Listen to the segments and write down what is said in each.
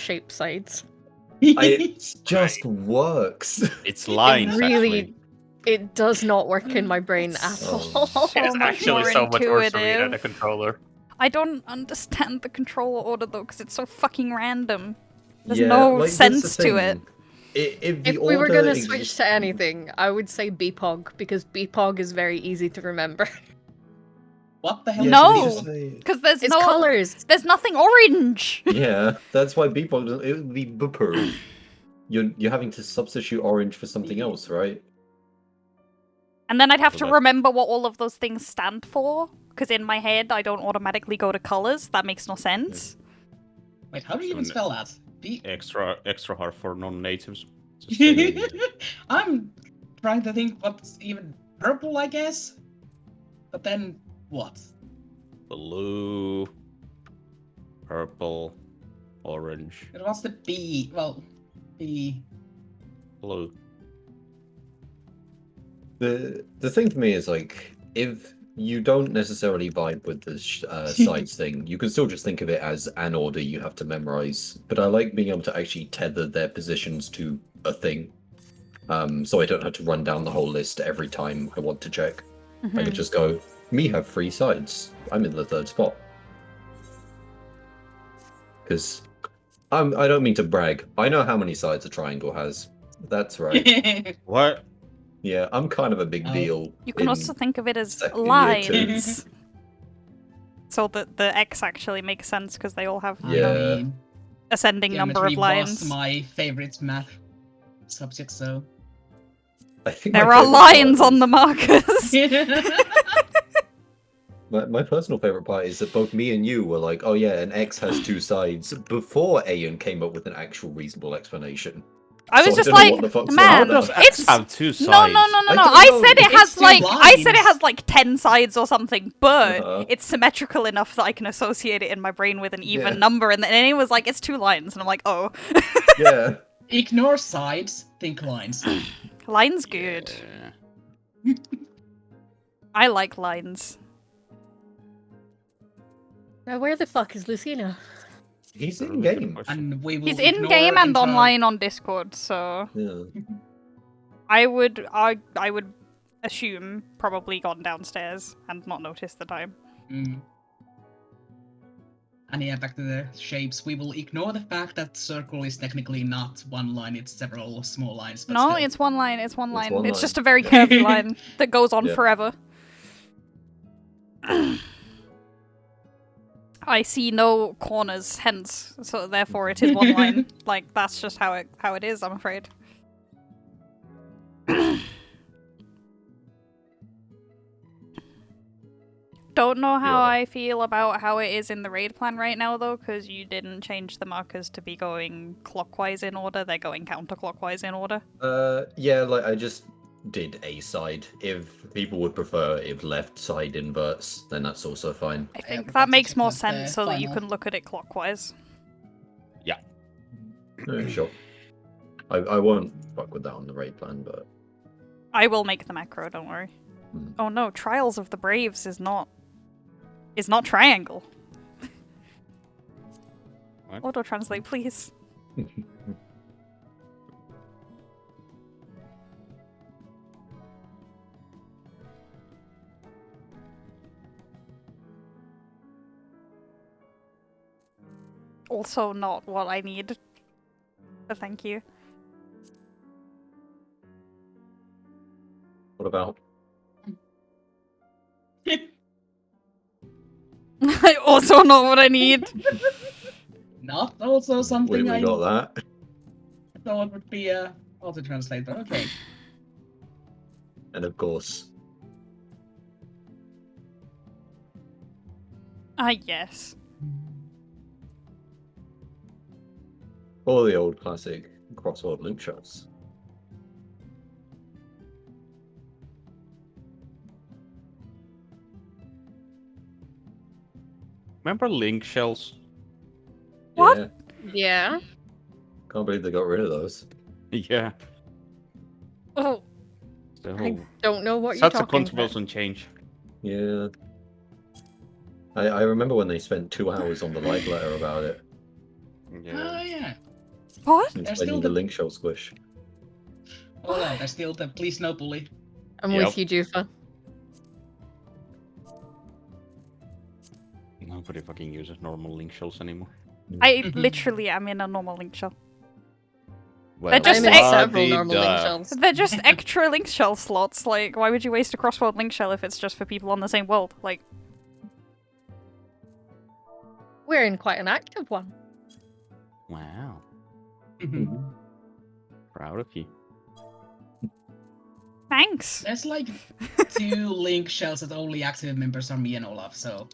shaped sides. It just works. It's lines, actually. It does not work in my brain at all. It's actually so much worse for me than a controller. I don't understand the controller order though, because it's so fucking random. There's Yeah, no like, sense to it. If we were gonna switch to anything, I would say BPOG, because BPOG is very easy to remember. What the hell? No, because there's It's no colors. There's nothing orange. Yeah, that's why BPOG doesn't. It would be Booper. You're having to substitute orange for something else, right? And then I'd have to remember what all of those things stand for, because in my head I don't automatically go to colors. That makes no sense. Wait, how do you even spell that? Extra hard for non-natives. I'm trying to think what's even purple, I guess. But then what? Blue, purple, orange. It was the B. Well, B. Blue. The thing for me is, like, if you don't necessarily vibe with the sides thing, you can still just think of it as an order you have to memorize. But I like being able to actually tether their positions to a thing, so I don't have to run down the whole list every time I want to check. I could just go, me have 3 sides. I'm in the 3rd spot. Because I don't mean to brag. I know how many sides a triangle has. That's right. What? Yeah, I'm kind of a big deal. You can also think of it as second year lines. So that the X actually makes sense because they all have ascending number of lines. Was my favorite math subject, so I think there are lines on the markers. My personal favorite part is that both me and you were like, "Oh yeah, an X has 2 sides," before Ayan came up with an actual reasonable explanation. I was just like, man, it's have 2 sides. No. I said it has like I said it has like 10 sides or something, but it's symmetrical enough that I can associate it in my brain with an even number. And then it was like, it's 2 lines, and I'm like, oh. Yeah. Ignore sides, think lines. Lines good. I like lines. Now, where the fuck is Lucina? He's in game. And we will He's in game and online on Discord, so I would assume probably gone downstairs and not noticed the time. And yeah, back to the shapes. We will ignore the fact that circle is technically not one line; it's several small lines. But no, still. it's one line. It's one line. It's just a very curvy line that goes on forever. I see no corners, hence, so therefore it is one line. Like, that's just how it is, I'm afraid. Don't know how I feel about how it is in the raid plan right now, though, because you didn't change the markers to be going clockwise in order. They're going counterclockwise in order. Yeah, like, I just did a side. If people would prefer if left side inverts, then that's also fine. I think that makes more sense so that you can look at it clockwise. Yeah. Sure. I won't fuck with that on the raid plan, but I will make the macro, don't worry. Oh no, Trials of the Braves is not triangle. Auto translate, please. Also not what I need. But thank you. what about? I also know what I need. Not also something We got that. thought would be a auto-translate, but okay. And of course. Yes. All the old classic crossword link shots. Remember link shells? What? Yeah. Can't believe they got rid of those. Yeah. Oh. I don't know what you're Such a talking controversial change. Yeah. I remember when they spent 2 hours on the live letter about it. Oh yeah. What? There's Explaining still the the- link shell squish. Oh no, there's still the please no bully. I'm Yep. with you, Jufa. Nobody fucking uses normal link shells anymore. I Mhm. literally am in a normal link shell. Well, just I'm in ex- several normal link la-di-da. shells. They're just extra link shell slots. Like, why would you waste a crossword link shell if it's just for people on the same world? Like, We're in quite an active one. Wow. Mhm. Proud of you. thanks. There's like 2 link shells that only active members are me and Olaf, so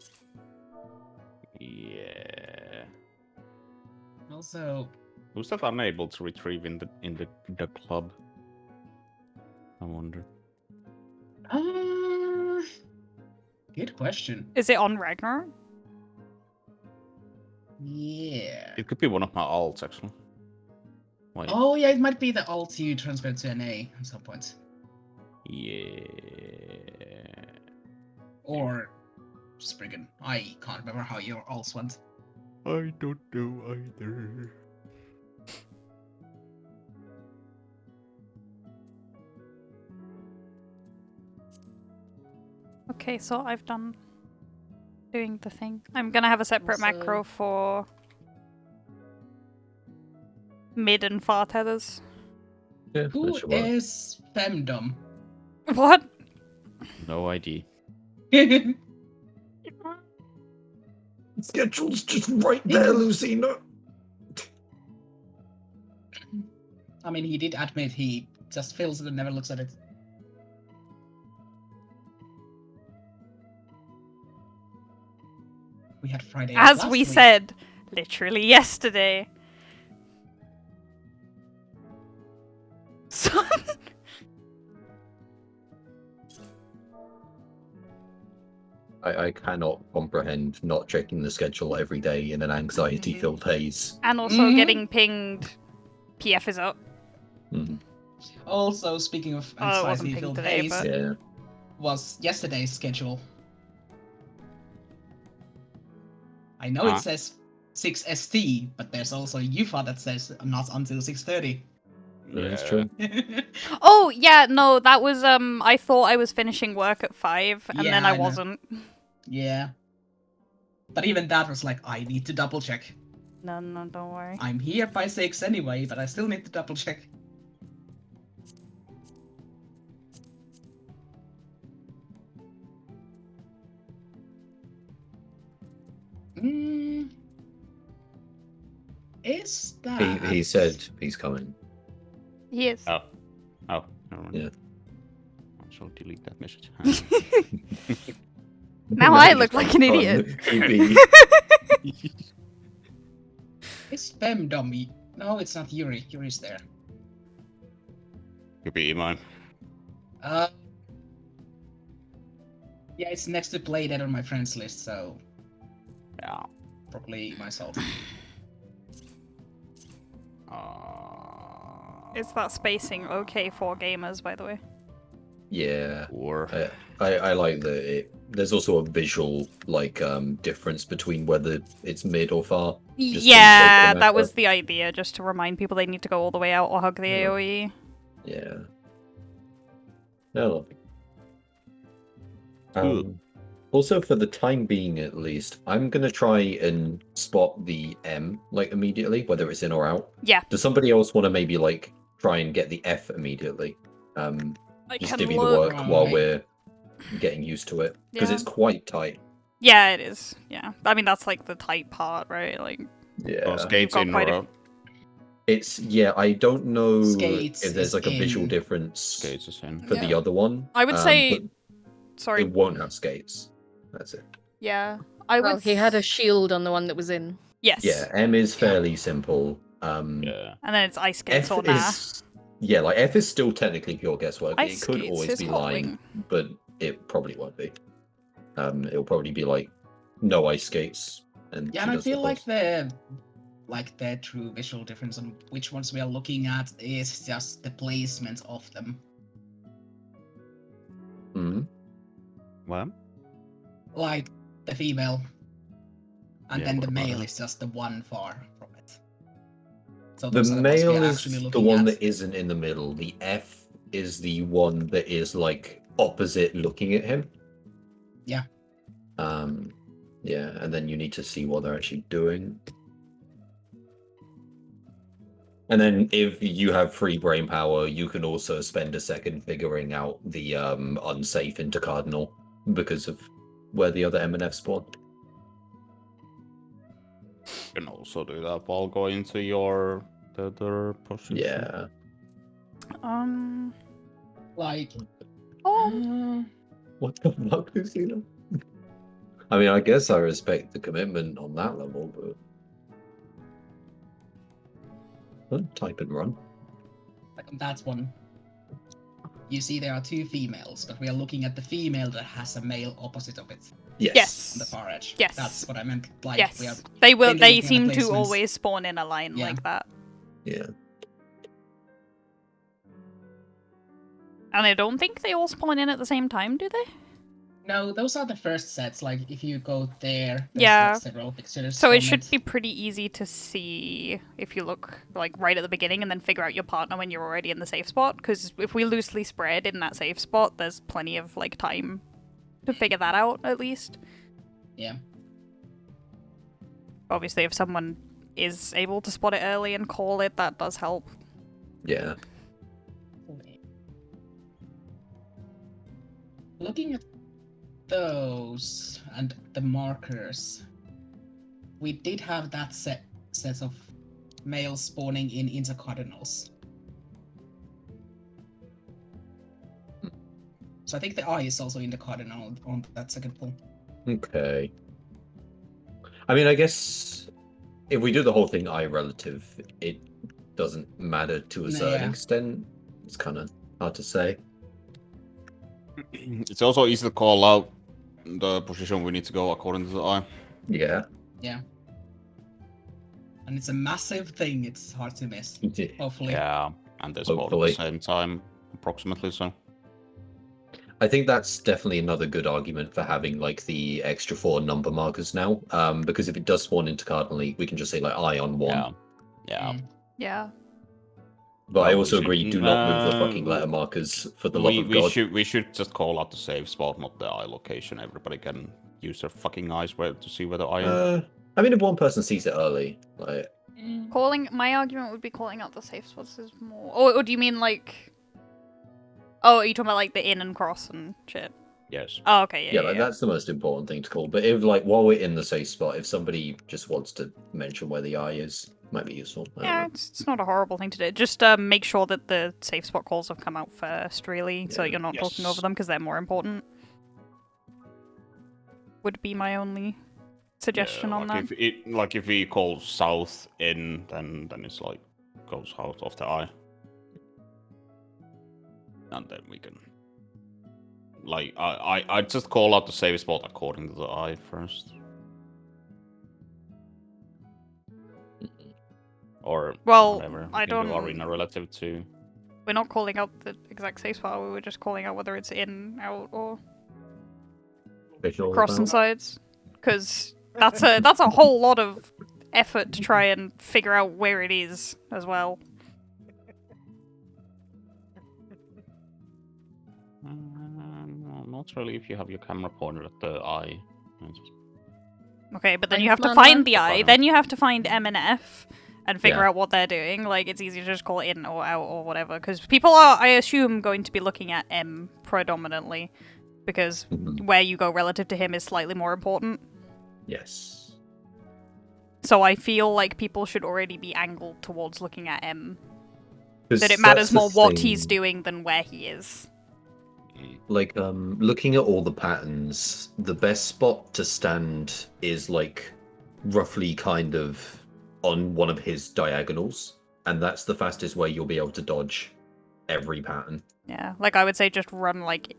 Yeah. also Who's that unable to retrieve in the club? I wonder. good question. Is it on Ragnar? Yeah. It could be one of my alts actually. Wait. Oh yeah, it might be the alt you transferred to NA at some point. Yeah. Or Spriggan. I can't remember how your alts went. I don't know either. Okay, so I've done doing the thing. I'm gonna have a separate Also- macro for mid and far tethers. Yeah, that Who should work. is Femdom? What? No ID. Schedule's just right there, Lucina. I mean, he did admit he just fills it and never looks at it. We had Friday. As last we week. said, literally yesterday. So I cannot comprehend not checking the schedule every day in an anxiety-filled haze. and also Mhm. getting pinged. PF is up. Mhm. Also, speaking of Oh, it wasn't anxiety-filled pinged today, haze, but- Yeah. was yesterday's schedule. I know Huh? it says 6 ST, but there's also UFA that says not until 6:30. That's true. Oh yeah, no, that was I thought I was finishing work at 5 and then Yeah, I I know. wasn't. Yeah. But even that was like, I need to double check. No, don't worry. I'm here by 6 anyway, but I still need to double check. Mm. Is that... He said he's coming. He is. Oh. Oh. Never mind. Yeah. So delete that message. Now I look like an idiot. QB. Is Femdom... No, it's not Yuri. Yuri's there. Could be mine. Yeah, it's next to Play Dead on my friends list, so Yeah. probably myself. Is that spacing okay for gamers, by the way? Yeah. Or I like that there's also a visual difference between whether it's mid or far. Just for the sake Yeah, of the that was macro. the idea, just to remind people they need to go all the way out or hug the E. Yeah. AoE. Yeah. No. Cool. Also, for the time being at least, I'm gonna try and spot the M immediately, whether it's in or out. Yeah. Does somebody else want to maybe try and get the F immediately? I Just can divvy the look. work while Right. we're getting used to it because Yeah. it's quite tight. Yeah, it is. Yeah. I mean, that's like the tight part, right? Like, Yeah. oh, skates got in quite or a- out. It's I don't know Skates if there's is a visual in. difference Skates is in. for the Yeah. other one. I would say. but Sorry. it won't have skates. That's it. Yeah. I Well, would. he had a shield on the one that was in. Yes. Yeah, M is fairly simple. Yeah. And then it's ice skates F or nah. is F is still technically pure guesswork. Ice It could skates always is be hot lying, wing. but it probably won't be. It'll probably be no ice skates. And Yeah, she and I does the feel like boss. the true visual difference on which ones we are looking at is just the placement of them. Mhm. What? Like the female, and Yeah, then what the about male her? is just the one far from it. So The those are the ones we male are is actually the looking one at. that isn't in the middle. The F is the one that is like opposite looking at him. Yeah. Yeah, and then you need to see what they're actually doing. And then if you have free brain power, you can also spend a second figuring out the unsafe intercardinal because of where the other MNF spawn. You can also do that while going to your other position. Yeah. Like, What the fuck, Lucina? I mean, I guess I respect the commitment on that level, but type and run. like on that one, you see there are two females, but we are looking at the female that has a male opposite of it Yes. on the far edge. Yes. That's what I meant. Like, Yes. we are They will. mainly They looking at seem the to placements. always spawn in a line Yeah. like that. Yeah. And I don't think they all spawn in at the same time, do they? No, those are the first sets. Like, if you go there, there's Yeah. like several pictures. So it from should be pretty easy to see if you look like right at the beginning and then figure out your partner when you're already in the safe spot. Because if we loosely spread in that safe spot, there's plenty of like time to figure that out at least. Yeah. Obviously, if someone is able to spot it early and call it, that does help. Yeah. Looking at those and the markers, we did have that set of males spawning in intercardinals. So I think the eye is also in the cardinal on that second pull. Okay. I mean, I guess if we do the whole thing eye relative, it doesn't matter to a certain Yeah. extent. It's kind of hard to say. It's also easy to call out the position we need to go according to the eye. Yeah. Yeah. And it's a massive thing, it's hard to miss. Hopefully. Yeah, and they spawn at the Hopefully. same time, approximately. So I think that's definitely another good argument for having like the extra 4 number markers now. Because if it does spawn intercardinally, we can just say like eye on 1. yeah. Mm. Yeah. But I Well, we also agree, should- do not move the fucking letter markers for the love of God. We should just call out the save spot, not the eye location. Everybody can use their fucking eyes to see where the eye is. I mean, if one person sees it early, like My argument would be calling out the safe spots is more. Or do you mean like? Oh, are you talking about like the in and cross and shit? Yes. Oh, okay, yeah, like that's the most important thing to call. But if like while we're in the safe spot, if somebody just wants to mention where the eye is, might be useful. I don't Yeah, know. it's not a horrible thing to do. Just make sure that the safe spot calls have come out first, really, so Yeah. you're not talking Yes. over them because they're more important. Would be my only suggestion on that. If we call south in, then it's like goes out of the eye, and then we can. Like I just call out the save spot according to the eye first. Or Well, whatever. I We can do don't- arena relative to. We're not calling out the exact safe spot. We were just calling out whether it's in, out, or Visual cross and about- sides, because that's a whole lot of effort to try and figure out where it is as well. No, not really. If you have your camera pointed at the eye. Okay, but then Thanks, you have to Mana. find the eye, Pardon. then you have to find M and F and figure Yeah. out what they're doing. Like, it's easy to just call it in or out or whatever, because people are, I assume, going to be looking at M predominantly, because Mhm. where you go relative to him is slightly more important. Yes. So I feel like people should already be angled towards looking at M. 'Cause That it matters that's the more what he's thing. doing than where he is. Like, looking at all the patterns, the best spot to stand is like roughly kind of on one of his diagonals, and that's the fastest way you'll be able to dodge every pattern. Yeah, like I would say just run like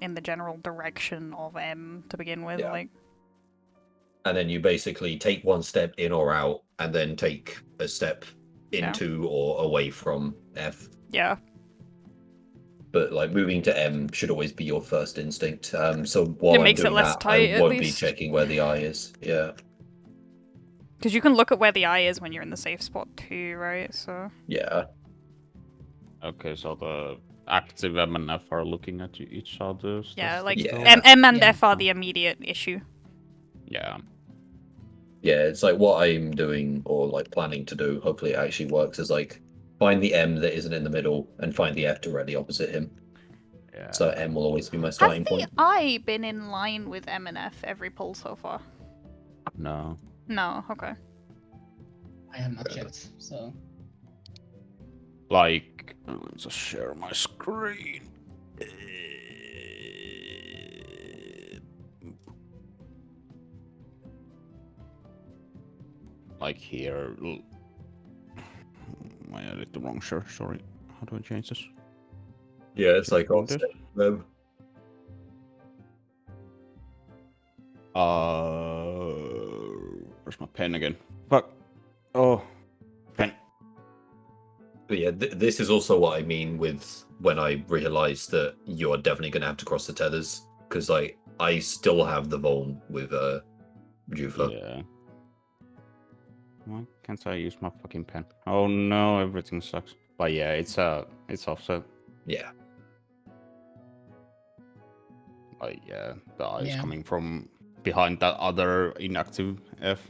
in the general direction of M to begin with. Yeah. Like, And then you basically take one step in or out, and then take a step Yeah. into or away from F. yeah. But like moving to M should always be your first instinct. So while It I'm makes it doing less that, tight, I at won't be least. checking where the eye is. Yeah. Because you can look at where the eye is when you're in the safe spot too, right? So. Yeah. Okay, so the active M and F are looking at each other. Yeah, like Yeah. M and Yeah. F are the immediate issue. Yeah. Yeah, it's like what I'm doing or like planning to do. Hopefully, it actually works. Is like find the M that isn't in the middle and find the F directly opposite him. Yeah. So M will always be my Has starting the point. eye been in line with M and F every pull so far? No. No. Okay. I have not checked, so. Like, let's just share my screen. Like here. I added the wrong shirt. Sorry. How do I change this? Yeah, it's like Doing this? offset them. Where's my pen again? Fuck. Oh, pen. But yeah, this is also what I mean with when I realized that you're definitely going to have to cross the tethers because like I still have the Voln with Jufa. Yeah. Why can't I use my fucking pen? Oh no, everything sucks. But yeah, it's offset. Yeah. Like yeah, the eye is Yeah. coming from behind that other inactive F.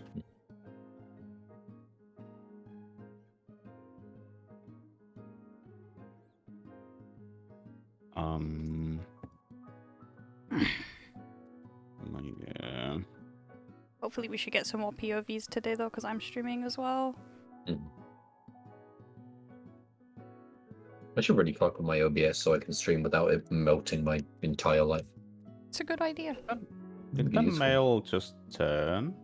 Yeah. Hopefully we should get some more POVs today though, because I'm streaming as well. I should really fuck with my OBS so I can stream without it melting my entire life. It's a good idea. Did Be the useful. mail just turn?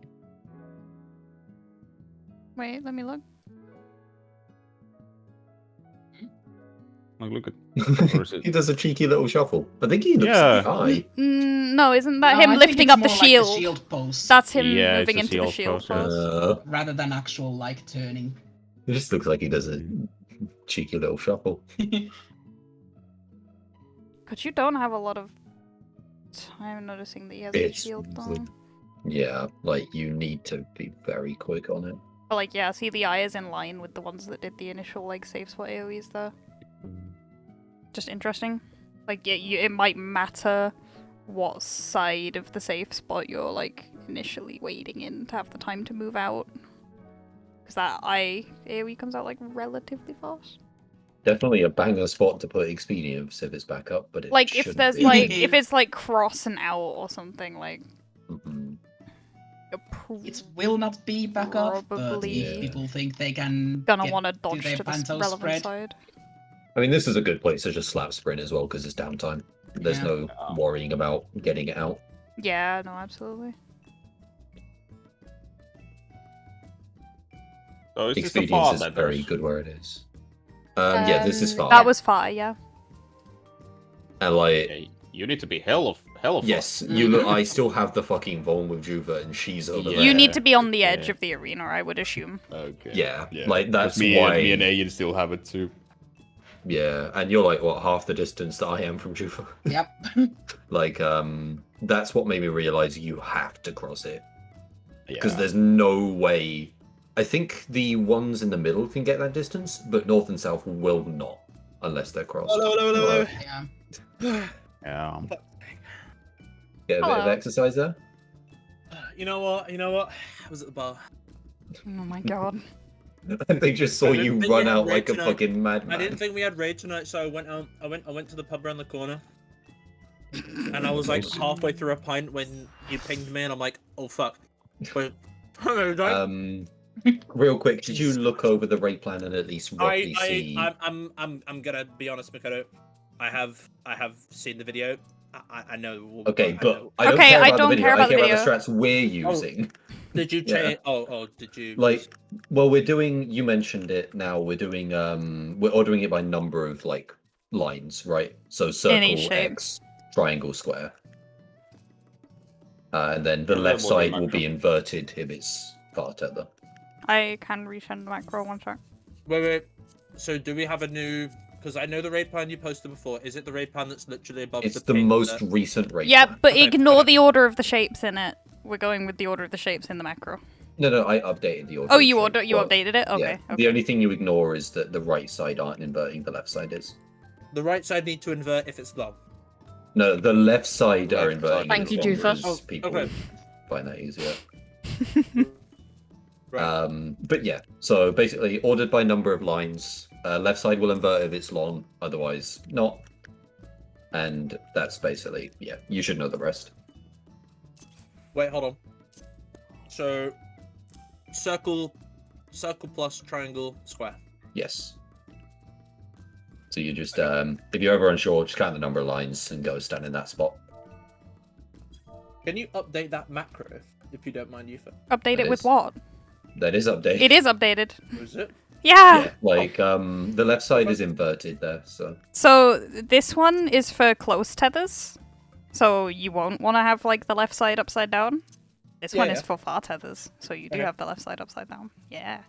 Wait, let me look. Like, look at. Or is it? He does a cheeky little shuffle. I think he looks Yeah. high. No, isn't that No, him I think lifting it's up the more like shield? shield pose, That's him Yeah, it's moving a into the shield shield pose, yeah. pose. rather than actual like turning. It just looks like he does a cheeky little shuffle. Because you don't have a lot of time noticing that he has a It's shield with- on. Yeah, like you need to be very quick on it. But like, yeah, see the eye is in line with the ones that did the initial like safe spot AoEs there. Just interesting. Like, yeah, it might matter what side of the safe spot you're like initially waiting in to have the time to move out. Because that eye AoE comes out like relatively fast. Definitely a banger spot to put expedience if it's back up, but it Like if shouldn't there's be. like if it's like cross and out or something, like Mhm. you're It will not be back up, but Probably if people think they can gonna want to do dodge their to the panto relevant spread, side. I mean, this is a good place to just slap sprint as well because it's downtime. There's Yeah. no worrying about getting it out. Yeah, no, absolutely. So is this the far Expedience is very letters? good where it is. Yeah, this is far. That was fire, yeah. And like, Yeah, you need to be hell of far. yes, you look. I still have the fucking Voln with Juva, and she's over Yeah. there. You need to be on the edge Yeah. of the arena, I would assume. Okay. Yeah, like, 'Cause that's me why- me and Ayan still have it too. Yeah, and you're like what half the distance that I am from Juva. yep. Like, that's what made me realize you have to cross it because Yeah. there's no way. I think the ones in the middle can get that distance, but north and south will not unless they're crossed. Hello. Yeah. Yeah. Get a bit of Hello. exercise there. You know what? I was at the bar. Oh my god. And they just saw I didn't you think run we had out raid like a tonight. fucking I madman. didn't think we had raid tonight, so I went out. I went to the pub around the corner, and I was like Nice. halfway through a pint when you pinged me, and I'm like, oh fuck. Wait, Real quick, did you Jeez. look over the rate plan and at least roughly see? I'm gonna be honest, Mikado. I have seen the video. I know. Okay, I but know. I don't Okay, care I about don't the video. care about I care the about the video. strats we're using. Did you Yeah. change? Oh, did you? Like, well, we're doing. You mentioned it. Now we're doing. We're ordering it by number of like lines, right? So circle, each shape. X, triangle, square, and then the Yeah, left that will be side will be macro. inverted if it's far tether. I can resend the macro one sec. Wait. So do we have a new? Because I know the raid plan you posted before. Is it the raid plan that's literally above It's the the ping most that- recent rate. Yeah, plan. but Okay, ignore okay. the order of the shapes in it. We're going with the order of the shapes in the macro. No, I updated the order. Oh, of you shape. Well, updated it? Okay. Yeah. Okay. The only thing you ignore is that the right side aren't inverting, the left side is. The right side need to invert if it's long. No, the left side are Left inverting. side Thank it you, as long Jufa. as Oh, people okay. find that easier. Right. But yeah, so basically ordered by number of lines. Left side will invert if it's long, otherwise not. And that's basically, yeah, you should know the rest. Wait, hold on. So, circle plus triangle, square. Yes. So you just, if you're ever unsure, just count the number of lines and go stand in that spot. Can you update that macro, if you don't mind, Yufa? Update That it with is- what? That is updated. It is updated. Is it? Yeah. Yeah, like, the left side is inverted there, so. So this one is for close tethers. So you won't want to have like the left side upside down. This Yeah, one yeah. is for far tethers. So you do Okay. have the left side upside down. Yeah.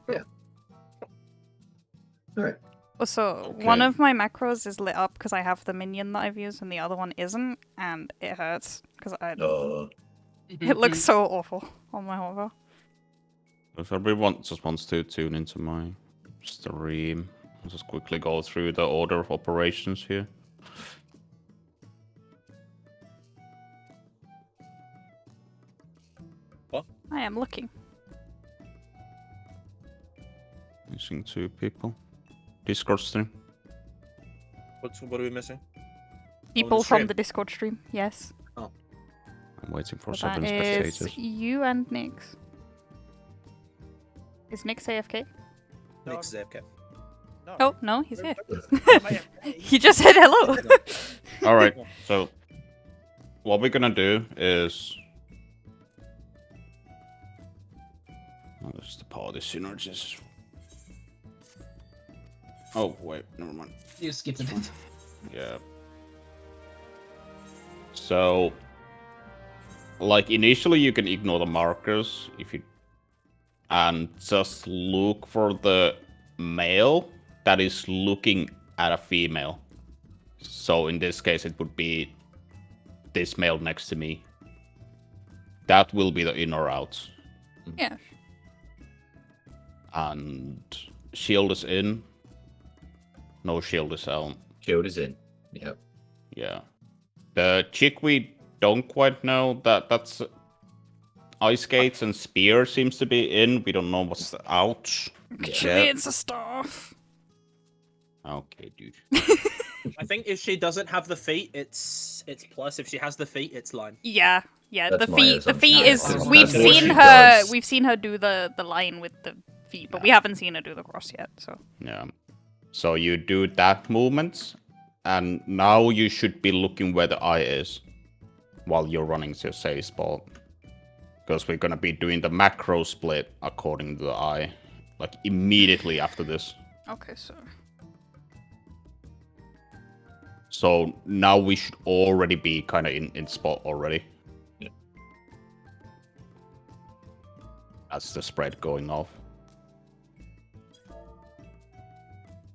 Alright. Also, one Okay. of my macros is lit up because I have the minion that I've used, and the other one isn't, and it hurts because it looks so awful on my hover. If everyone just wants to tune into my stream, I'll just quickly go through the order of operations here. I am looking. Missing 2 people. Discord stream. What are we missing? People stream. from the Discord stream, yes. I'm waiting for But 7 that is spectators. you and Nyx. Is Nyx AFK? No, Nick's AFK. no. Oh, no, he's here. Am I a- He just said hello. Alright, so what we're gonna do is. Oh, this is the party synergies. Oh, wait, never mind. You skipped a bit. Yeah. So, like, initially you can ignore the markers if you. And just look for the male that is looking at a female. So in this case, it would be this male next to me. That will be the in or out. Yeah. And shield is in. No shield is out. Shield is in. Yep. Yeah. The chick we don't quite know that's ice skates and spear seems to be in. We don't know what's out. Actually, it's a staff. Okay, dude. I think if she doesn't have the feet, it's plus. If she has the feet, it's line. Yeah, That's the my feet assumption, is because we've that's what seen she her does. we've seen her do the line with the feet, but we haven't seen her do the cross yet, so Yeah. So you do that movement, and now you should be looking where the eye is while you're running to a safe spot. Because we're gonna be doing the macro split according to the eye, like immediately after this. okay, so So now we should already be kind of in spot already. Yeah. That's the spread going off.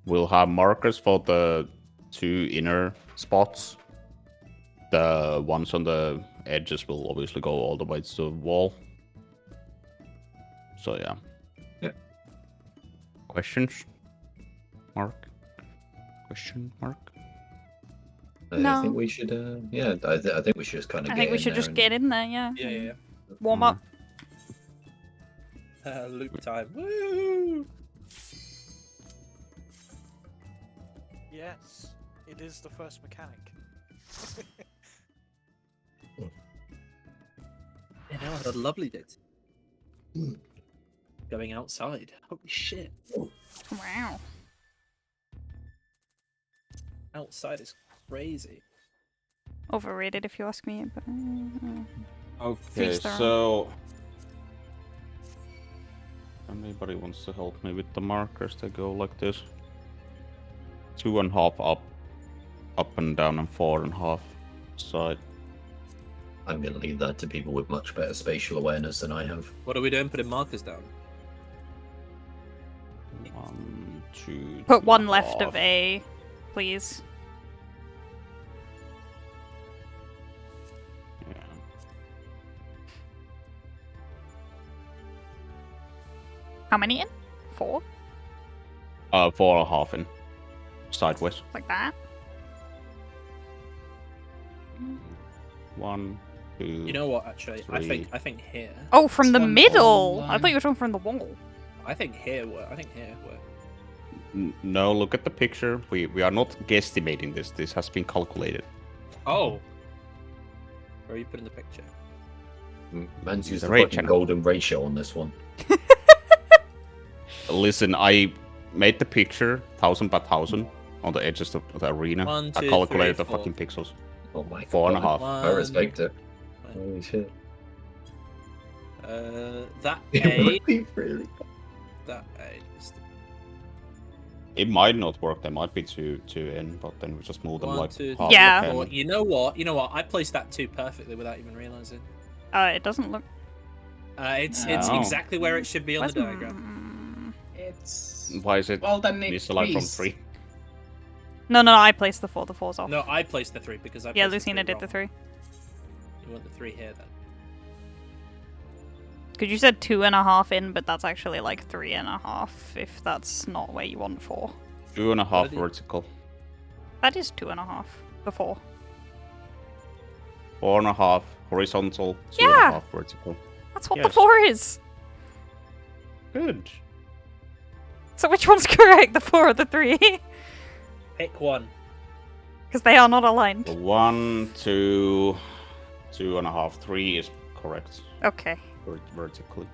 We'll have markers for the 2 inner spots. The ones on the edges will obviously go all the way to the wall. So yeah. Yeah. Questions? Mark? Question mark? I No. think we should, I think we should just kind of I think we should just get in there, yeah. Yeah. Warm up. Loop time. Woo! Yes, it is the first mechanic. You know, I had a lovely day. Going outside. Holy shit. Wow. Outside is crazy. Overrated if you ask me, but Okay, 3-star. so if anybody wants to help me with the markers, they go like this: 2.5 up and down, and 4.5 side. I'm going to leave that to people with much better spatial awareness than I have. What are we doing? Putting markers down. 1, 2. Put one left 2.5. of A, please. Yeah. How many in? 4? 4.5 in. Sideways. Like that? 1, 2. You know what? Actually, I Three. think here. Oh, from the It's one middle! on I thought you were talking from the wall. I think here work. I think here work. No, look at the picture. We are not guesstimating this. This has been calculated. Oh. Where are you putting the picture? Man's used The the rate fucking channel. golden ratio on this one. Listen, I made the picture 1000 by 1000 on the edges of the arena. 1, I 2, calculated 3, the 4. fucking pixels. Oh my 4.5. god. I One. respect it. Holy shit. That It A. would be really. That A. is It might not work. There might be two in, but then we just move them 1, like 2, half 3, Yeah. a 4. pen. You know what? I placed that 2 perfectly without even realizing. It doesn't look... It's Oh. exactly where it should be on Where's the diagram. It's Why is it well then initialized from it's 3? No, I placed the 4. The 4's off. No, I placed the 3 because I. Yeah, placed Lucina the did the 3. 3. You want the 3 here then? Because you said 2.5 in, but that's actually like 3.5 if that's not where you want 4. 2.5 What did it- vertical. That is 2.5. The 4. 4.5 horizontal. Yeah. 2.5 vertical. That's what the Yes. 4 is! Good. So which one's correct? The 4 or the 3? Pick one. Because they are not aligned. The 1, 2, 2.5, 3 is correct Okay. vertically.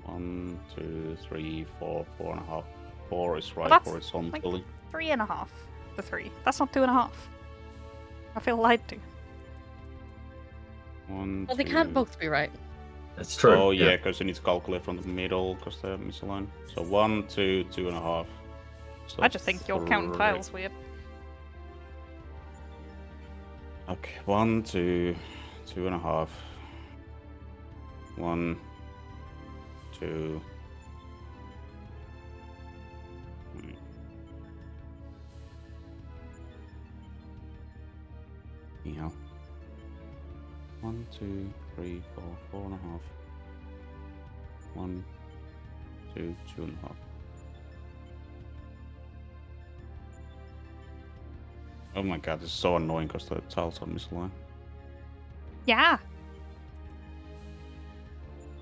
1, 2, 3, 4, 4.5. 4 is right that's, horizontally. 3.5. The 3. That's not 2.5. I feel lied to. 1, Well, they 2. can't both be right. That's true. Oh yeah, because you need to calculate from the middle because they're misaligned. So 1, 2, 2.5. So I just think you're counting 3. tiles weird. Okay, 1, 2, 2.5. 1, 2. Yeah. 1, 2, 3, 4, 4.5. 1, 2, 2.5. Oh my god, this is so annoying because the tiles are misaligned. Yeah.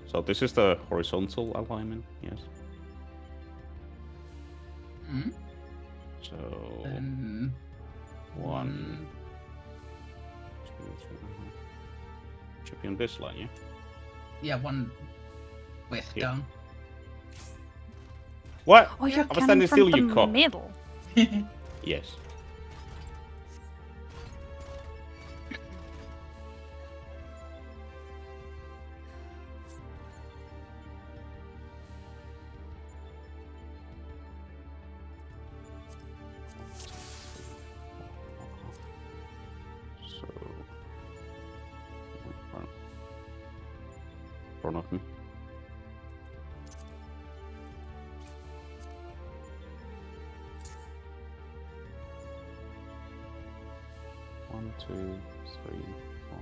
So this is the horizontal alignment, yes. Hmm? So Then 1, 2, 2.5. Should be on this line, yeah? yeah, one width Yeah. down. What? Oh, you're I was counting standing from still, the you cock. middle. Yes. So, in front of me. One, 2, 3, 4,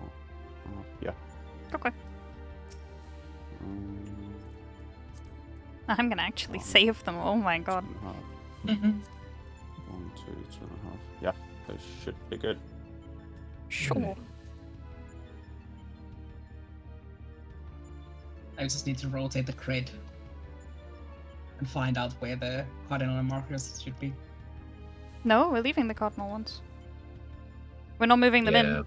5. Yeah. Okay. Um, I'm gonna actually One. save them. Oh my god. 2.5. Mhm. 1, 2, 2.5. Yeah, they should be good. Sure. I just need to rotate the grid and find out where the cardinal markers should be. No, we're leaving the cardinal ones. We're not moving them in.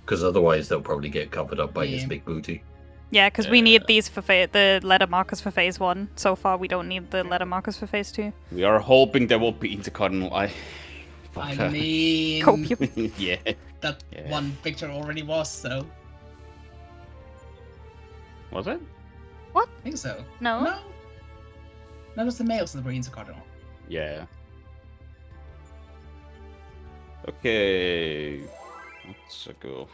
Because otherwise they'll probably get covered up by his Yeah. big booty. Yeah, because we need these for the letter markers for phase 1. So far, we don't need the letter markers for phase 2. We are hoping there will be intercardinal. I mean, Copium. yeah. that Yeah. one picture already was, so Was it? I think so. No? No? That was the males that were into cardinal. Yeah. Okay. Let's go.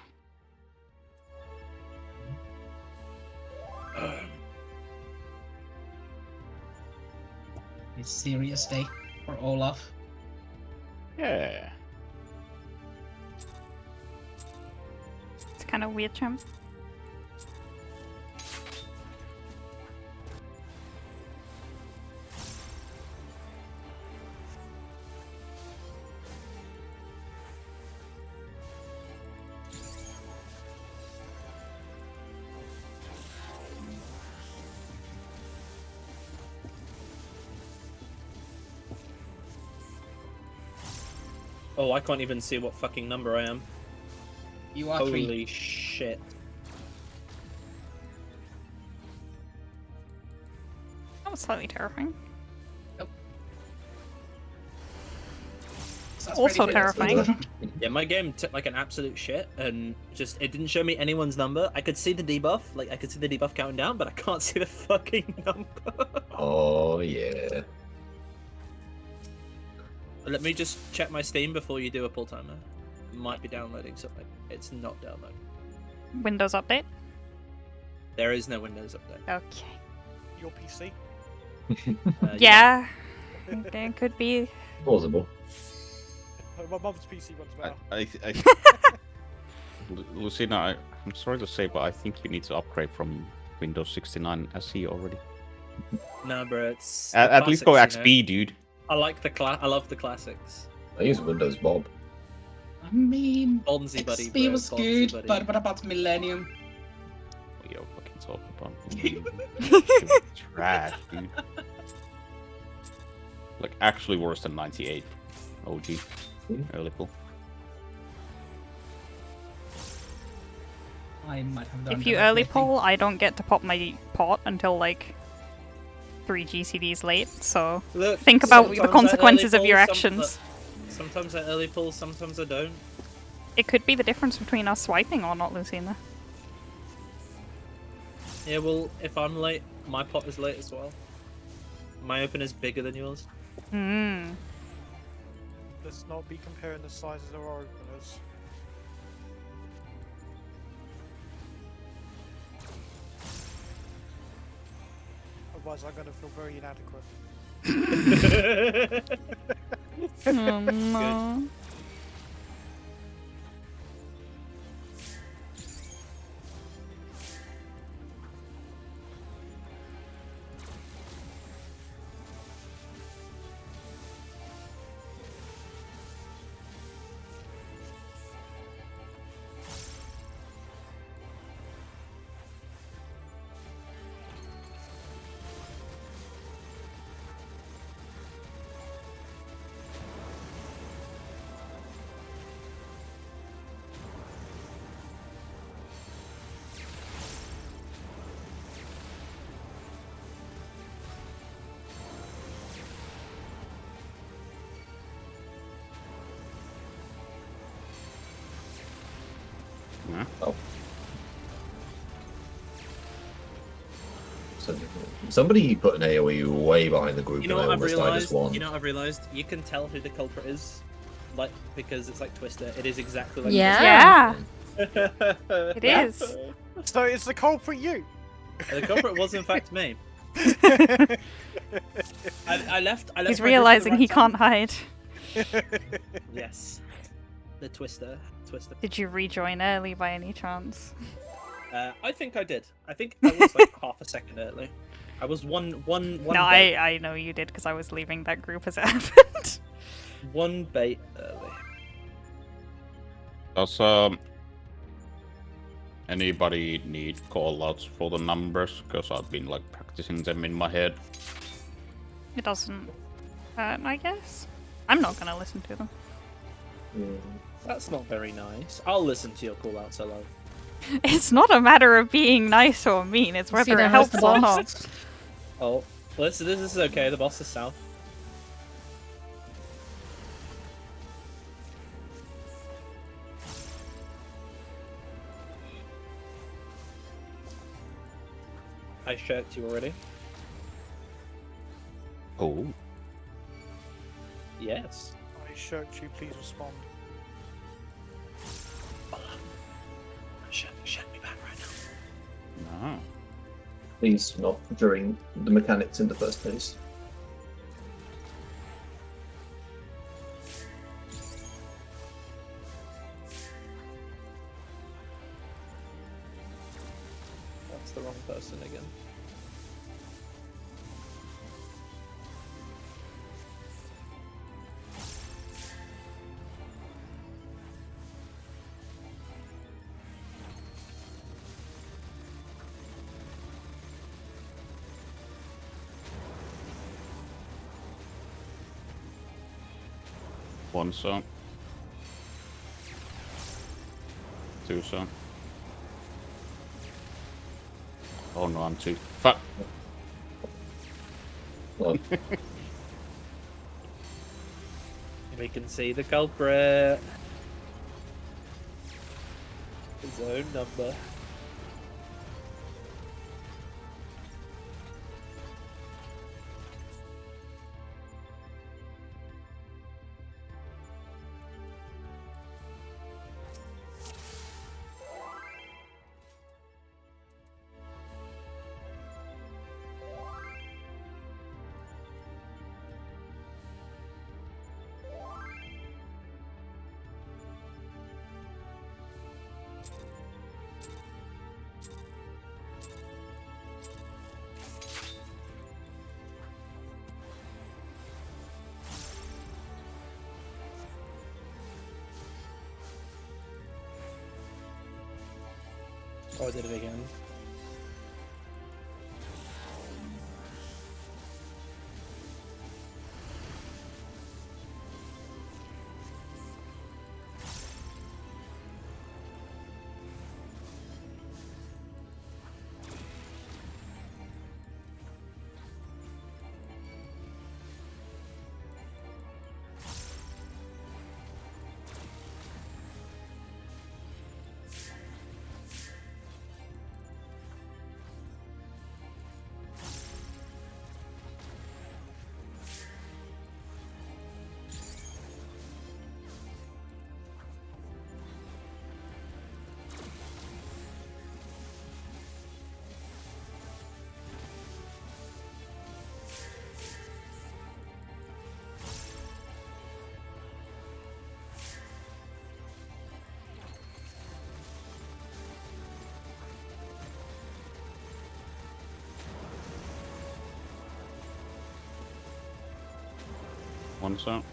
It's serious day for Olaf. Yeah. It's kind of weird, champ. Oh, I can't even see what fucking number I am. You are Holy 3. shit. That was slightly terrifying. Sounds Also pretty terrifying. Yeah, my game took like an absolute shit, and it didn't show me anyone's number. I could see the debuff, I could see the debuff counting down, but I can't see the fucking number. Oh yeah. Let me just check my Steam before you do a pull timer. It might be downloading something. It's not downloading. Windows update. There is no Windows update. Okay. Your PC. Yeah. It could be. Plausible. My mum's PC runs better. Lucina, I'm sorry to say, but I think you need to upgrade from Windows 69 SE already. No, bro, it's At least go classics, XP, dude. I like I love the classics. I use Windows Bob. I mean, Bonzi buddy, XP bro. was Bonzi good, buddy. but what about Millennium? What you're fucking talking about? Trash, dude. Like actually worse than 98. OG. Early pull. I might have done If you that early updating. pull, I don't get to pop my pot until like 3 GCDs late, so Look, think about the sometimes I consequences early of your pull, actions. Sometimes I early pull, sometimes I don't. It could be the difference between us swiping or not, Lucina. Yeah, well, if I'm late, my pot is late as well. My open is bigger than yours. Hmm. Let's not be comparing the sizes of our openers. Otherwise, I'm going to feel very inadequate. Oh, no. Yeah. Oh. So, somebody put an AoE way behind the group You know and I what I've almost died as realized? one. You know what I've realized? You can tell who the culprit is, like because it's like Twister. It is exactly like Yeah. Yeah, Twister. it is. So it's the culprit you. The culprit was in fact me. I left. He's my group at the realizing right he time. can't hide. Yes, the Twister. Did you rejoin early by any chance? I think I did. I think I was like half a second early. I was one. No, bait, I know you did because I was leaving that group as it happened. one bait early. Does anybody need call-outs for the numbers? Because I've been like practicing them in my head. It doesn't hurt, I guess. I'm not gonna listen to them. That's not very nice. I'll listen to your call-outs alone. It's not a matter of being nice or mean, it's whether it helps or not. Oh, well, this is okay. The boss is south. I shirked you already. Oh. Yes. I shirked you, please respond. Shut me back right now. No. Please not during the mechanics in the first place. That's the wrong person again. Once Do so. Oh no, I'm too. Fuck. Well, We can see the culprit. His own number. Oh, I did it again. One shot.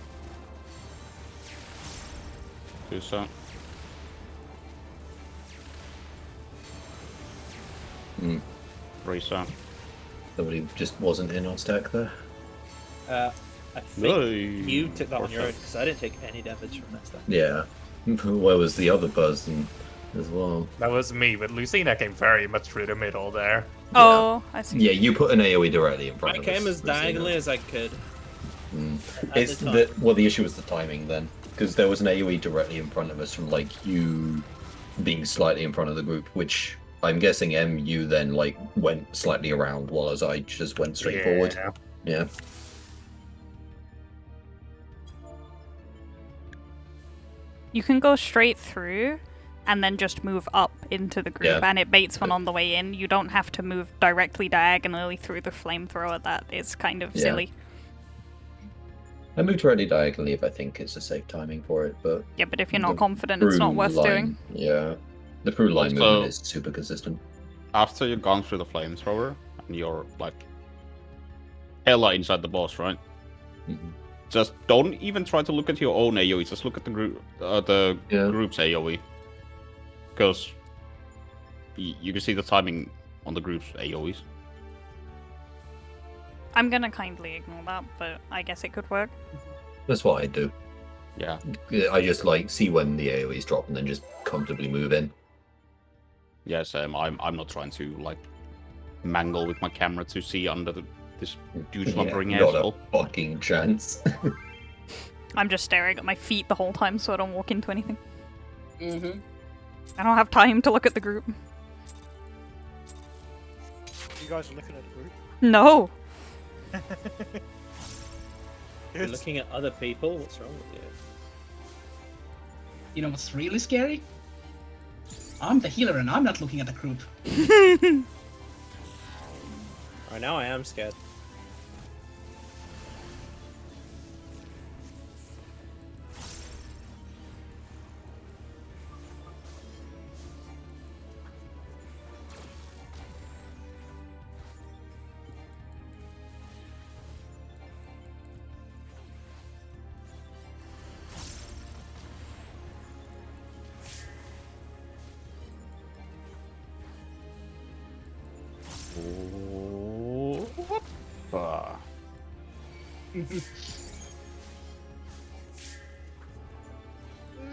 Two shot. Hmm. Three shot. Somebody just wasn't in on stack there. I think No. you took that on your own Four because I didn't take any damage from that stuff. Yeah. Where was the other person as well? That was me, but Lucina came very much through the middle there. Oh, I see. Yeah, you put an AoE directly in front I of came us. as diagonally as I could. At It's the the time. well, the issue was the timing then, because there was an AoE directly in front of us from like you being slightly in front of the group, which I'm guessing you then like went slightly around, while as I just went straight forward. Yeah. You can go straight through and then just move up into the group, Yeah. and it baits one on the way in. You don't have to move directly diagonally through the flamethrower. That is kind of Yeah. silly. I moved directly diagonally if I think it's a safe timing for it, but Yeah, but if you're not the confident, it's not through worth line, doing. Yeah. The through line Also- movement is super consistent. After you've gone through the flamethrower and you're like hella inside the boss, right? Mhm. Just don't even try to look at your own AoE. Just look at the Yeah. group's AoE, because you can see the timing on the group's AoEs. I'm gonna kindly ignore that, but I guess it could work. That's what I do. Yeah. I just like see when the AoEs drop and then just comfortably move in. Yeah, same. I'm not trying to like mangle with my camera to see under this huge lumbering not asshole. a fucking chance. I'm just staring at my feet the whole time so I don't walk into anything. Mm-hmm. I don't have time to look at the group. You guys are looking at the group. No! You're Good. looking at other people. What's wrong with you? You know what's really scary? I'm the healer and I'm not looking at the group. Right now, I am scared.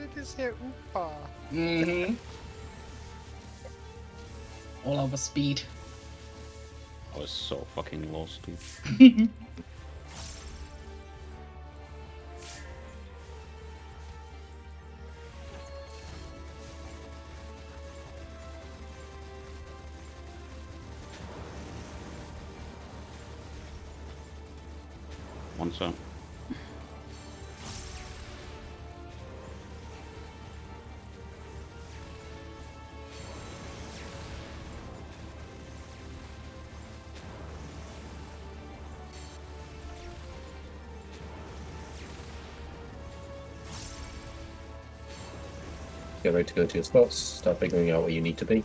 It is here, oopa. Mm-hmm. all our speed. I was so fucking lost, dude. One sec. Get ready to go to your spots. Start figuring out where you need to be.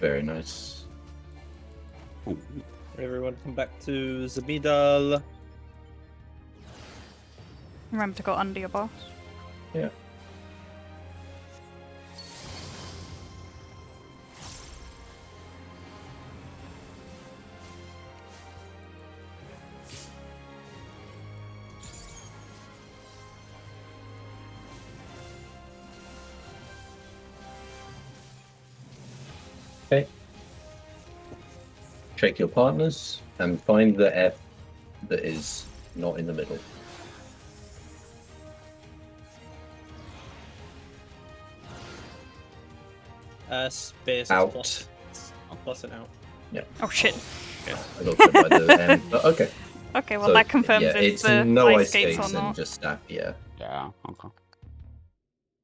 Very nice. Everyone come back to the middle. Remember to go under your boss. Yeah. Okay. Check your partners and find the F that is not in the middle. Space Out. plus and out. Yeah. Oh shit. I got hit by the M, but okay. Okay, well So, that confirms yeah, it's it's the no ice ice skates skates or and not. just staff. Yeah. Yeah, okay.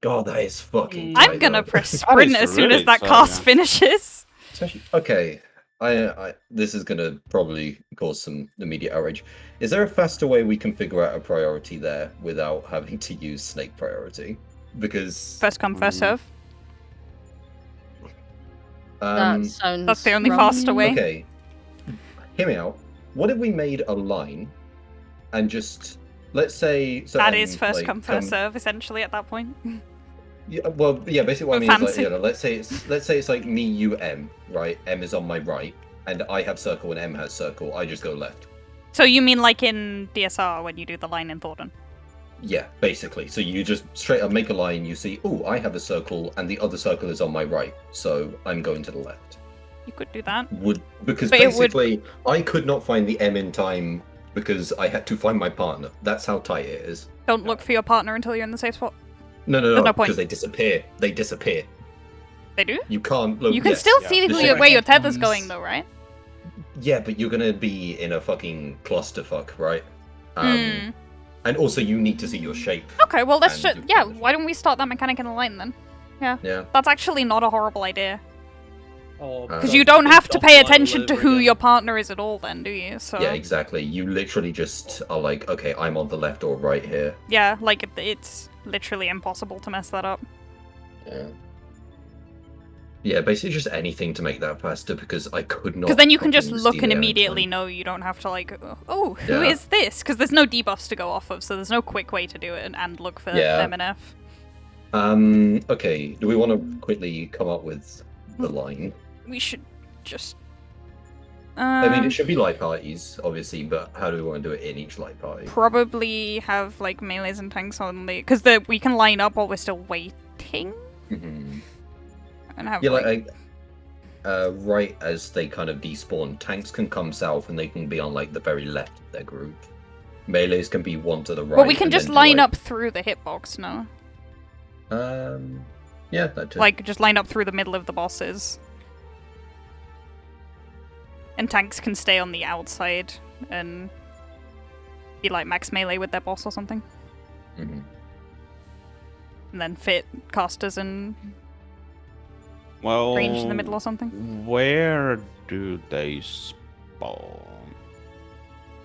God, that is fucking. I'm tight, gonna though. press sprint is as soon really as that tight, cast yeah. finishes. It's actually- okay. I this is gonna probably cause some immediate outrage. Is there a faster way we can figure out a priority there without having to use snake priority? Because First come, first serve. That sounds. That's the only right. faster way. okay, hear me out. What if we made a line and just let's say so That then, is first like, come, first serve, essentially, at that point. Yeah, well, yeah. Basically, what I But mean is, like, fancy. you know, let's say it's like me, you, M, right? M is on my right, and I have circle, and M has circle. I just go left. So you mean like in DSR when you do the line in Thornton? Yeah, basically. So you just straight up make a line. You see, oh, I have a circle, and the other circle is on my right, so I'm going to the left. You could do that. Because But it would- basically, I could not find the M in time because I had to find my partner. That's how tight it is. Don't look for your partner until you're in the safe spot. No, There's no point. because they disappear. They disappear. They do? You can't look. You can yes. still yeah. see The who ship where your ahead tether's comes. going, though, right? Yeah, but you're gonna be in a fucking clusterfuck, right? Hmm. And also you need to see your shape. Okay, well let's And just your yeah. position. Why don't we start that mechanic in the line then? Yeah. That's actually not a horrible idea Or Because because So you don't have to dot pay line all attention to over who again. your partner is at all, then, do you? So Yeah, exactly. You literally just are like, okay, I'm on the left or right here. yeah, like it's literally impossible to mess that up. Yeah. Yeah, basically just anything to make that faster because I could not. Because then you can just fucking look see and the M in immediately time. know you don't have to like, oh, who Yeah. is this? Because there's no debuffs to go off of, so there's no quick way to do it and look for Yeah. MNF. Okay. Do we want to quickly come up with the line? We should just. I mean, it should be light parties, obviously, but how do we want to do it in each light party? Probably have like melees and tanks on the because we can line up while we're still waiting Mhm. and have Yeah, like right as they kind of despawn, tanks can come south and they can be on like the very left of their group. Melees can be one to the right. Well, we can and just then to, line like- up through the hitbox now. Yeah, that too. Like just line up through the middle of the bosses. And tanks can stay on the outside and be like max melee with their boss or something. Mhm. And then fit casters and Well, range in the middle or something. Where do they spawn?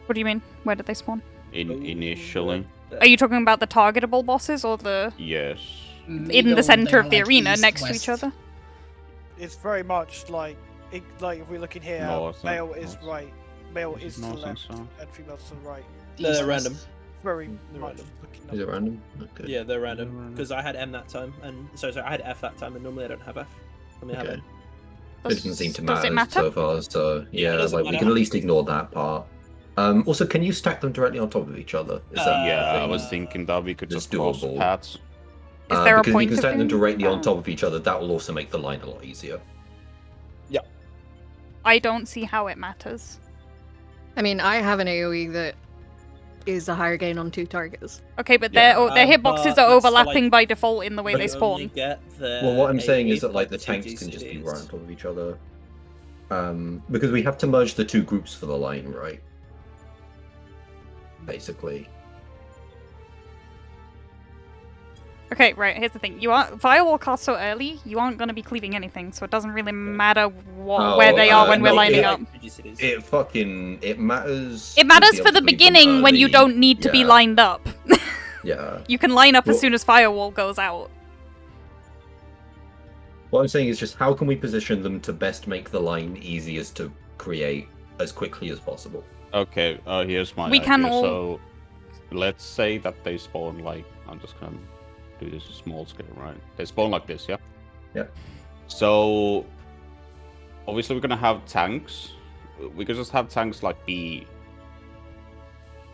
What do you mean? Where did they spawn? Initially? Are you talking about the targetable bosses or the Yes. in Middle, the center they of are, the like, arena east, next to west. each other? It's very much like if we're looking here, North, male is north. right, male is to the North and left, south. and female to the right. They're East, random. west. Very They're much random. looking Is it up. random? Okay. Yeah, they're random random. because I had M that time, and so I had F that time, and normally I don't have F. Normally I have Okay. M. It doesn't seem to Does it matter so far, so yeah, doesn't like we matter. can at least ignore that part. Also, can you stack them directly on top of each other? Is that Yeah, a I thing? was thinking that we could It's just cross doable. paths. Is there a because if point you can of stack them doing directly on that? top of each other, that will also make the line a lot easier. I don't see how it matters. I mean, I have an AoE that is a higher gain on 2 targets. Okay, but Yeah. their hitboxes But are that's for, overlapping like, by default in the way But they You only spawn. get the Well, what I'm saying is AoE that like the plus tanks can just be GCDs. right on top of each other. Because we have to merge the 2 groups for the line, right? Basically. Okay, right, here's the thing. Firewall casts so early, you aren't going to be cleaving anything, so it doesn't really matter where they are when we're no, lining up. It matters. It to matters be for able the to leave them beginning when you early. don't need to be Yeah. lined up. Yeah. You can line up as Well- soon as Firewall goes out. What I'm saying is just how can we position them to best make the line easiest to create as quickly as possible? Okay, here's my We idea. can all- So, let's say that they spawn like... I'm just gonna do this small scale, right? They spawn like this, yeah? Yeah. So, obviously we're gonna have tanks. We could just have tanks like be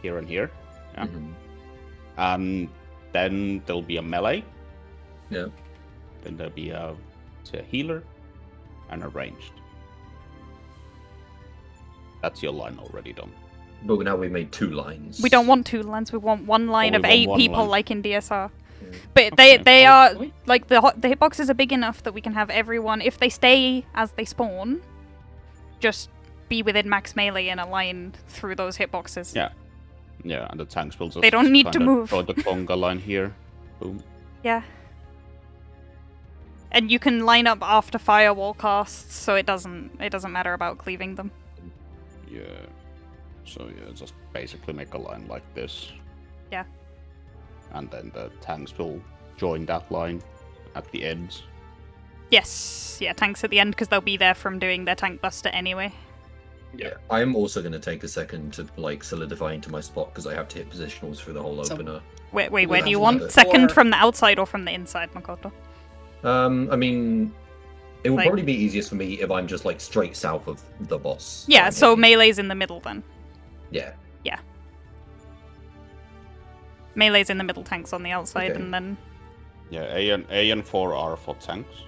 here and here. Yeah. Mhm. And then there'll be a melee. Yeah. Then there'll be a healer and a ranged. That's your line already done. But now we made 2 lines. We don't want 2 lines, we want 1 line we of want 8 one people line. like in DSR. Yeah. But Okay. they are, like, the hitboxes are big enough that we can have everyone, if they stay as they spawn, just be within max melee in a line through those hitboxes. Yeah. Yeah, and the tanks will just They don't need to kinda move. draw the conga line here. Boom. Yeah. And you can line up after firewall casts, so it doesn't matter about cleaving them. Yeah. So yeah, just basically make a line like this. Yeah. And then the tanks will join that line at the ends. Yes, yeah, tanks at the end because they'll be there from doing their tank buster anyway. Yeah, I am also going to take a second to like solidify into my spot because I have to hit positionals through the whole So- opener. Wait, Well, where do you that's want? like- Second or- from the outside or from the inside, Makoto? I mean, it would Like- probably be easiest for me if I'm just like straight south of the boss. that Yeah, I'm so hitting. melee's in the middle then. Yeah. Melee's in the middle, tanks on the outside, Okay. and then Yeah, A and 4 are for tanks.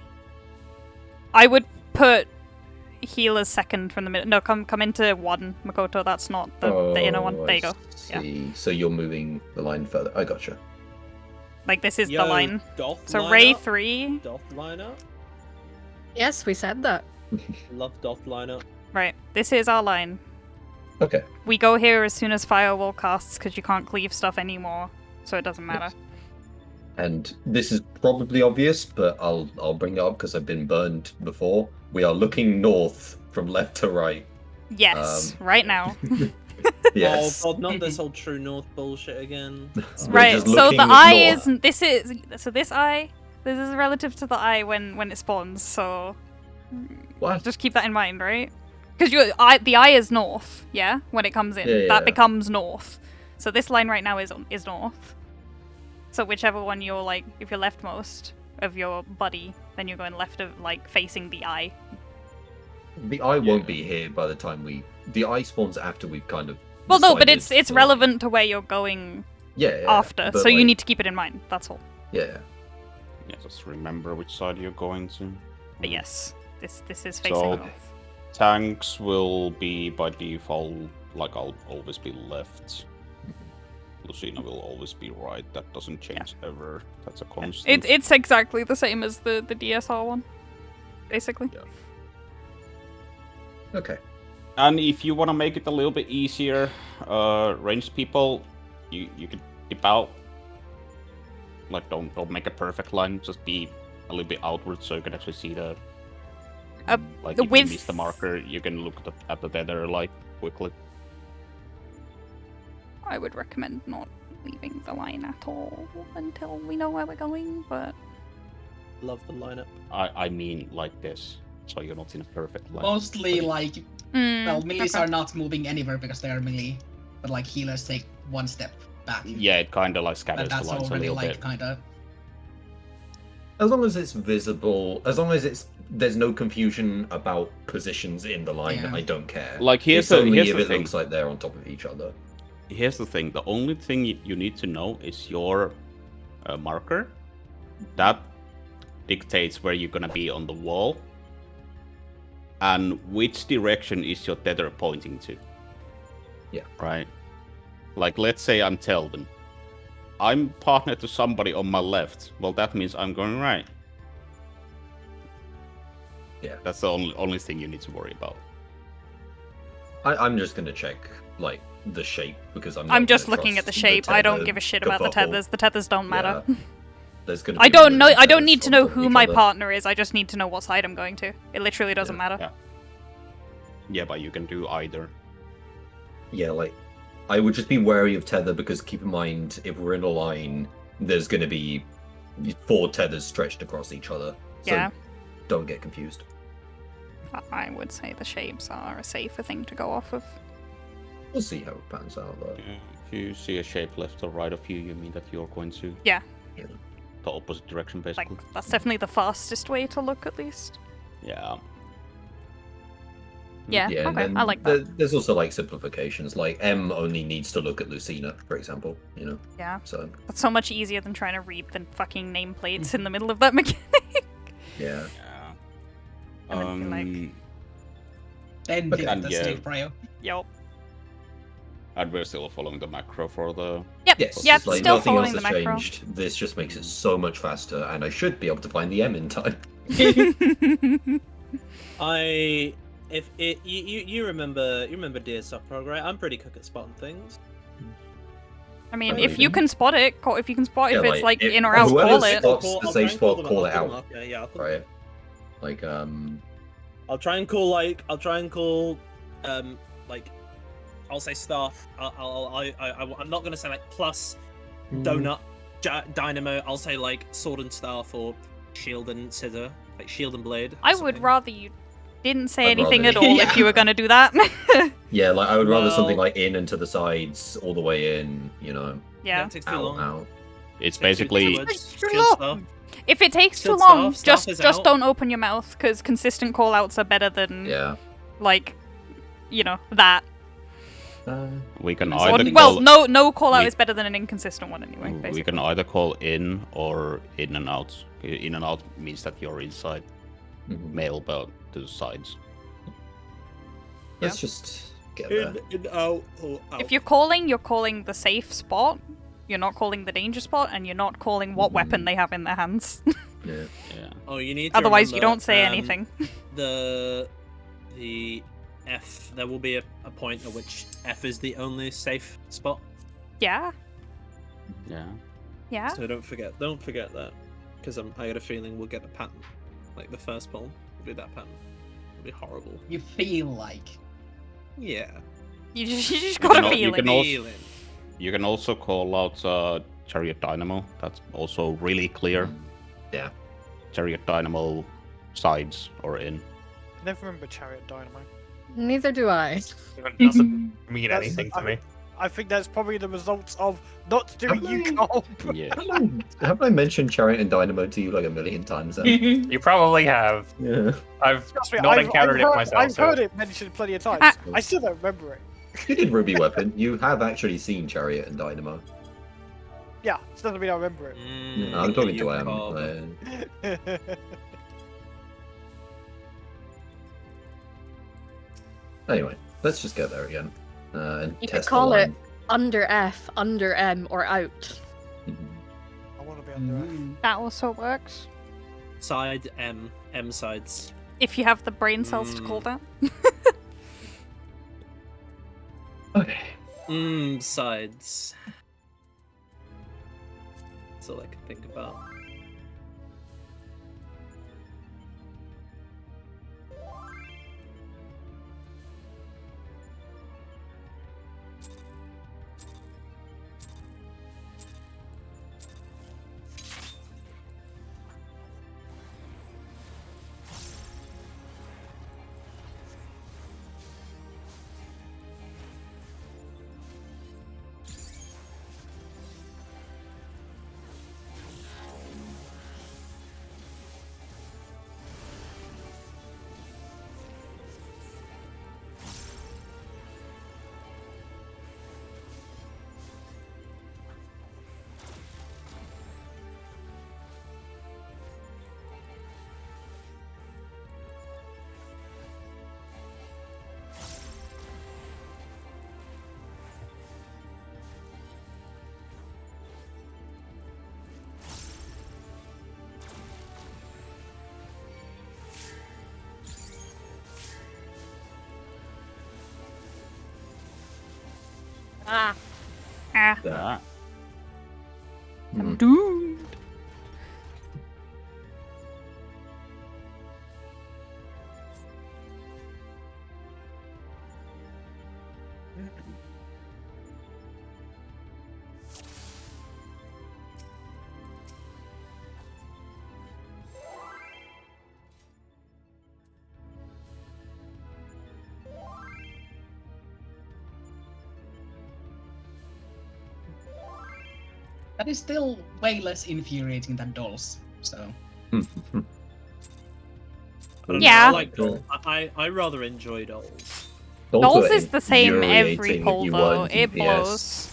I would put healers second from the middle. No, come into 1, Makoto. That's not the inner one. There you go. Yeah. See. So you're moving the line further. I gotcha. Like this is Yo, the line. Doth So line Ray up. 3. Doth line up. Yes, we said that. Love Doth line up. Right, this is our line. Okay. We go here as soon as Firewall casts because you can't cleave stuff anymore, so it doesn't matter. And this is probably obvious, but I'll bring it up because I've been burned before. We are looking north from left to right. Yes, right now. Yes. Oh god, not this whole true north bullshit again. We're Right, just so the looking eye north. is this is so this is relative to the eye when it spawns. So What? just keep that in mind, right? Because the eye is north, yeah. When it comes in, Yeah, that yeah. becomes north. So this line right now is north. So whichever one you're like, if you're leftmost of your buddy, then you're going left of like facing the eye. The eye won't be here by the time the eye spawns after we've kind of. Well, no, but decided it's to- relevant to where you're going Yeah. after, but, so you like, need to keep it in mind. That's all. Yeah. Yeah, just remember which side you're going to. But yes, this is facing So- north. Tanks will be by default, like I'll always be left. Lucina will always be right. That doesn't change ever. That's a constant. It's exactly the same as the DSR one, basically. Okay. And if you want to make it a little bit easier, ranged people, you could dip out. Like don't make a perfect line. Just be a little bit outward so you can actually see the. Like if with- you miss the marker, you can look at the tether like quickly. I would recommend not leaving the line at all until we know where we're going, but Love the lineup. I mean like this, so you're not in a perfect line. Mostly like, well, melees okay. are not moving anywhere because they are melee, but like healers take one step back. Yeah, it kind of like But scatters the that's lines a already little like bit. kind of. As long as it's visible, as long as it's there's no confusion about positions in the line, Yeah. I don't care. Like, here's it's the- only here's if the it thing. looks like they're on top of each other. Here's the thing: the only thing you need to know is your marker. That dictates where you're gonna be on the wall, and which direction is your tether pointing to. Yeah. Right. Like, let's say I'm Telvin. I'm partnered to somebody on my left. Well, that means I'm going right. Yeah. That's the only thing you need to worry about. I'm just gonna check like the shape because I'm. I'm not just gonna looking at the trust shape. I don't tether give a shit about the kerfuffle. tethers. The tethers don't matter. Yeah. There's gonna I be don't know. million I don't tethers need to on know top of who each my other. partner is. I just need to know what side I'm going to. It literally doesn't matter. Yeah. Yeah, but you can do either. Yeah, like I would just be wary of tether because keep in mind if we're in a line, there's gonna be 4 tethers stretched across each other. So Yeah. don't get confused. I would say the shapes are a safer thing to go off of. We'll see how it pans out though. If you see a shape left or right of you, you mean that you're going to Yeah. the opposite direction, Like, basically. that's definitely the fastest way to look, at least. Yeah. Yeah, and okay, then I like that. There's also like simplifications, like M only needs to look at Lucina, for example. You know, Yeah. so That's so much easier than trying to read the fucking nameplates in the middle of that mechanic. yeah. Yeah. And then be like- Then Okay. hit And the yeah. state prior. Yup. And we're still following the macro for the. Yep. Yes, Yep. like Still nothing following else the has macro. changed. This just makes it so much faster, and I should be able to find the M in time. You remember DSR Prog, right? I'm pretty quick at spotting things. I mean, I if you believe can spot it, if you can spot if Yeah, it's like if- in or out, whoever call it. spots I'll the try safe and call spot, them- call I'll it call them out. up, yeah, I'll call Right. Like I'll try and call like I'll say staff. I'm not gonna say like plus donut dynamo. I'll say like sword and staff or shield and scissor, like shield and blade. or I would something. rather you didn't say I'd anything rather- at all Yeah. if you were gonna do that. yeah, like I would rather something Well- like in and to the sides, all the way in. You know, Yeah. That takes too out, long. out. It's Takes two basically. words. Takes too Shield long. staff. If it takes too Shield long, staff is just out. don't open your mouth, because consistent callouts are better than Yeah. like, you know, that. We can Or- either Well, call. no callout we- is better than an inconsistent one anyway. We Basically. can either call in or in and out. In and out means that you're inside Mhm. mail, but to the sides. Let's just get there. In, out, or out. If you're calling the safe spot. You're not calling the danger spot, and you're not calling what weapon they have in their hands. Yeah. Yeah. Oh, you need to Otherwise, you remember, don't say anything. The F. There will be a point at which F is the only safe spot. Yeah, Yeah. yeah. So don't forget that, because I had a feeling we'll get a pattern. Like the first poll will be that pattern. It'll be horrible. You feel like. Yeah. You just can got a al- you feeling. can also- You can also call out Chariot Dynamo. That's also really clear. Yeah. Chariot Dynamo sides or in. I never remember Chariot Dynamo. Neither do I. It doesn't mean That's- anything to me. I think that's probably the results of not doing Have you I- comp. Yeah. Haven't I mentioned Chariot and Dynamo to you like a million times? Then? You probably have. Yeah. I've Trust me, not I've encountered heard, it myself. I've so heard it mentioned plenty of times. Ah. I still don't remember it. You did Ruby Weapon. You have actually seen Chariot and Dynamo. Yeah, it doesn't mean I remember Mm, I'm talking you to M. call. it. Anyway, let's just get there again. And You could test call the it line. under F, under M, or out. Mhm. I want to be under F. That also works. Side M sides. If you have the brain cells to call that. Okay. Sides. That's all I can think about. Ah. Ah, That. I'm doomed. That is still way less infuriating than dolls. So I don't Yeah. know, I like dolls. I rather enjoy dolls. Dolls is the same every pull though. It blows. blows.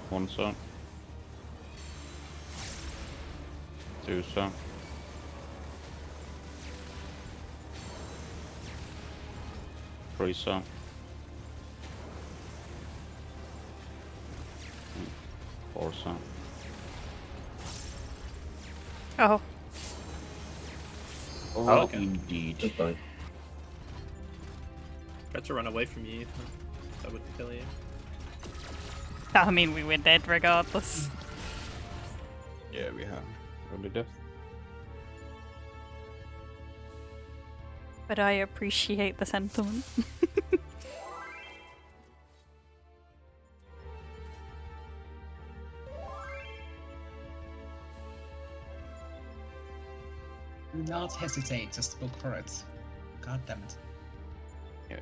One shot. Two shot. Three shot. Four shot. Oh, Oh, okay. indeed. That's fine. Tried to run away from you. That would kill you. I mean, we were dead regardless. Yeah, we have. Early death. But I appreciate the sentiment. do not hesitate, just look for it. God damn it. Yes.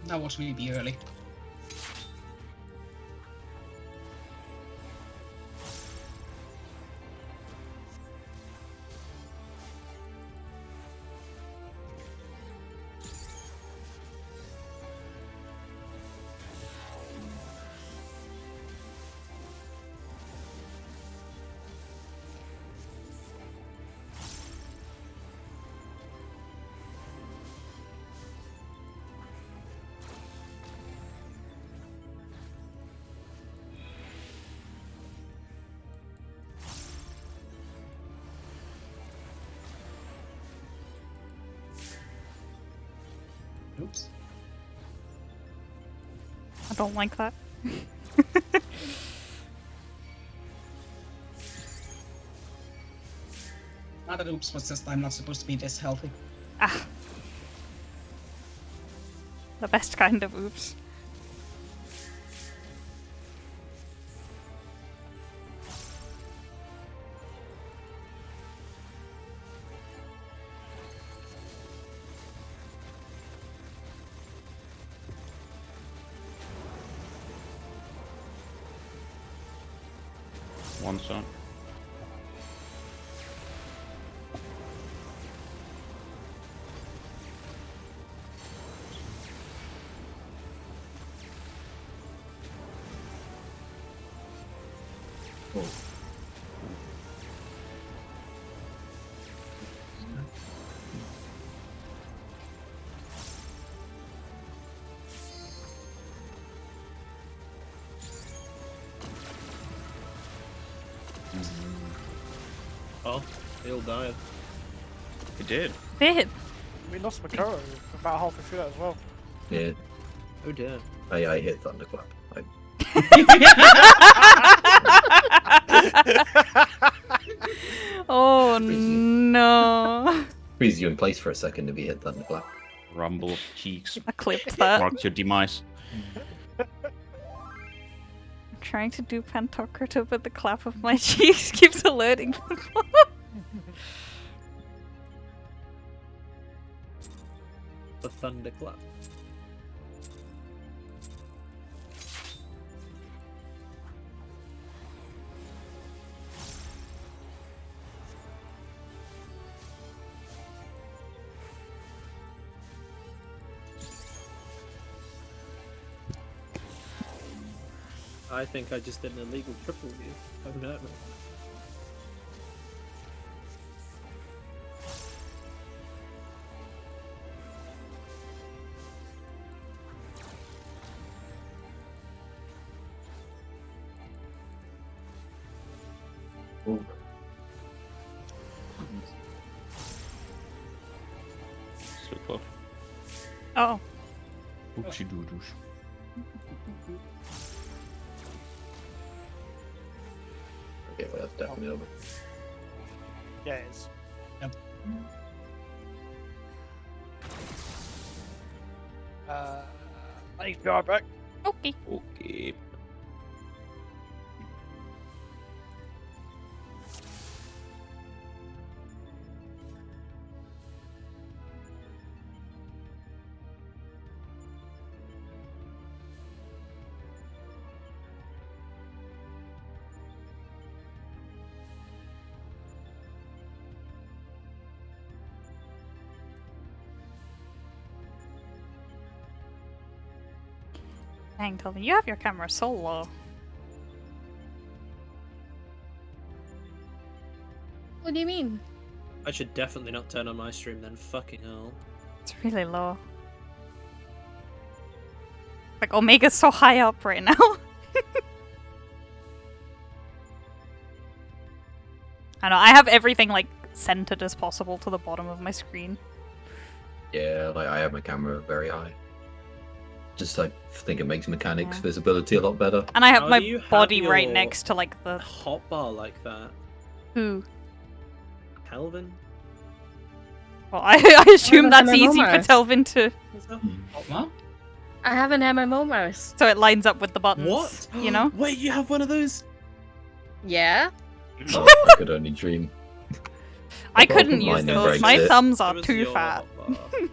Now watch me be early. Oops. I don't like that. Not that oops was just I'm not supposed to be this healthy. Ah. The best kind of oops. One shot. Oh. Oh, they all died. It did. Did. We lost Makoro about halfway through that as well. Yeah. Oh dear. I hit Thunderclap. Oh no. Freeze you in place for a second if you hit Thunderclap. Rumble of cheeks I clipped that. marks your demise. I'm trying to do Pantocrator, but the clap of my cheeks keeps alerting people. The thunderclap. I think I just did an illegal triple view. Oh no. Ooh. Super. Oh. Oopsie doodles. Okay, well, that's definitely over. Yeah, it is. Yep. I need to be right back. Okay. Okay. Dang, Tolly, you have your camera so low. What do you mean? I should definitely not turn on my stream then. Fucking hell. It's really low. Like, Omega's so high up right now. I know, I have everything, like, centered as possible to the bottom of my screen. Yeah, like I have my camera very high. Just I think it makes mechanics Yeah. visibility a lot better. And I have How my do you have body right your next to, like, the... Hotbar like that. Who? Kelvin? Well, I assume that's that's an easy for MMO. Telvin to... Is that... What? I have an MMO mouse. So it lines up with the buttons. What? You know? Wait, you have one of those? Yeah? Oh, I could only dream. I Apart couldn't from use mine that those. breaks My it. thumbs It are was too your fat. hotbar.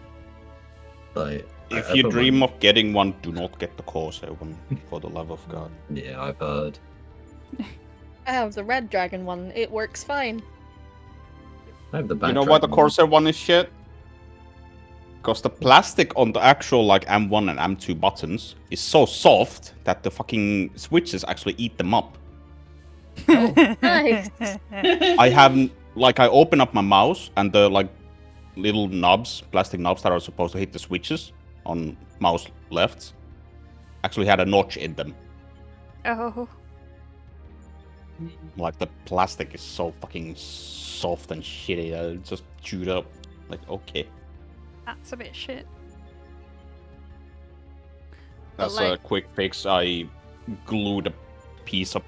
Like, If I you put dream mine- of getting one, do not get the Corsair one, for the love of God. Yeah, I've heard. I have the red dragon one. It works fine. I have the You know why the backtrack one. Corsair one is shit? Because the plastic on the actual like M1 and M2 buttons is so soft that the fucking switches actually eat them up. Nice. I have like I open up my mouse and the like little knobs, plastic knobs that are supposed to hit the switches on mouse lefts, actually had a notch in them. Oh. Like the plastic is so fucking soft and shitty that it just chewed up. Like okay, That's a bit shit. that's like- a quick fix. I glued a piece of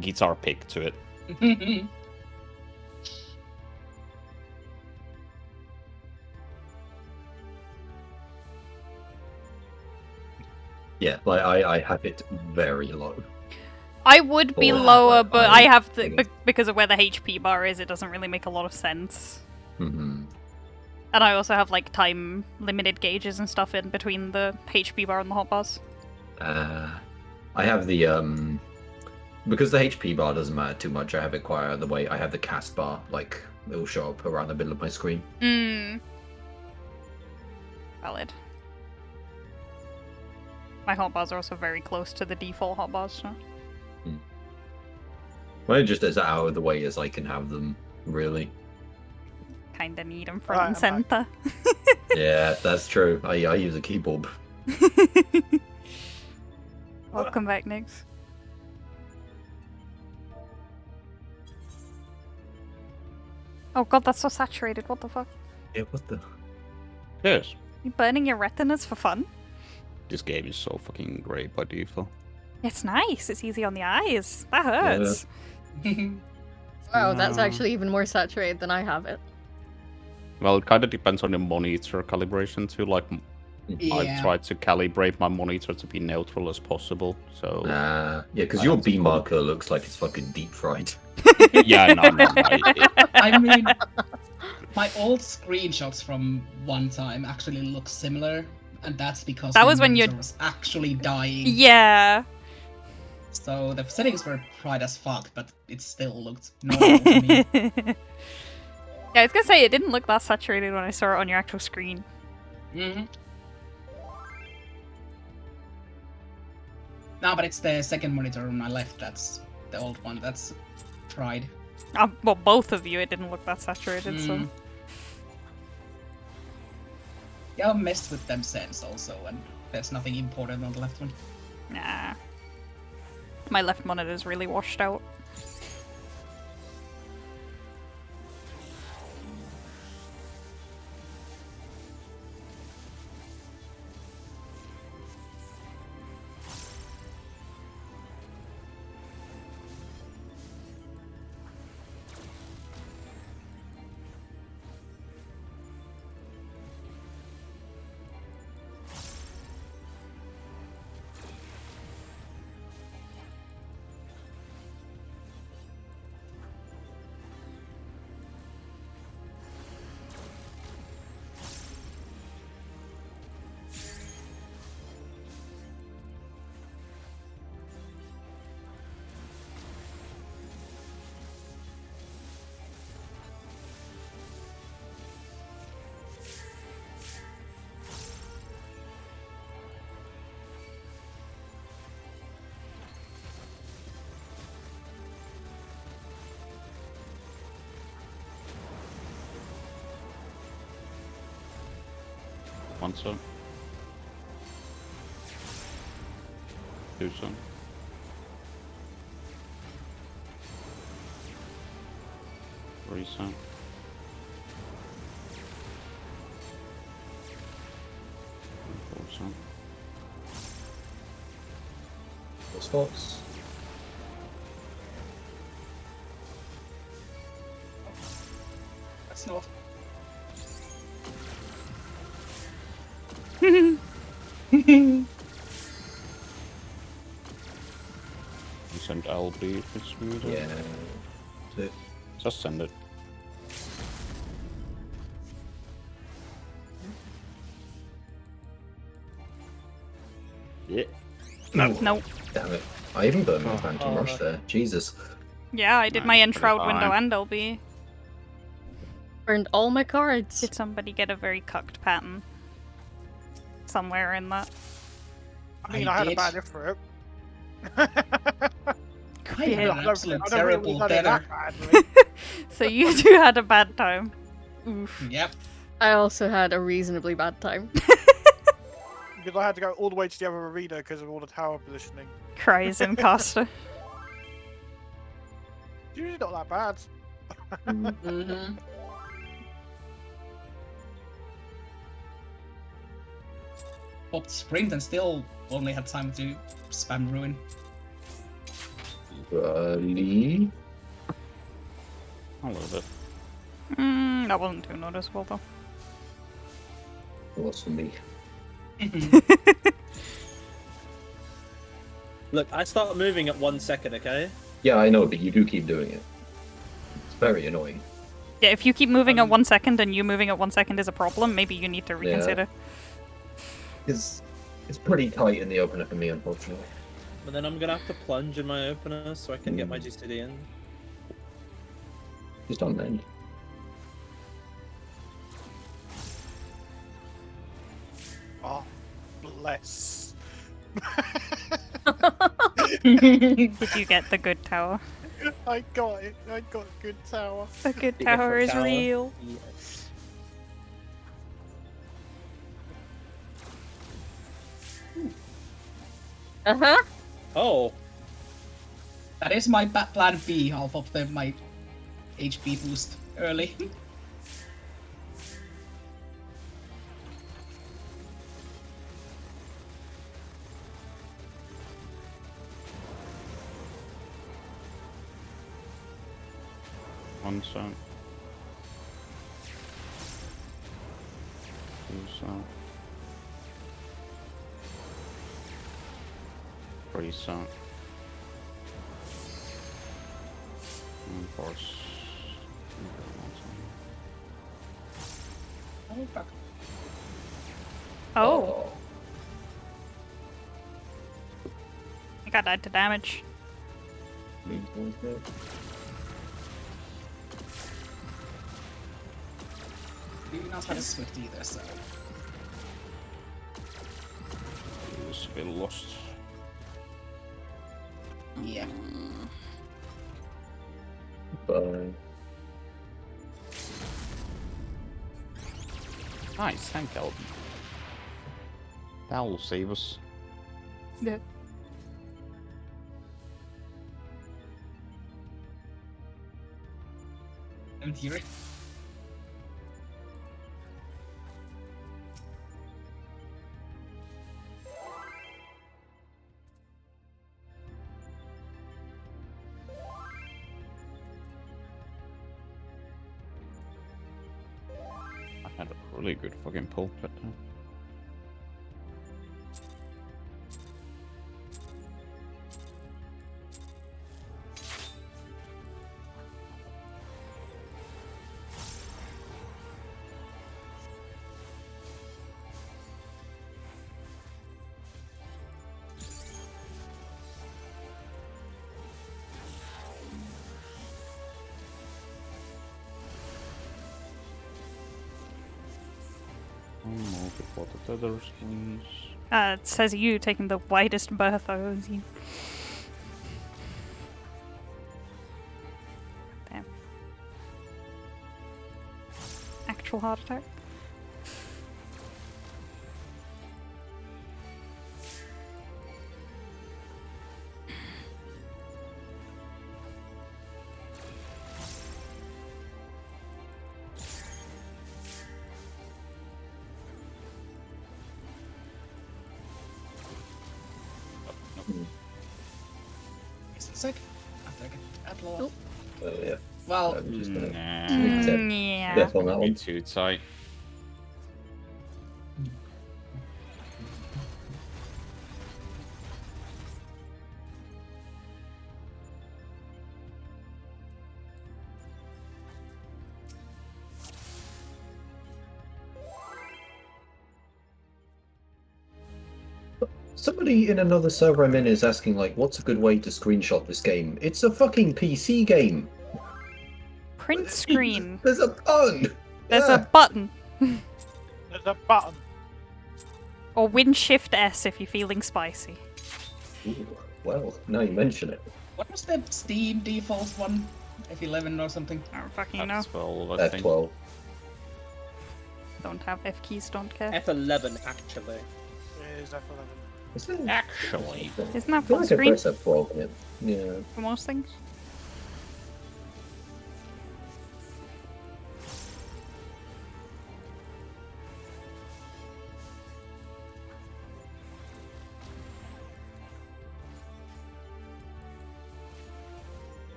guitar pick to it. Yeah, like I have it very low. I would be Or, lower, like, but I I have the... think because of where the HP bar is, it doesn't really make a lot of sense. Hmm. And I also have, like, time-limited gauges and stuff in between the HP bar and the hotbars. I have the because the HP bar doesn't matter too much. I have it quite out of the way. I have the cast bar, like it will show up around the middle of my screen. Hmm. Valid. My hotbars are also very close to the default hotbars, so... Well, it just as out of the way as I can have them, really. Kinda need them Right, front and I'm center. Yeah, that's true. I use a keyboard. Welcome back, Nix. Oh god, that's so saturated, what the fuck? Yeah, what the? Yes. You burning your retinas for fun? This game is so fucking great by default. It's nice. It's easy on the eyes. That hurts. Wow, that's No. actually even more saturated than I have it. Well, it kind of depends on the monitor calibration too. Like, I Yeah. tried to calibrate my monitor to be neutral as possible. So Yeah, because I your have to B put- marker looks like it's fucking deep fried. yeah, no. I mean, my old screenshots from one time actually look similar, and that's because That my was when you- monitor was actually dying. Yeah. So the settings were bright as fuck, but it still looked normal to me. Yeah, I was gonna say it didn't look that saturated when I saw it on your actual screen. hmm No, but it's the second monitor on my left. That's the old one. That's fried. Well, both of you, it didn't look that saturated. So Mm. Yeah, I messed with them since also, and there's nothing important on the left one. nah, my left monitor's really washed out. One son. Two son. Three son. Four son. Spots. That's not. You send LB if it's smoother. Yeah. Just send it. Yeah. Nope. Damn it. I even burned my Phantom Oh, Rush there. Jesus. Yeah, I did my Nice, Enshroud pretty window fine. and LB. Burned all my cards. Did somebody get a very cucked pattern? Somewhere in that. I mean, I I had a did. bad hit for it. I had Yeah. an I don't absolute really terrible know that better. badly. So you two had a bad time. Oof. Yep. I also had a reasonably bad time. Because I had to go all the way to the other arena because of all the tower positioning. Cries in Costa. It's usually not that bad. Mm-hmm. Popped sprint and still only had time to spam ruin. Buddy. A little bit. That wasn't too noticeable though. It was for me. Look, I start moving at 1 second, okay? Yeah, I know, but you do keep doing it. It's very annoying. Yeah, if you keep moving at 1 second and you moving at 1 second is a problem, maybe you need to reconsider. It's pretty tight in the opener for me, unfortunately. But then I'm gonna have to plunge in my opener so I can get my GCD in. Just on end. Oh, bless. Did you get the good tower? I got it. I got a good tower. The good The tower effort is tower. real. Yes. Uh-huh. Oh, That is my plan B. I'll pop them my HP boost early. One shot. Two shot. Three shot. And four shot. Oh, fuck. Oh. I got that to damage. Maybe not had a Swift either, so. He was a bit lost. Yeah. Bye. Nice, thank Elden. That will save us. Yeah. In theory. I had a really good fucking pull, but move before the tethers, please. It says you taking the widest berth. You. Damn. Actual heart attack. Is it sick? I'll take it. At low. Nope. Yeah. Well, I'm just gonna Yeah. death on that Be one. too tight. Somebody in another server I'm in is asking, like, what's a good way to screenshot this game? It's a fucking PC game. Print screen. There's a button. There's Yeah. a button. There's a button. Or Win Shift S if you're feeling spicy. Ooh, well, now you mention it. what was the Steam default one? F11 or something? I don't fucking know. That's 12, I think. F12. Don't have F keys, don't care. F11 actually. It is F11. Is it? Actually. Isn't that I feel full like I screen press F12 in it. Yeah. for most things?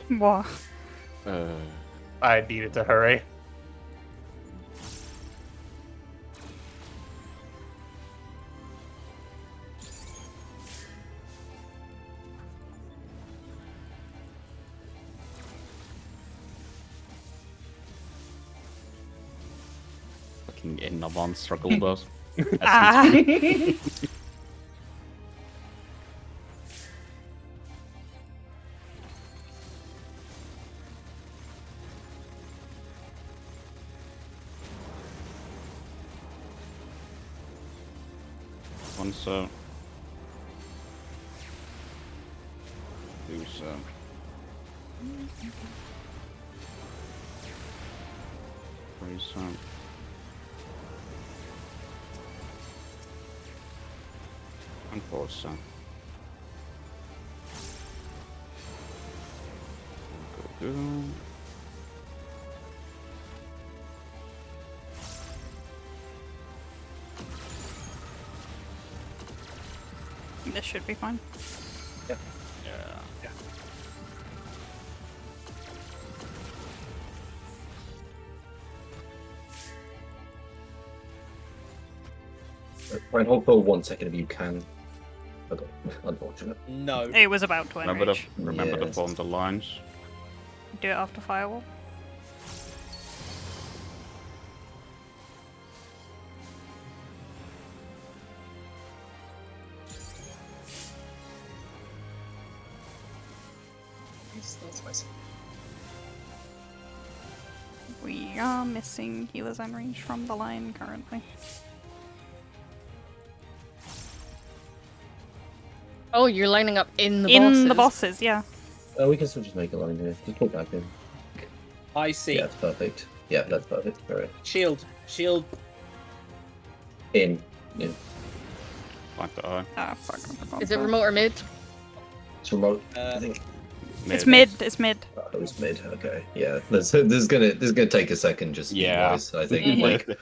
What? I needed to hurry. Fucking Innovan struggle does. Ah. One so. Two so. Three so. And four so. Go. This should be fine. Yeah. Try and hold for 1 second if you can. Okay, unfortunate. No. It was about to Remember enrage. to Yes. form the lines. Do it after firewall. We are missing healers and range from the line currently. Oh, you're lining up in the In bosses. the bosses, yeah. We can still just make a line here. Just pull back in. I see. Yeah, that's perfect. Yeah, that's perfect. Alright. Shield. In. Yeah. Like the eye. Ah, fuck. Is it remote or mid? It's remote. I think. It's mid. It's mid. It was mid. Okay. Yeah. This is gonna take a second. Just Yeah. guys. I think like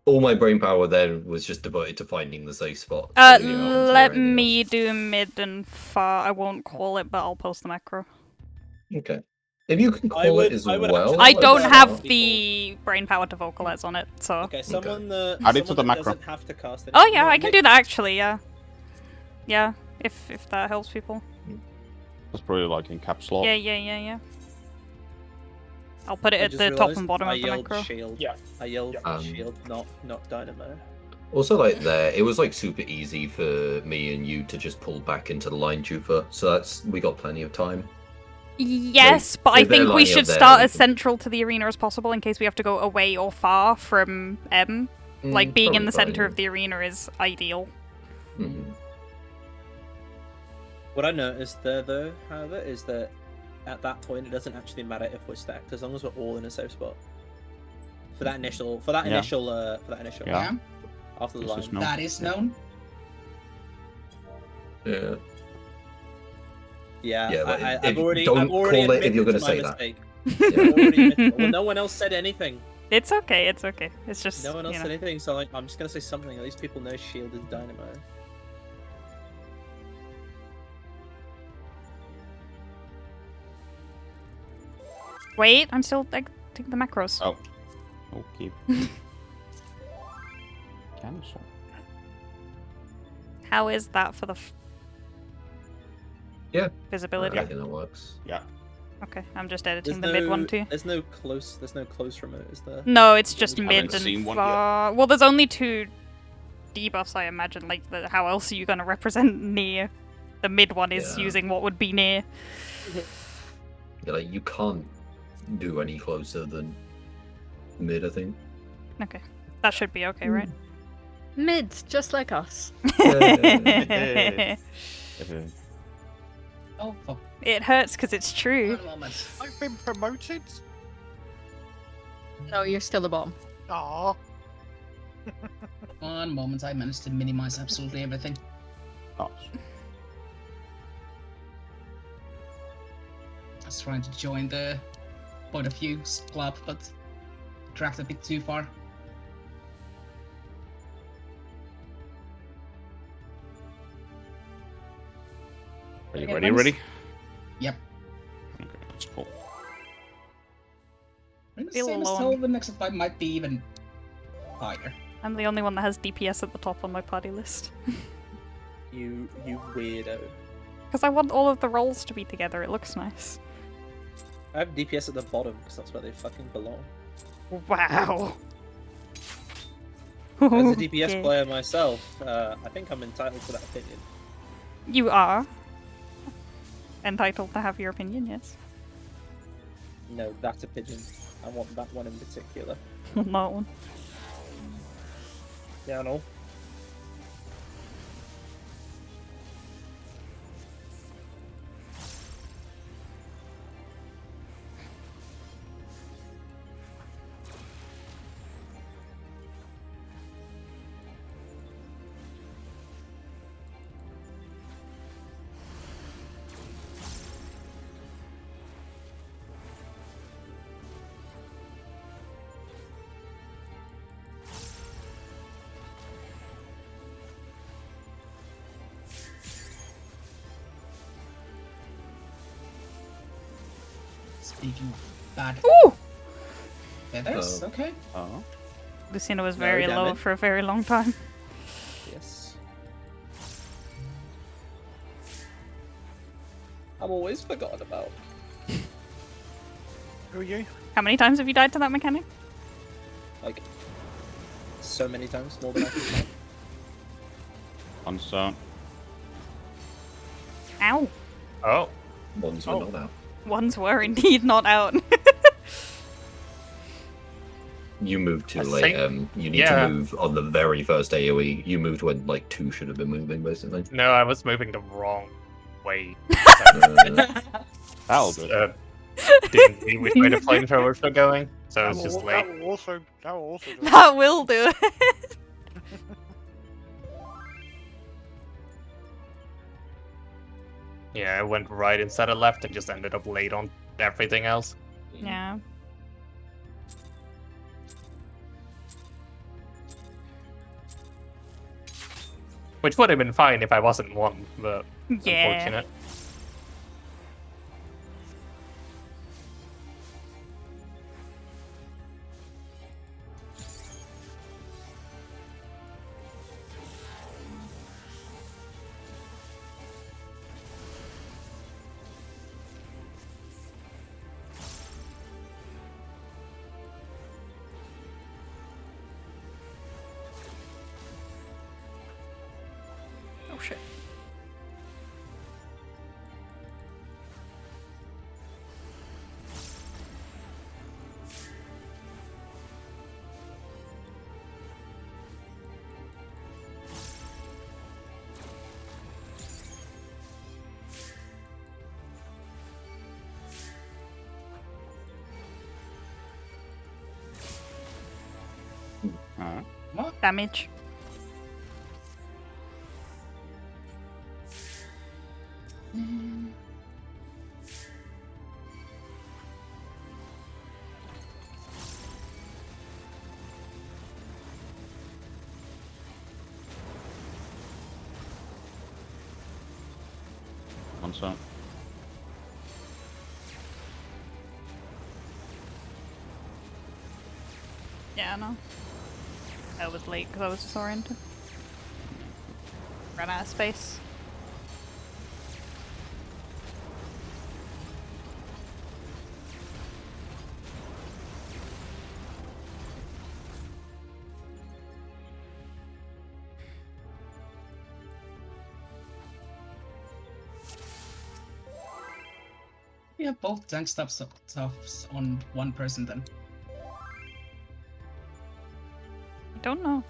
all my brain power then was just devoted to finding the safe spot. So, you know, Let anything me do mid and far. I won't call it, but I'll post the macro. else. Okay. If you can I call would- it as I would well. actually- I like don't that. have People. the brain power to vocalize on it, so. Okay, someone Add it to someone the that macro. doesn't have to cast it. Oh yeah, I can do that actually. Yeah. Yeah, if that helps people. That's probably like in caps lock. Yeah. I'll put it I at just the top realised and bottom I of the yelled macro. shield. Yeah. I yelled Yeah. shield, not dynamo. Also, like there, it was like super easy for me and you to just pull back into the line Jufa. So we got plenty of time. Yes, but I if they're think we lining up should there, start we as can- central to the arena as possible in case we have to go away or far from M. Like being in the center of the arena is ideal. Mhm. What I noticed there, though, however, is that at that point it doesn't actually matter if we're stacked as long as we're all in a safe spot. For that initial, Yeah. yeah. After the This line. is known. That is known. Yeah. Yeah, Yeah, like, I've if- already don't admitted call it if you're to gonna my say that. mistake. Yeah. I've already admitted- well, no one else said anything. It's okay, it's okay. It's just No one else you said know. anything, so like, I'm just gonna say something. At least people know shield is dynamo. Wait, I'm still like taking the macros. Oh. Okay. Cancel. How is that for the Yeah. visibility? I think that works. Yeah. Okay, I'm just editing There's the mid one too. There's no close remote, is there? No, it's just We mid haven't seen and one yet. far. Well, there's only 2 debuffs, I imagine. Like, how else are you going to represent near? The mid one is Yeah. using what would be near. Yeah, like you can't do any closer than mid. I think. Okay, that should be okay, right? Mid, just like us. Oh, fuck. It hurts because it's true. One moment. I've been promoted. No, you're still a bomb. Ah, One moment. I managed to minimize absolutely everything. Nice. I was trying to join the point of view club, but dragged a bit too far. Are you Okay, ready? once- Ready? Yep. Okay, let's pull. I mean, the Feel same as alone. Sylvan, next time might be even higher. I'm the only one that has DPS at the top on my party list. You weirdo. Because I want all of the roles to be together, it looks nice. I have DPS at the bottom because that's where they fucking belong. Wow. As a DPS Okay. player myself, I think I'm entitled to that opinion. You are entitled to have your opinion, yes. No, that opinion. I want that one in particular. That one. Yeah, no. Speaking of bad Ooh! feathers, Oh. okay. Oh. Lucina was No very low damage. for a very long time. Yes. I'm always forgotten about. Who are you? How many times have you died to that mechanic? Like, so many times, more than I can count. On zone. Ow! Oh, Ones were not out. Ones were indeed not out. You moved too I late. think- You need yeah. to move on the very first AoE. You moved when like 2 should have been moving, basically. no, I was moving the wrong way. That'll do. Didn't see which way the flamethrowers were going, so it's just late. That will also do it. That will do it. Yeah, I went right instead of left and just ended up late on everything else. Yeah. Which would have been fine if I wasn't one, but Yeah. unfortunate. Oh shit. Damage. On zone. Yeah, no. I was late because I was disoriented. Ran out of space. We have both tank stuffs on one person then. I don't know.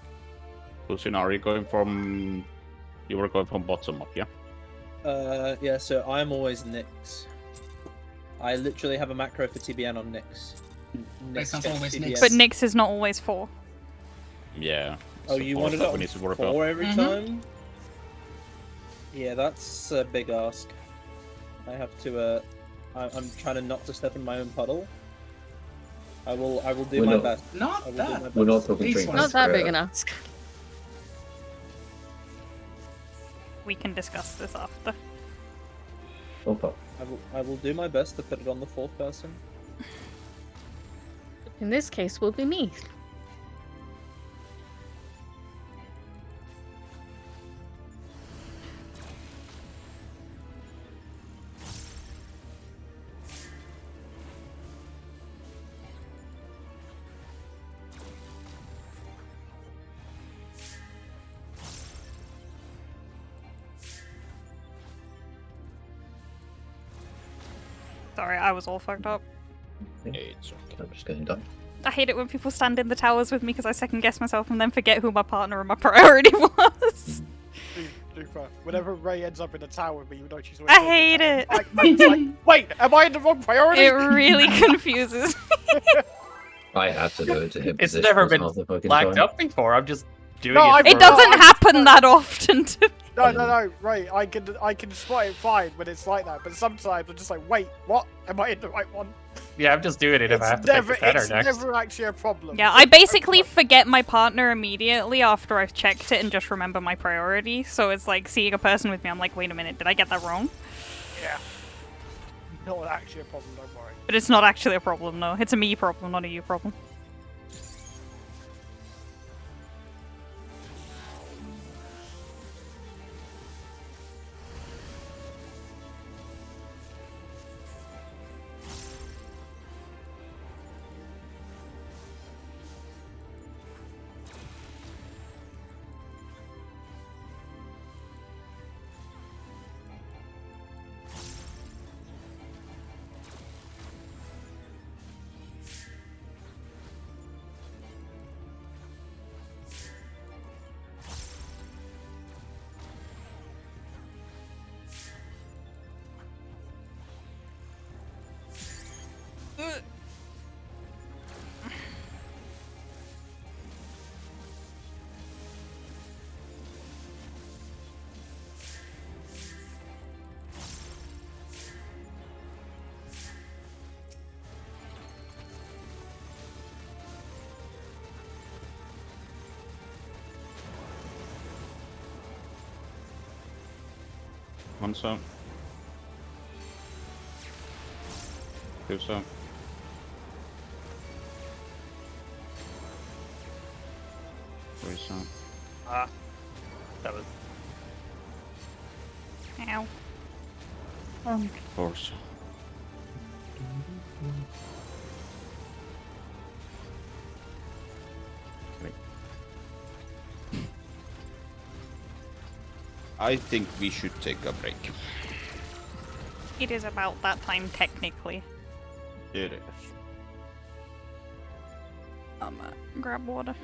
Lucina, are you going from... You were going from bottom up, yeah? Yeah, so I'm always Nyx. I literally have a macro for TBN on Nyx. It's not gets always TBN. Nyx. But Nyx is not always 4. Yeah. Oh, you wanted it that we on need to work 4 every Mhm. time? Yeah, that's a big ask. I have to, I'm trying to not to step in my own puddle. I will do We're my not- best. I Not will do my that. best. We're not talking These drink. ones- Not that big an ask. We can discuss this after. Okay. I will do my best to put it on the 4th person. In this case, will be me. Sorry, I was all fucked up. It's okay. I'm just getting done. I hate it when people stand in the towers with me because I second guess myself and then forget who my partner and my priority was. Do that. Whenever Ray ends up in a tower with me, you know she's always I talking hate about it. It's like, wait, am I in the wrong priority? It really confuses me. I have to do it to hit It's positions never been half the fucking Flagged time. up before, I'm just doing No, I- it. It for- doesn't I'm happen sorry. that often to me. No, Ray, I can spot it fine when it's like that, but sometimes I'm just like, wait, what? Am I in the right one? Yeah, I'm just doing it if I have to take the feather it's next. never actually a problem. Yeah, I basically forget my partner immediately after I've checked it and just remember my priority. So it's like seeing a person with me, I'm like, wait a minute, did I get that wrong? Yeah. Not actually a problem, don't worry. But it's not actually a problem, no. It's a me problem, not a you problem. One so. Two so. Three so. Ah, that was. Ow. Four so. I think we should take a break. It is about that time, technically. It is. Grab water.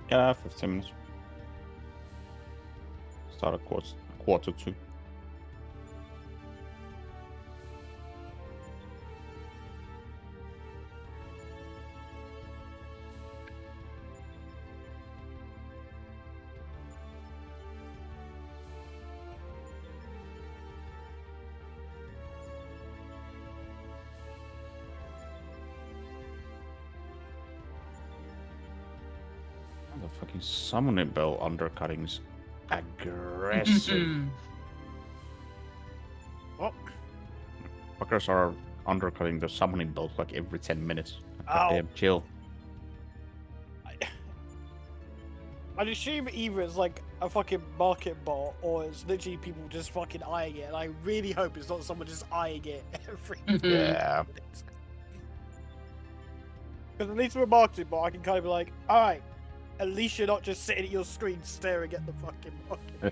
Yeah, 15 minutes. Start at quarter two. The fucking summoning bell undercutting is aggressive. What? Fuckers are undercutting the summoning bell like every 10 minutes. Ow. Goddamn chill. I'd assume either it's like a fucking market bot or it's literally people just fucking eyeing it, and I really hope it's not someone just eyeing it every Yeah. minute. Because at least with a marketing bot, I can kind of be like, alright, at least you're not just sitting at your screen staring at the fucking market bot.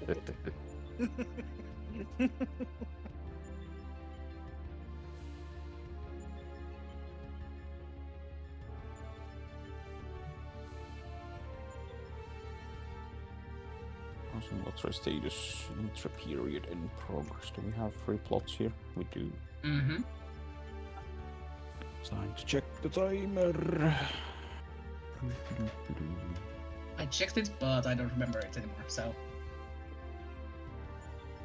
Also, what's our status? Intra period in progress. Do we have 3 plots here? We do. Mm-hmm. Time to check the timer. I checked it, but I don't remember it anymore, so...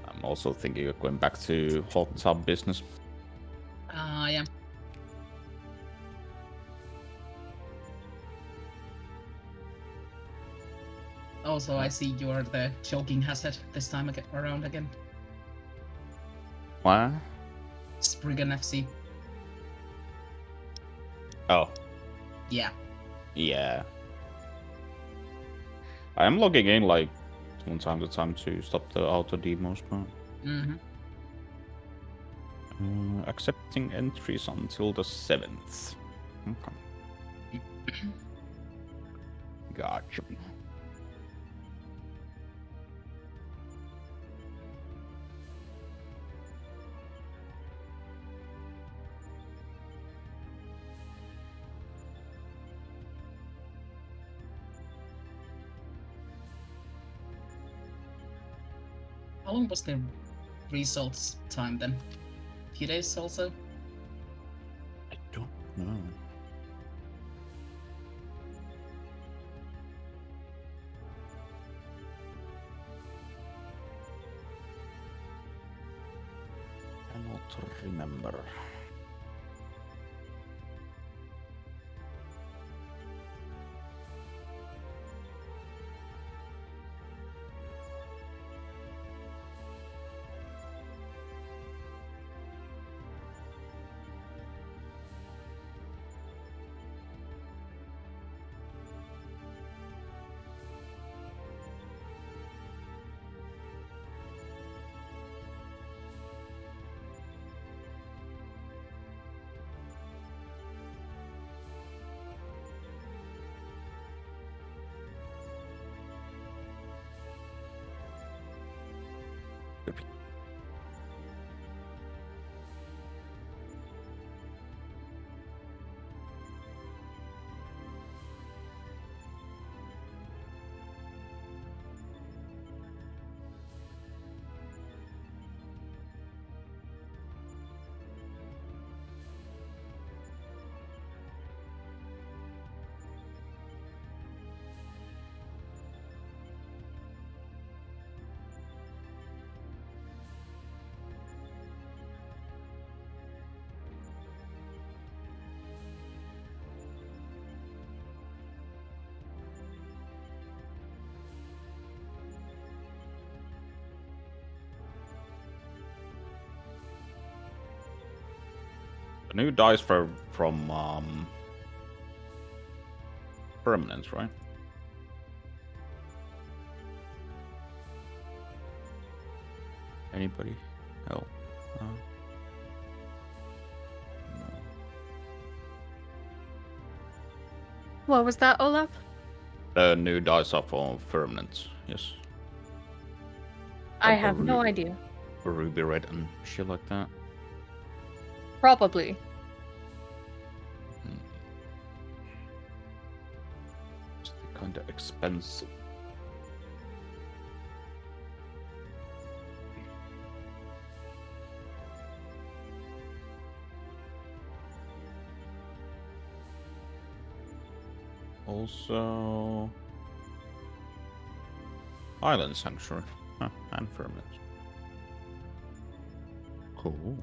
I'm also thinking of going back to hot tub business. Yeah. Also, I see you're the choking hazard this time around again. What? Spriggan FC. Oh, Yeah. yeah. I am logging in like from time to time to stop the auto demos. But... Mm-hmm. Accepting entries until the 7th. Okay. Gotcha. How long was the results time then? Few days also? I don't know. Cannot remember. The new dice from Permanence, right? Anybody? Oh. No. What was that, Olaf? The new dice are for Permanence, yes. I Like the have no idea. Ruby red and shit like that. Probably. It's kind of expensive. Also, Island Sanctuary and Firmness. Cool.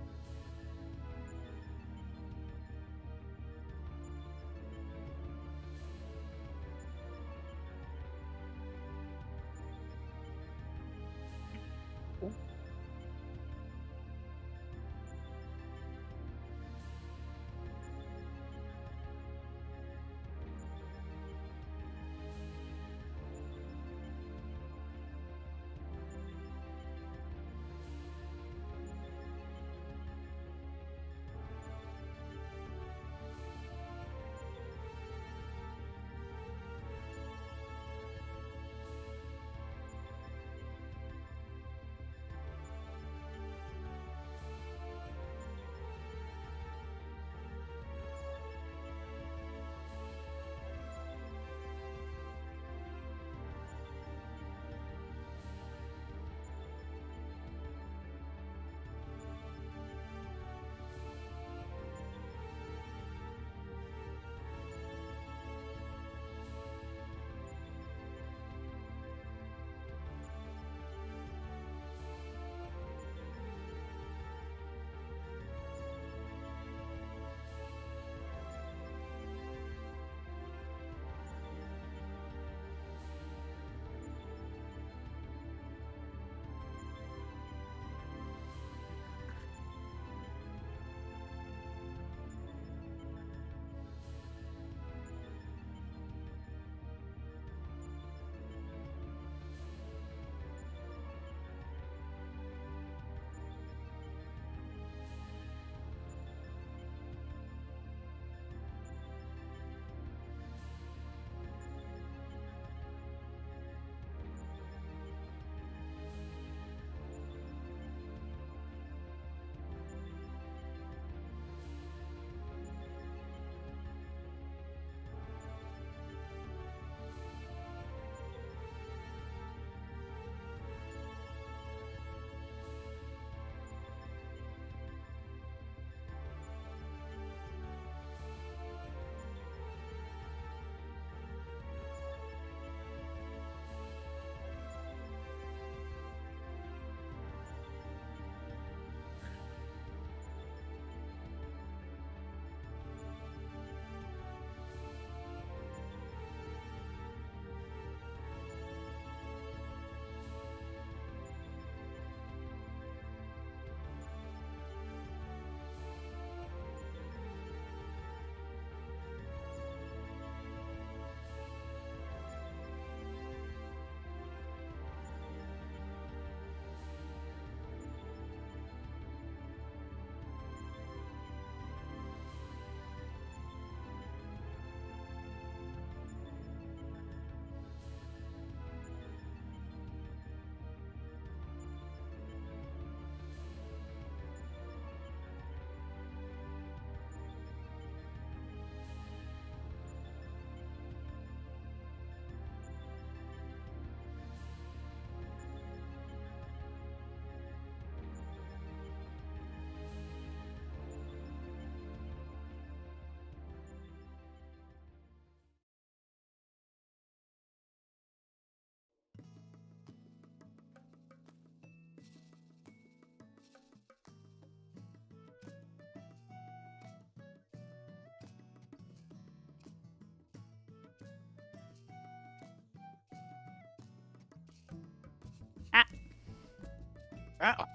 Ah.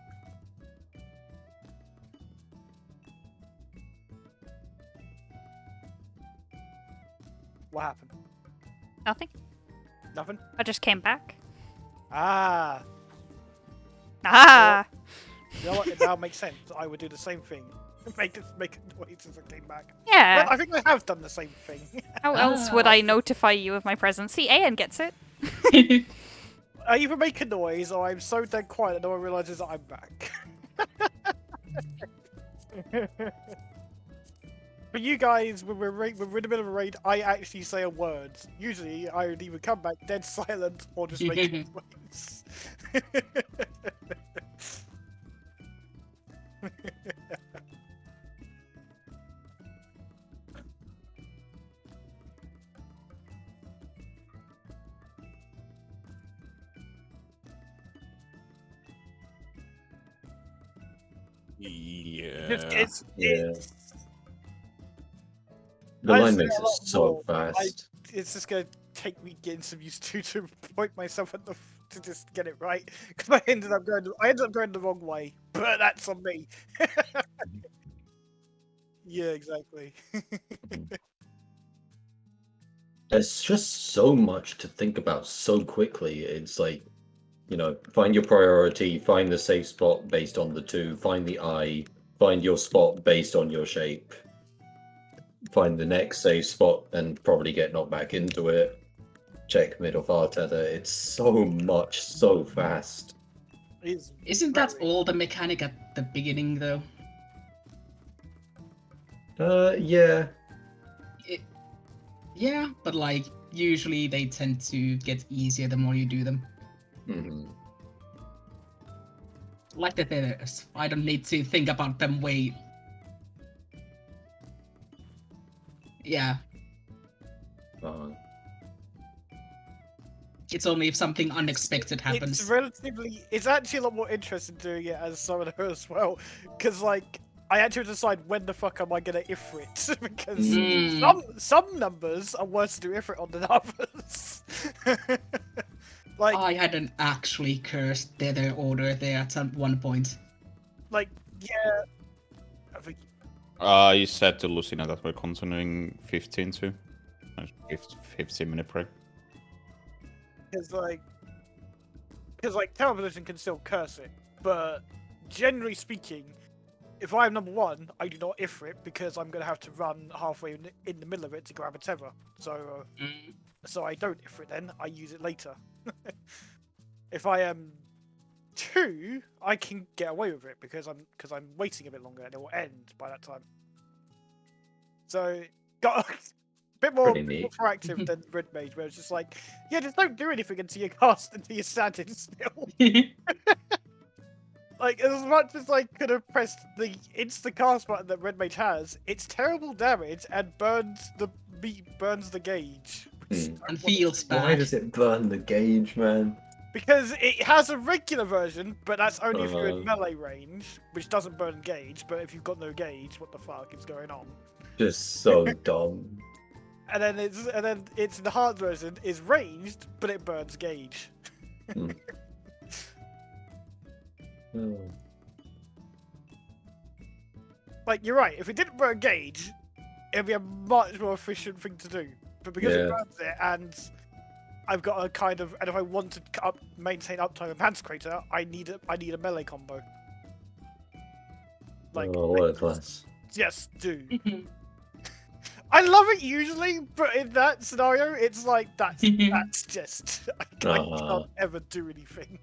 What happened? Nothing. Nothing? I just came back. Ah. Ah! You know what? It now makes sense. I would do the same thing. Make a noise since I came back. Yeah. Well, I think I have done the same thing. How else would I notify you of my presence? See, Ayan gets it. I either make a noise or I'm so dead quiet that no one realizes that I'm back. For you guys, when we're in the middle of a raid, I actually say a word. Usually, I would either come back dead silent or just make a noise. Yeah. It's The I line say makes a it lot so more. fast. It's just gonna take me getting some used to point myself at to just get it right because I ended up going the wrong way, but that's on me. Yeah, exactly. There's just so much to think about so quickly. It's like, find your priority, find the safe spot based on the two, find the eye, find your spot based on your shape, find the next safe spot and probably get knocked back into it. Check middle far tether. It's so much, so fast. Isn't that all the mechanic at the beginning, though? Yeah. Yeah, but like, usually they tend to get easier the more you do them. Hmm. Like the tethers. I don't need to think about them way. Yeah. It's only if something unexpected happens. It's actually a lot more interesting doing it as summoner as well, because like I actually decide when the fuck am I gonna Ifrit because some numbers are worse to do Ifrit on than others. Like I had an actually cursed tether order there at one point. Like yeah, I think I said to Lucina that we're continuing 15 to 15-minute break. because like television can still curse it, but generally speaking, if I'm number one, I do not Ifrit because I'm gonna have to run halfway in the middle of it to grab a tether. So I don't Ifrit then. I use it later. If I am two, I can get away with it because I'm waiting a bit longer and it will end by that time. So got a bit more proactive than Red Mage, where it's just like, yeah, just don't do anything until you stand still. Like, as much as I could have pressed the insta-cast button that Red Mage has, it's terrible damage and burns the gauge. And feels bad. Why does it burn the gauge, man? Because it has a regular version, but that's only if you're in melee range, which doesn't burn gauge, but if you've got no gauge, what the fuck is going on? Just so dumb. And then it's the hard version is ranged, but it burns gauge. Oh. Like, you're right, if it didn't burn gauge, it'd be a much more efficient thing to do. But because it burns it, and I've got a kind of, and if I want to maintain uptime of Pants Crater, I need a melee combo. Like, what a class. Just do. I love it usually, but in that scenario, it's like that's just I can't ever do anything.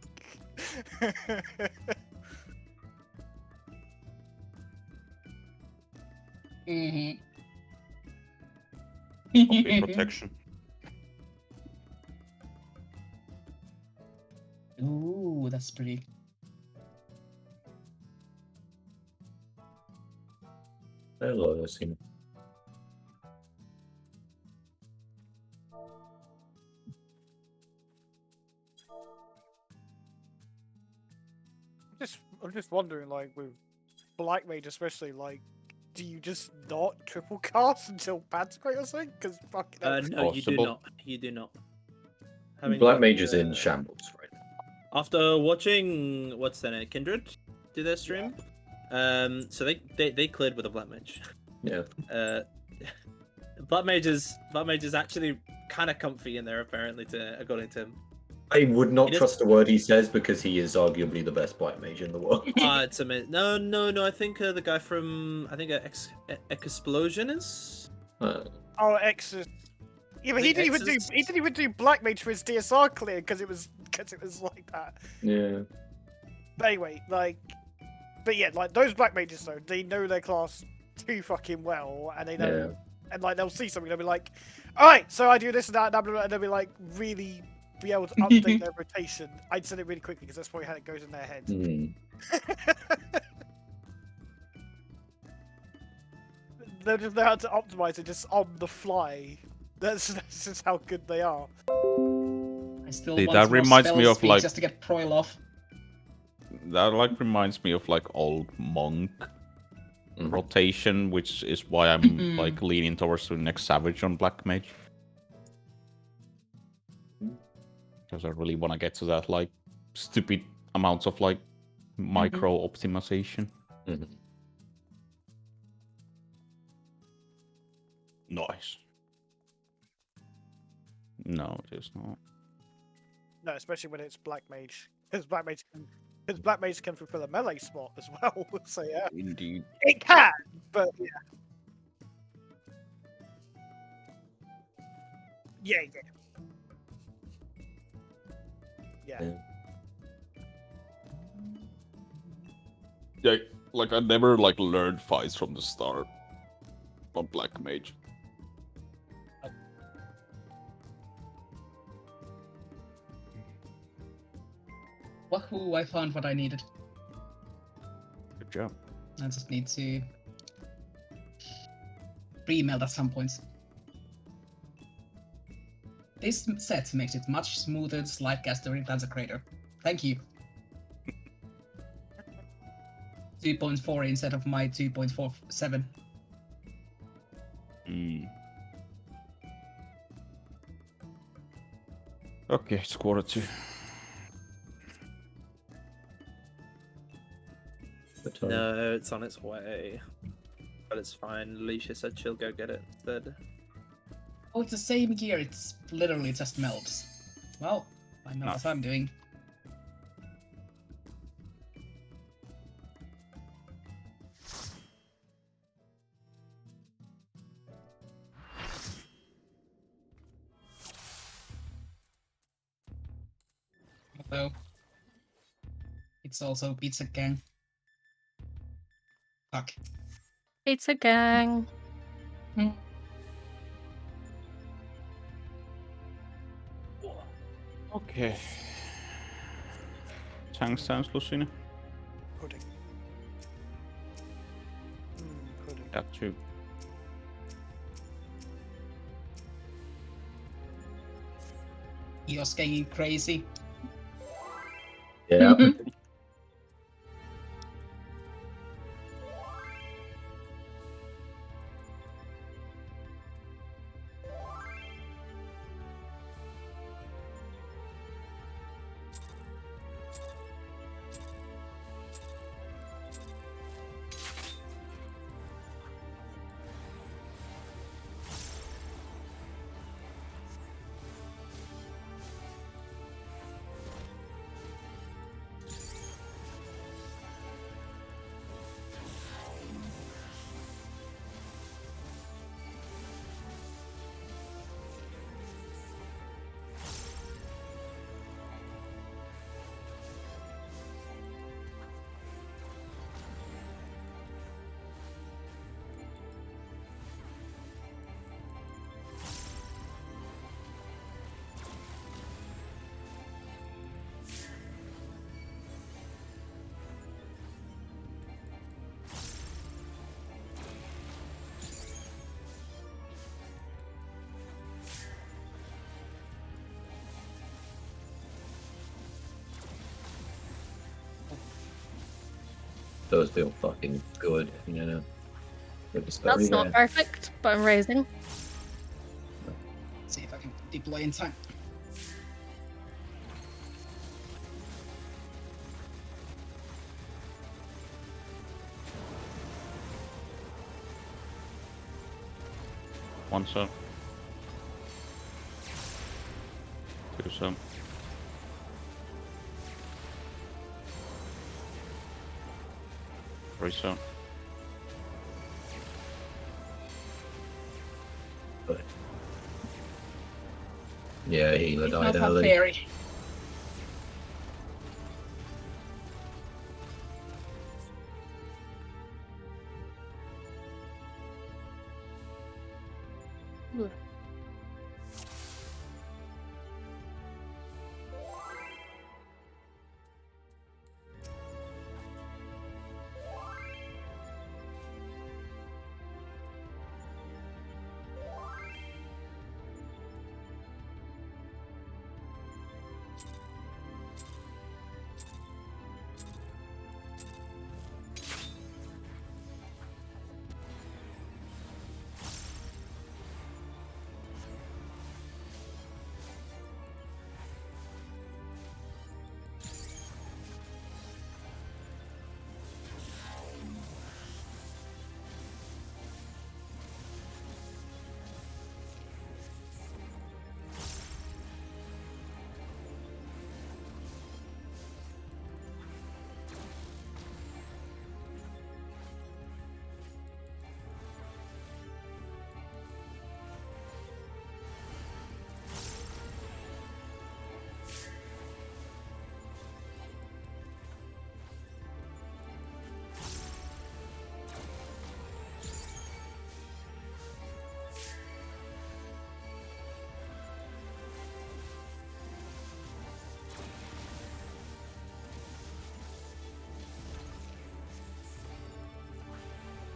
Copy protection. Ooh, that's pretty. Hello, Lucina. I'm just wondering, like, with Black Mage especially, like, do you just not triple cast until Pants Crater or something? Because fucking no, you do not. You do not. Black Mage is in shambles right now. After watching what's their name, Kindred do their stream, so they cleared with a black mage. Yeah. Black mage is actually kind of comfy in there apparently, according to him. I would not He does- trust a word he says because he is arguably the best black mage in the world. It's amazing. No. I think the guy from Explosion is. Oh, X. Yeah, but he didn't even do Black Mage for his DSR clear because it was like that. Yeah. But anyway, but yeah, those Black Mages though, they know their class too fucking well, and they know, and they'll see something, they'll be like, all right, so I do this and that, and they'll be like really be able to update their rotation. I'd said it really quickly because that's probably how it goes in their heads. They'll just know how to optimize it just on the fly. That's just how good they are. I still See, want that more reminds spell me of, speed like- just to get Proil off. That reminds me of old monk rotation, which is why I'm leaning towards the next savage on black mage. Because I really want to get to that stupid amounts of micro optimization. Nice. No, it is not. No, especially when it's Black Mage, because Black Mage can fulfill a melee spot as well. So yeah, Indeed. it can, but yeah. Yeah, I never learned fights from the start on black mage. Wahoo, I found what I needed. Good job. I just need to remeld at some points. This set makes it much smoother to slide cast during Dancer Crater. Thank you. 2.4 instead of my 2.47. Okay, it's 1:45. No, it's on its way. But it's fine. Alicia said she'll go get it instead. Oh, it's the same gear. It's literally just melts. Well, I know what I'm doing. Although, it's also Pizza Gang. Fuck. Pizza gang. Okay. Tank stance, Lucina. Pudding. Pudding. That too. You're getting crazy. Yeah. Those feel fucking good, you know. That's not perfect, but I'm raising. See if I can deploy in time. One sub. Two sub. Three sub. Yeah, healer It's died not that early. fairy.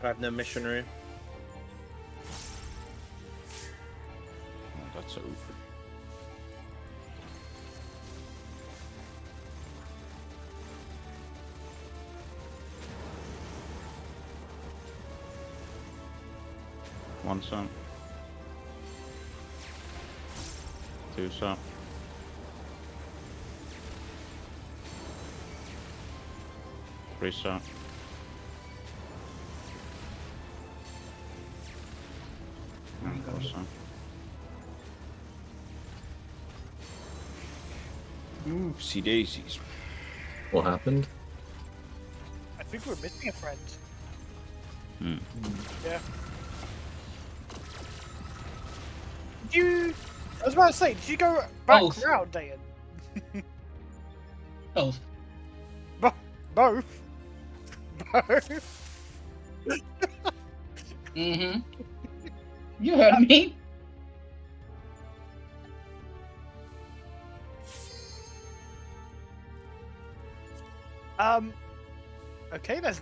I have no missionary. Oh, that's over. One sub. Two sub. Three sub. And four sub. Oopsie daisies. What happened? I think we're missing a friend. Hmm. Yeah. Did you? I was about to say, did you go back Both. round, Dayan? Both. Both. Both. Mm-hmm. You heard me. Okay then.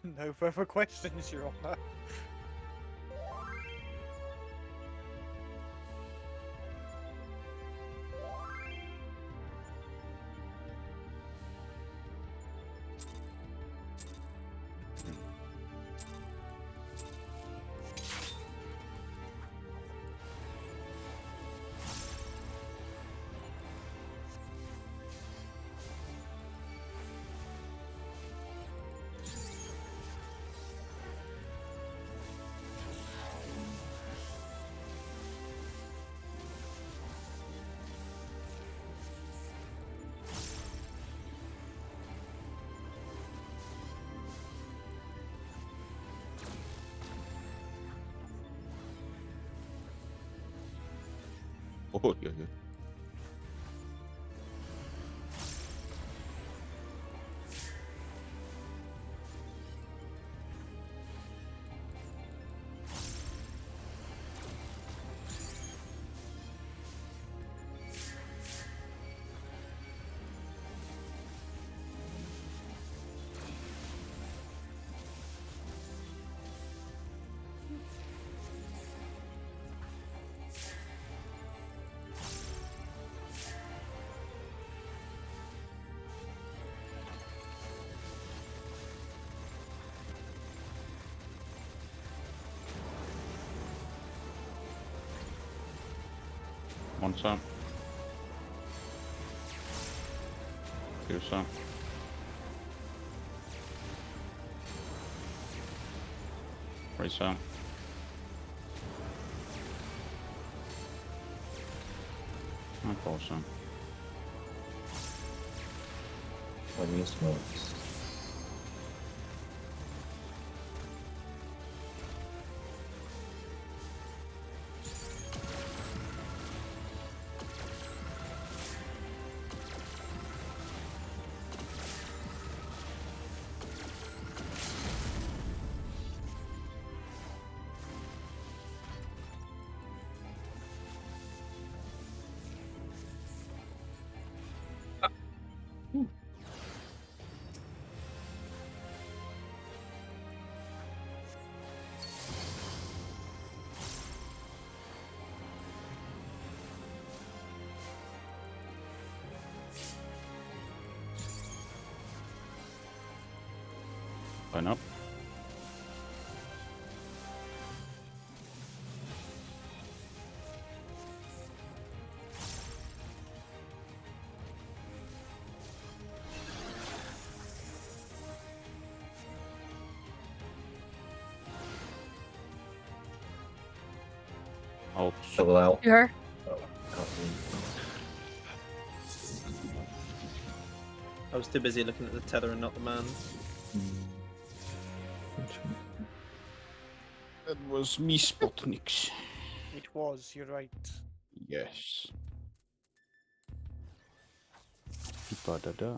No further questions, Your Honor. Oh, yeah, yeah. One sub. Two sub. Raise up. Not awesome. When you smokes. Why not? Oh, Double out. To her. Oh, I was too busy looking at the tether and not the man. that was me, Spotnix. It was, you're right. Yes. Ba-da-da.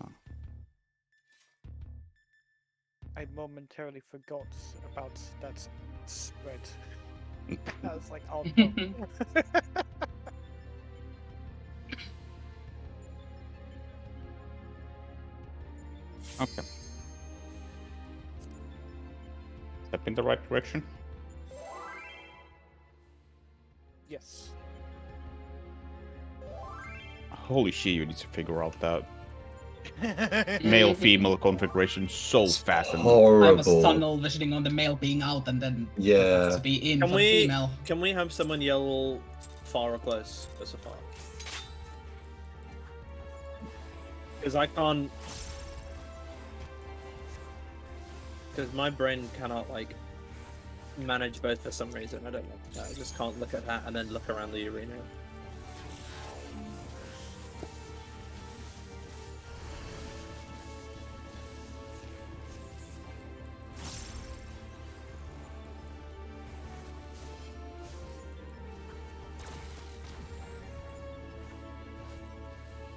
I momentarily forgot about that spread. I was like, oh no. Okay. Step in the right direction. Yes. Holy shit, you need to figure out that male-female configuration so fast. And I was horrible. tunnel visioning on the male being out and then Yeah. to be in Can for the we female. can we have someone yell far or close? Close or far? Because I can't. Because my brain cannot like manage both for some reason. I don't know. I just can't look at that and then look around the arena.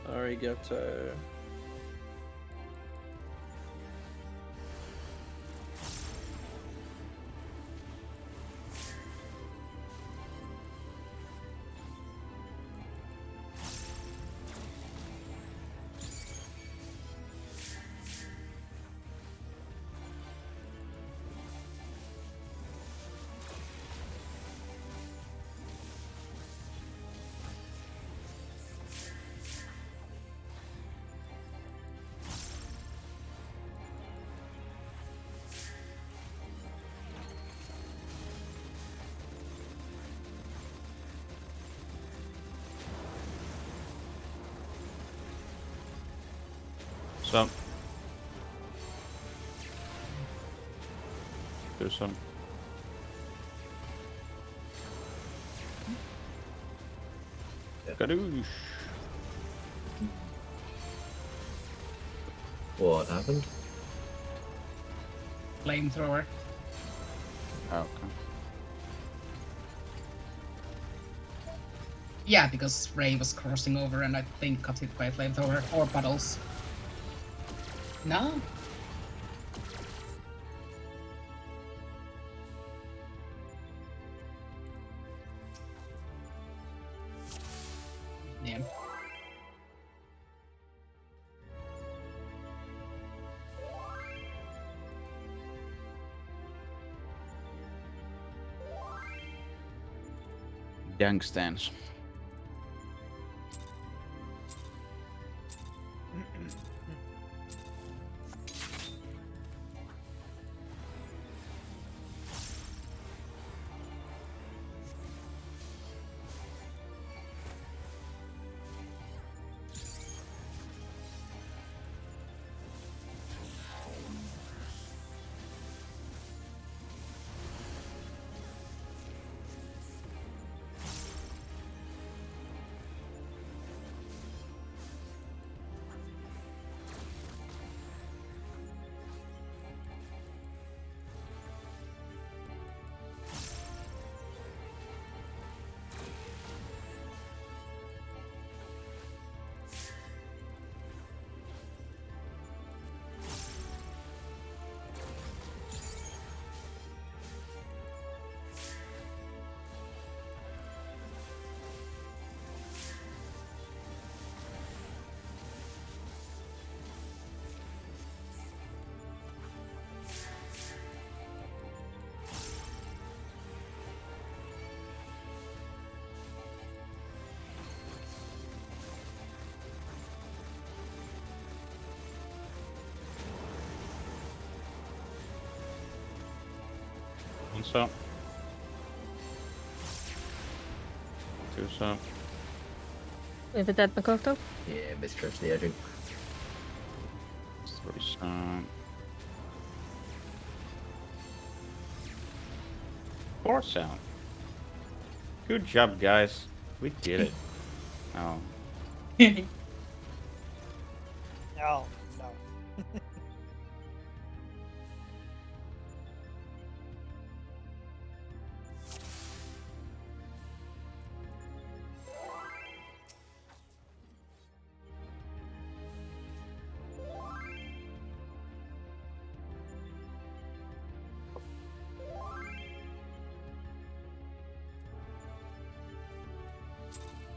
Arigato. so there's some. Kadoosh. What happened? Flamethrower. Okay. Yeah, because Ray was crossing over and I think got hit by a flamethrower or puddles. No? Yeah. Young stance. Once up. 2 up. We have a dead Makoto. Yeah, misjudged the edging. 3 up. 4 sound. Good job, guys. We did it. Oh. Oh, no.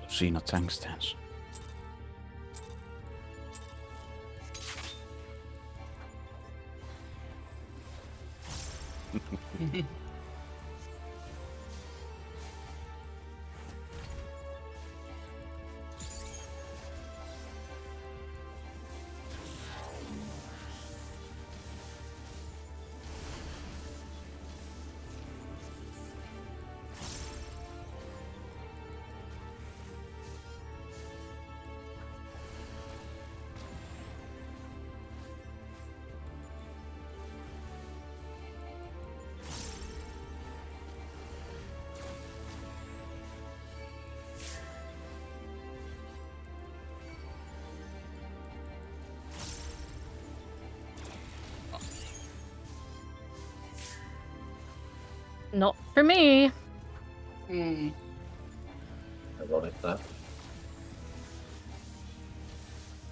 Lucina tank stance. Not for me. Hmm. Ironic that.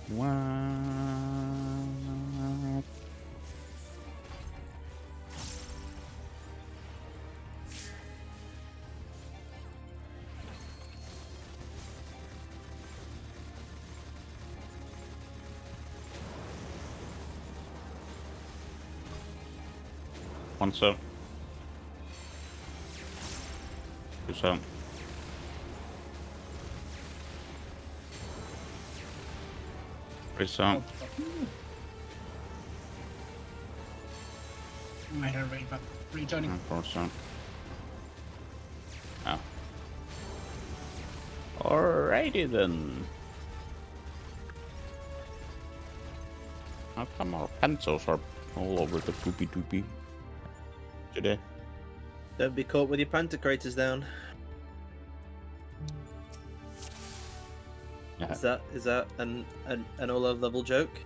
What? Once up. 2 up. 3 up. Might have rejoining. And 4 up. Oh. Alrighty then. How come our pencils are all over the poopy doopy today? Don't be caught with your Pantocrators down. Yeah, Is that an Olaf level joke?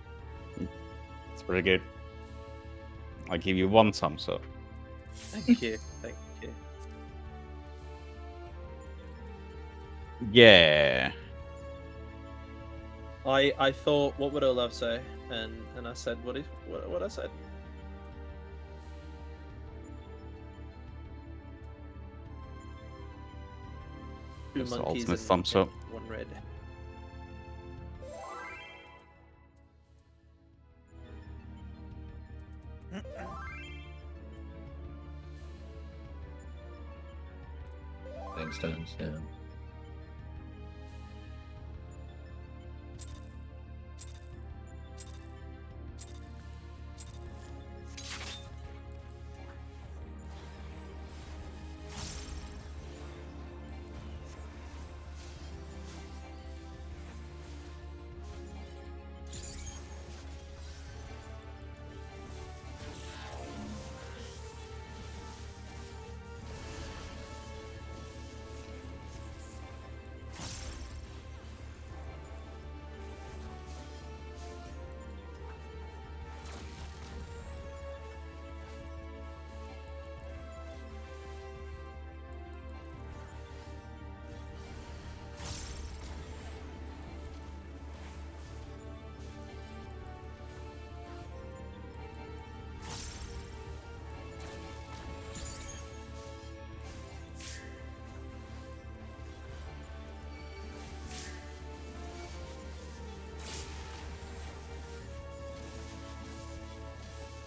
it's pretty good. I'll give you 1 thumbs up. Thank you. Thank you. Yeah. I thought, what would Olaf say? And I said, what I said? Two It's the monkeys ultimate and thumbs up. 1 red. Thanks, turns, yeah.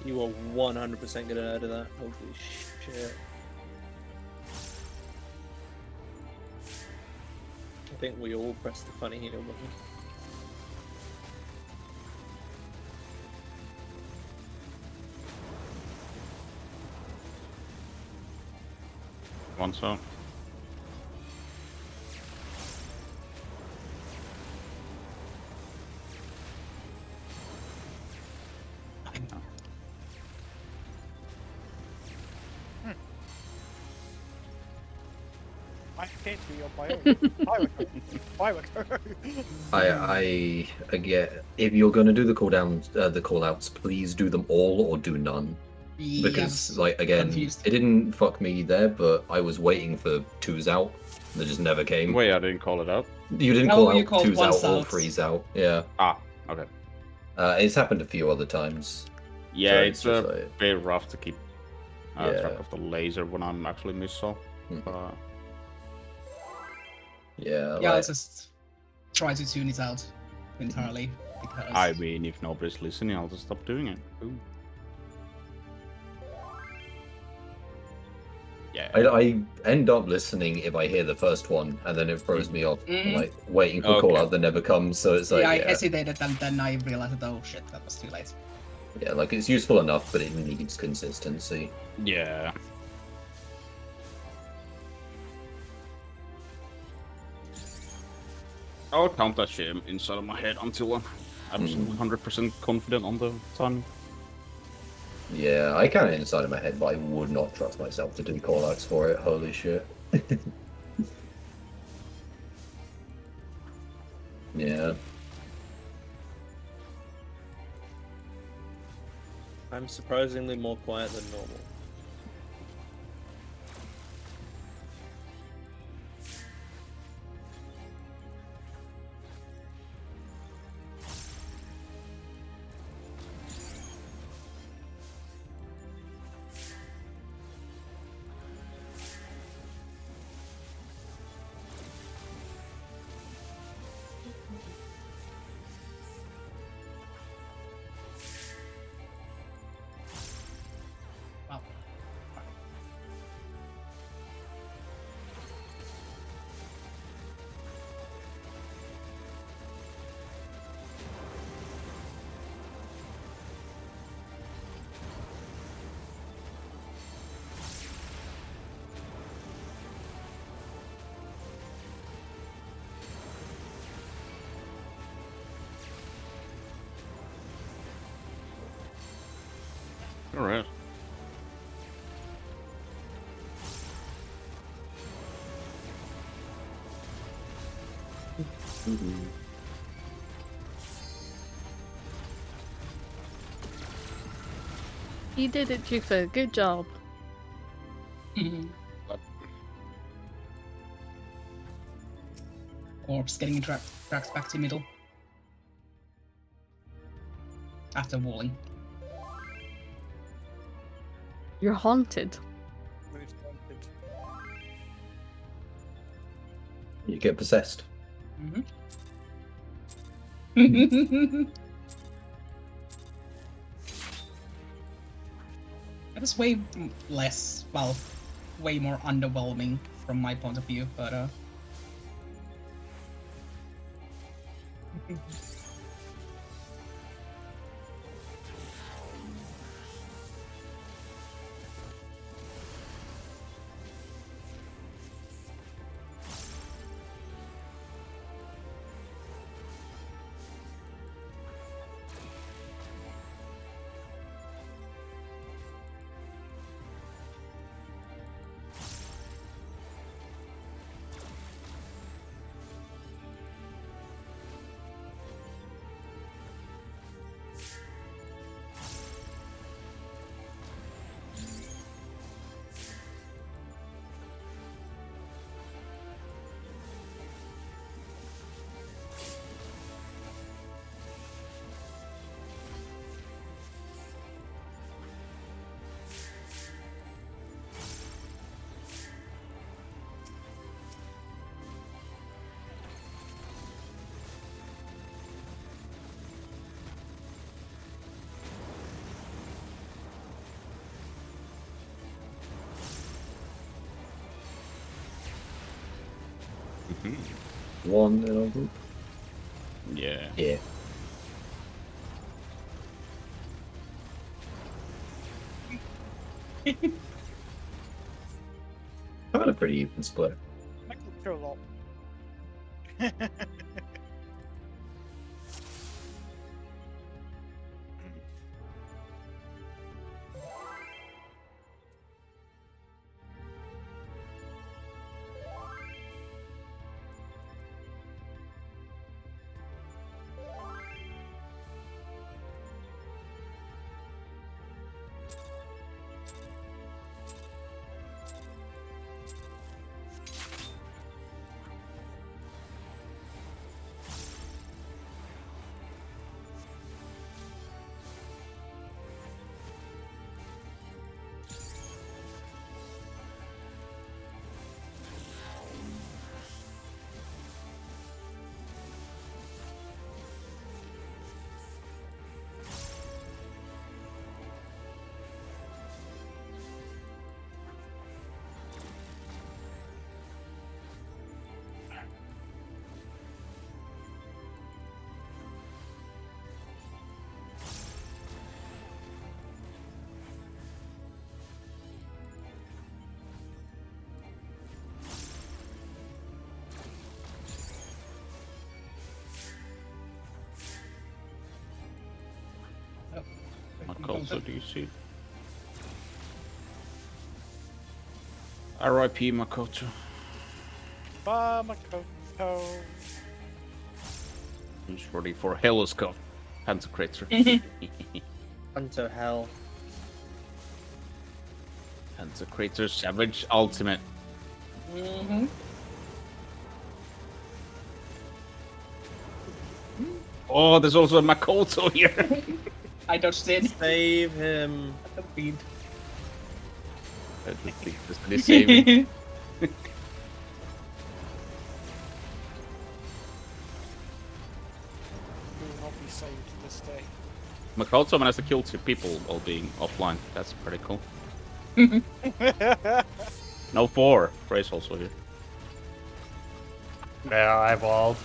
You are 100% gonna out of that. Holy shit. I think we all pressed the funny heal button. One so. I can't be on my own. Why would I again, if you're gonna do the cooldowns, the callouts, please do them all or do none. Because like again, confused. it didn't fuck me there, but I was waiting for twos out. They just never came. Wait, I didn't call it out. You didn't No, call you out called twos ones out or out. threes out. Yeah. Ah, okay. It's happened a few other times. Yeah, So it's just a like- bit rough to keep track Yeah. of the laser when I'm actually missile. Mhm. Yeah, Yeah, I'll like, just try to tune it out entirely because I mean, if nobody's listening, I'll just stop doing it. Ooh. Yeah. I end up listening if I hear the first one, and then it throws me off. I'm like waiting for a call Okay. out that never comes, so it's like yeah, I hesitated and then I realized that, oh shit, that was too late. yeah, like it's useful enough, but it needs consistency. Yeah. I'll count that shit inside of my head until I'm absolutely 100% confident on the timing. Yeah, I count it inside of my head, but I would not trust myself to do callouts for it. Holy shit. Yeah. I'm surprisingly more quiet than normal. Wow. Alright. You did it, Jufa. Good job. Corpse getting dragged back to middle. After walling. You're haunted. You get possessed. That was way less, well, way more underwhelming from my point of view, but One in our group. Yeah. Yeah. Kind of pretty even split. I can kill a lot. Makoto DC. R.I.P. Makoto. Bye, Makoto. Who's ready for Hell's Cup? Pantocrator. Unto hell. Pantocrator Savage Ultimate. Mm-hmm. Oh, there's also a Makoto here. I dodged it. Save him. I don't think this is saving. Will not be saved this day. Makoto managed to kill 2 people while being offline. That's pretty cool. No 4. Grace also here. Yeah, I've all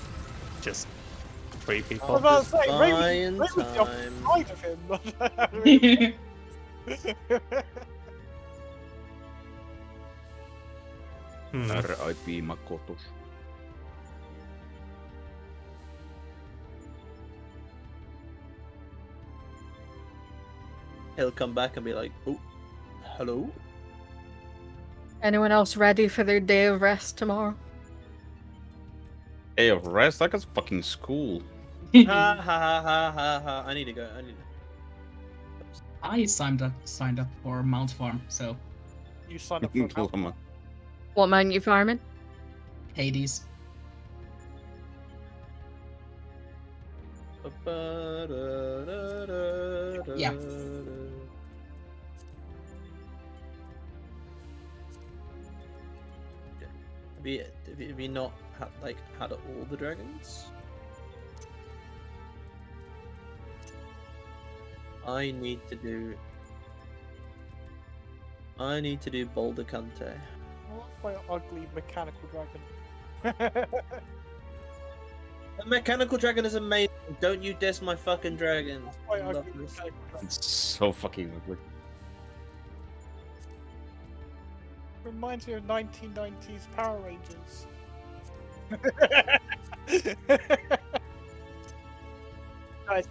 just 3 I was people. about to say, Ray Buying was the time. opposite side of him. R.I.P. Makoto. He'll come back and be like, oh, hello? Anyone else ready for their day of rest tomorrow? Day of rest? Like it's fucking school. Ha ha ha ha ha ha. I need to go. I signed up for Mount Farm, so You signed up for a Come on. What mine you farming? Hades. Yeah. Have you not had all the dragons? I need to do Boulder Cante. I love my ugly mechanical dragon. The mechanical dragon is amazing. Don't you diss my fucking dragon. My Love ugly this. mechanical dragon. It's so fucking ugly. Reminds me of 1990s Power Rangers. Guys,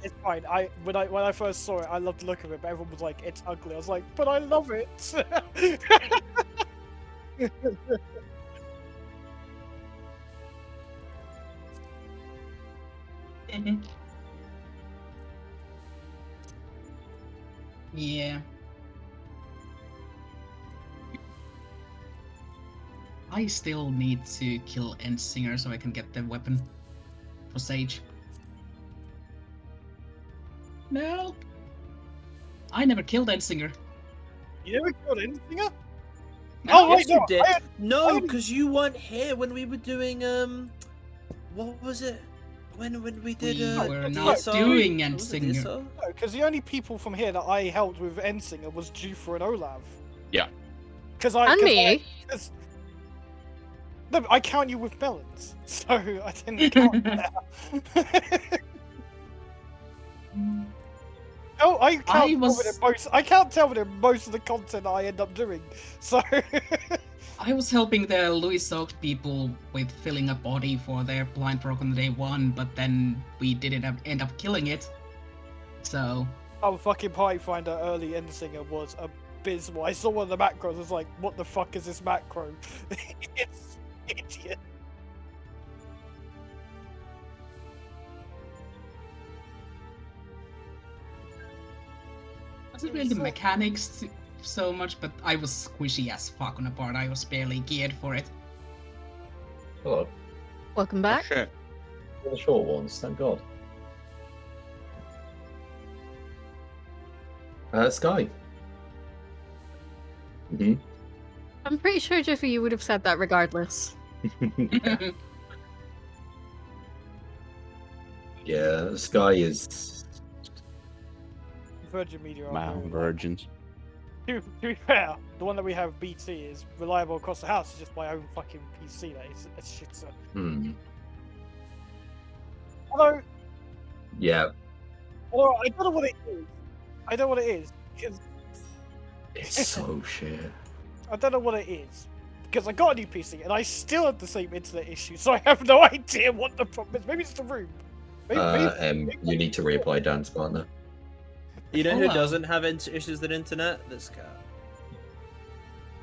it's fine. When I first saw it, I loved the look of it, but everyone was like, "It's ugly." I was like, "But I love it." Yeah. I still need to kill Endsinger so I can get the weapon for Sage. No! I never killed Endsinger. You never killed Endsinger? No, Oh, Yes, wait, you no, did. I No, because you weren't here when we were doing what was it? When we did We were DSR? not doing Was it Endsinger. DSR? No, because the only people from here that I helped with Endsinger was Jufa and Olav. Yeah. Because And me. No, but I count you with melons, so I didn't count that. Oh, I can't tell with it most of the content that I end up doing. So I was helping the Louis Soaked people with filling a body for their blind prog on day 1, but then we didn't end up killing it. So Our fucking party finder early Endsinger was abysmal. I saw one of the macros. I was like, "What the fuck is this macro?" It's idiot. wasn't really the mechanics so much, but I was squishy as fuck on a part. I was barely geared for it. Hello. Welcome back. Shit. The short ones, thank God. Sky. Hmm. I'm pretty sure, Jiffy, you would have said that regardless. Yeah, Sky is. Virgin Media. are Man, very virgins. To be fair, the one that we have BT is reliable across the house. It's just my own fucking PC that is a shit. Hmm. Although Yeah, I don't know what it is. I don't know what it is because it's so shit. I don't know what it is because I got a new PC and I still have the same internet issue. So I have no idea what the problem is. Maybe it's the room. Maybe You need to reapply Dance Partner. You know who Hello. doesn't have issues with internet? This cat.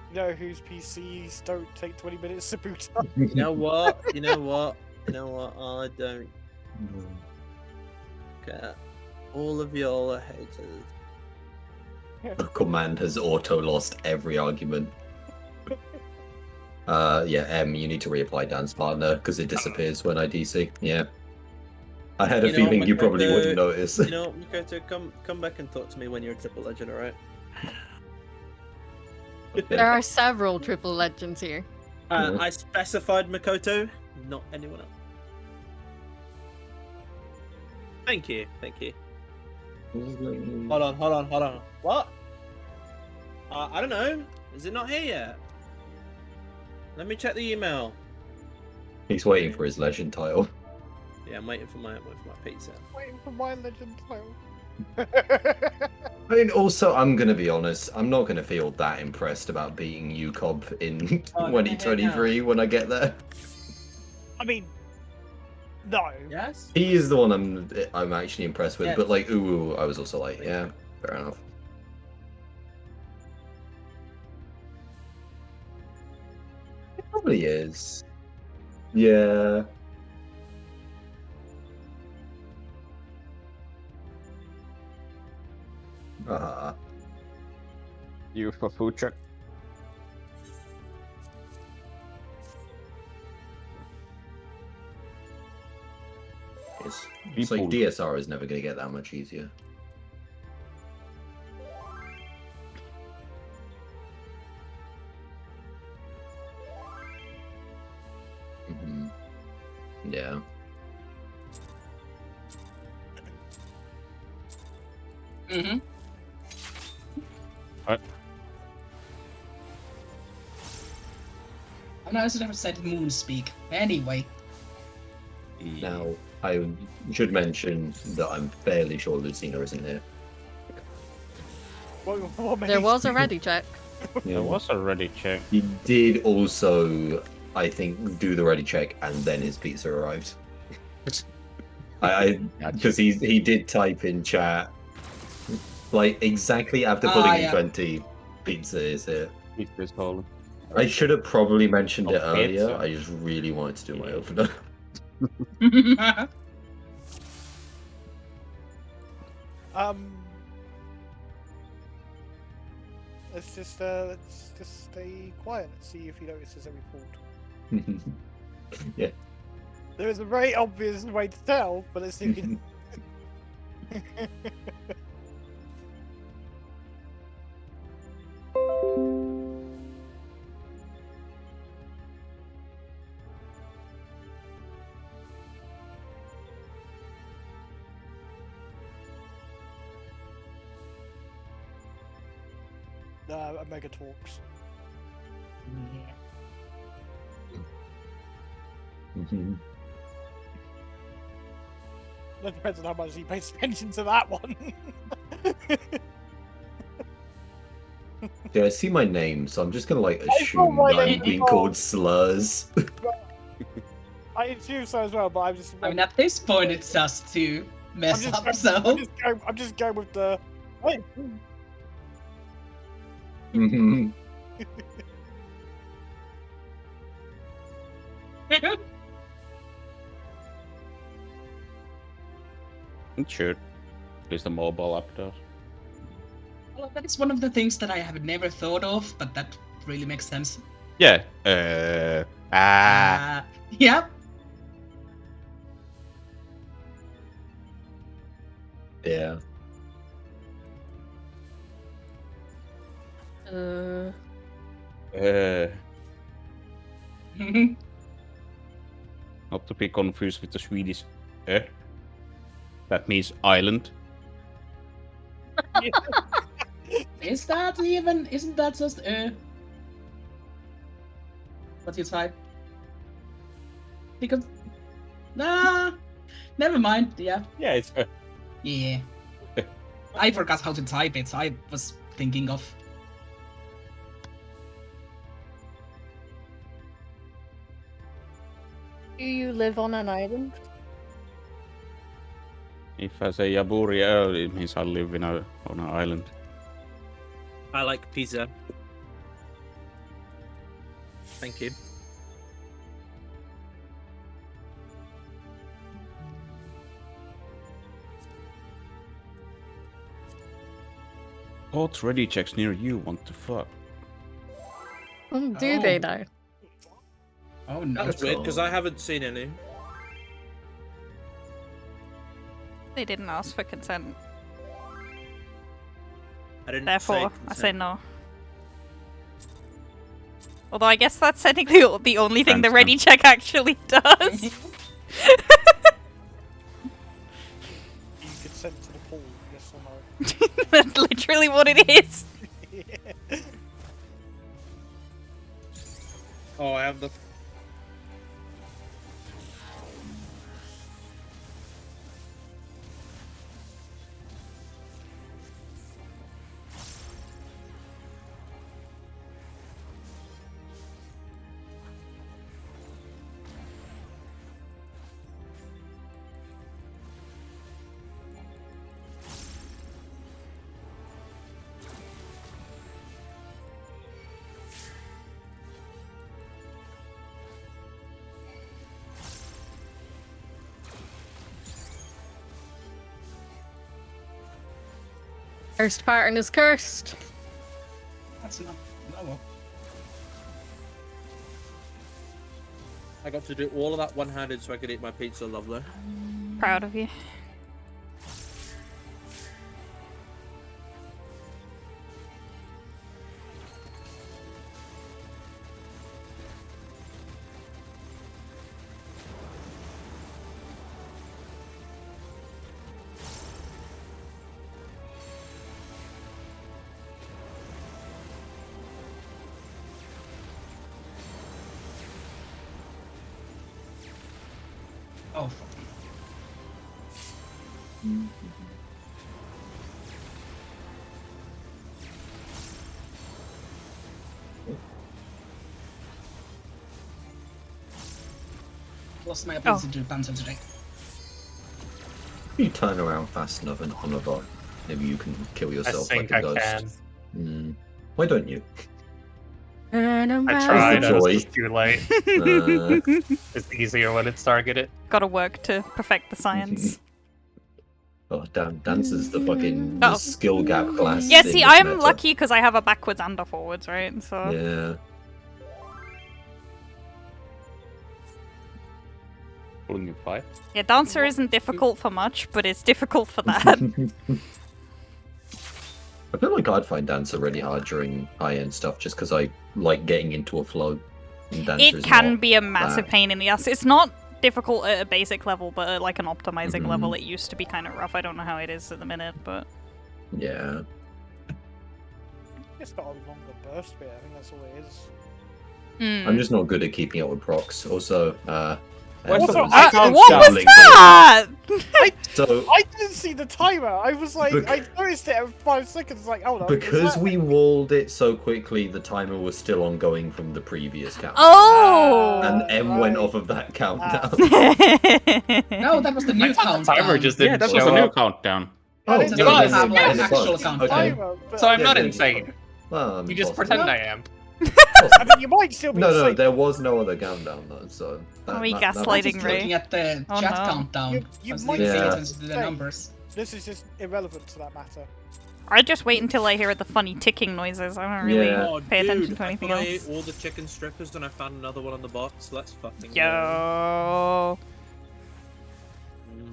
you know whose PCs don't take 20 minutes to boot up. You know what? You know what? You know what? I don't care. All of y'all are haters. Command has auto lost every argument. Yeah, you need to reapply Dance Partner because it disappears when I DC. Yeah. I had a You know, feeling you probably Makoto- wouldn't notice. You know, Makoto, come back and talk to me when you're a triple legend, alright? There are several triple legends here. Mhm. I specified Makoto, not anyone else. Thank you, thank you. Hold on. What? I don't know. Is it not here yet? Let me check the email. He's waiting for his legend title. Yeah, I'm waiting for my pizza. Waiting for my legend title. I mean, also, I'm gonna be honest. I'm not gonna feel that impressed about beating UCOB in Oh, 2023 when I get there. I mean, no. Yes? He is the one I'm actually impressed with, Yeah. but like, ooh, I was also like, yeah, fair enough. It probably is. Yeah. You for food check. It's like People- DSR is never gonna get that much easier. Mhm. Yeah. Mm-hmm. What? I know I should have said Moonspeak. Anyway. Now, I should mention that I'm fairly sure Lucina isn't here. What There was a ready check. There was a ready check. He did also, I think, do the ready check and then his pizza arrived. Because he did type in chat, like exactly after putting in yeah. 20, pizza is here. Pizza's calling. I should have probably mentioned it Oh, earlier. pizza. I just really wanted to do my opener. Let's just stay quiet and see if he notices that we pulled. Yeah. There is a very obvious way to tell, but let's see if he... Omega talks. That depends on how much he pays attention to that one. Yeah, I see my name, so I'm just gonna like saw assume my that name I'm being as well. called slurs. I assume so as well, but I'm just. I mean, at this point, it's just to I'm mess just, up, so. I'm just going with the. Hey, Mhm. Sure. At least the mobile app does. Well, that is one of the things that I have never thought of, but that really makes sense. Yeah. Yep. Yeah. Not to be confused with the Swedish that means island. Is that even? Isn't that just What's your type? Because never mind. Yeah. Yeah, it's Yeah. I forgot how to type it. I was thinking of. Do you live on an island? If I say Yaburi, it means I live on an island. I like pizza. Thank you. What ready checks near you want to fuck? Do they now? Oh no. That's weird because I haven't seen any. They didn't ask for consent. I didn't. Therefore, say I say consent. no. Although I guess that's technically the only thing the Consent. ready check actually does. you consent to the pool, yes or no? That's literally what it is. Yeah. Oh, I have the. Cursed pattern is cursed. That's not. No. I got to do all of that one-handed so I could eat my pizza. Lovely. Proud of you. Oh. Fuck. Lost my ability to banter today. If you turn around fast enough and on a bot, maybe you can kill I yourself think like a I ghost. can. Why don't you? I tried, the and joy. it's just too late. It's easier when it's targeted. Gotta work to perfect the science. Oh damn, dancer's the fucking the skill gap class. Yeah, in see, this I'm meta. lucky because I have a backwards and a forwards, right? So Yeah. Pulling you 5. yeah, dancer isn't difficult for much, but it's difficult for that. I feel like I'd find dancer really hard during high-end stuff just because I like getting into a flow. And dancer It is can not be a massive that. pain in the ass. It's not difficult at a basic level, but at like an optimizing level, it used to be kind of rough. I don't know how it is at the minute, but Yeah. It's got a longer burst bit. I think that's all it is. I'm just not good at keeping up with procs. Also, And Also, so- I didn't what was that? So I didn't see the timer. I was like, Bec- I noticed it every 5 seconds. Like, hold on. is because that- we walled it so quickly, the timer was still ongoing from the previous countdown. Oh. And M went right. off of that countdown. No, that was the new countdown. Timer just Yeah, didn't that was show a new up. countdown. Oh, didn't It no, does then have it- like then an it actual bugs. countdown. Okay. Timer, but- So I'm Yeah, not then- insane. Well, You just possibly. pretend I am. I mean, you might still be No, safe. there was no other countdown though, so. Are we I'm gaslighting just Ray? looking at the Oh, chat no. countdown. You I was might paying Yeah. attention to the numbers. This is just irrelevant to that matter. I just wait until I hear the funny ticking noises. I don't really Yeah. Oh, pay attention dude, to anything I else. ate all the chicken strippers and I found another one on the box. Let's fucking go. Yo. Mm.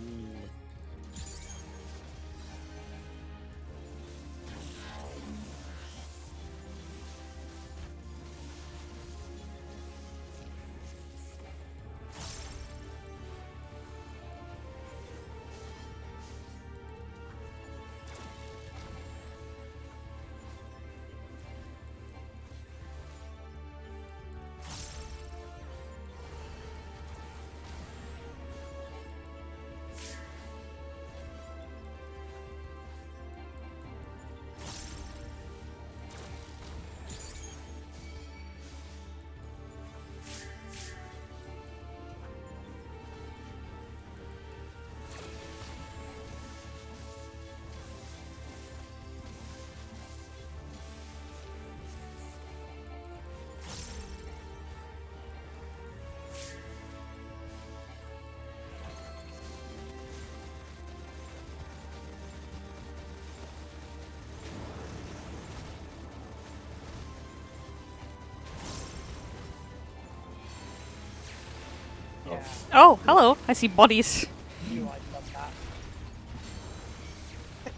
Yeah, Oh, hello. I see bodies. you I'd love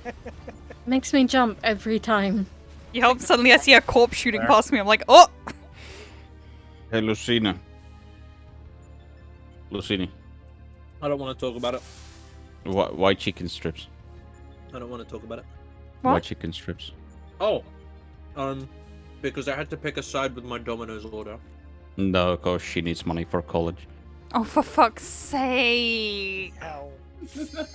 that. Makes me jump every time. You hope suddenly I see a corpse shooting past me. I'm like, oh! Hey, Lucina. Lucini, I don't want to talk about it. why chicken strips? I don't want to talk about it. Why What? chicken strips? Oh, because I had to pick a side with my Domino's order. No, because she needs money for college. Oh, for fuck's sake. Hell.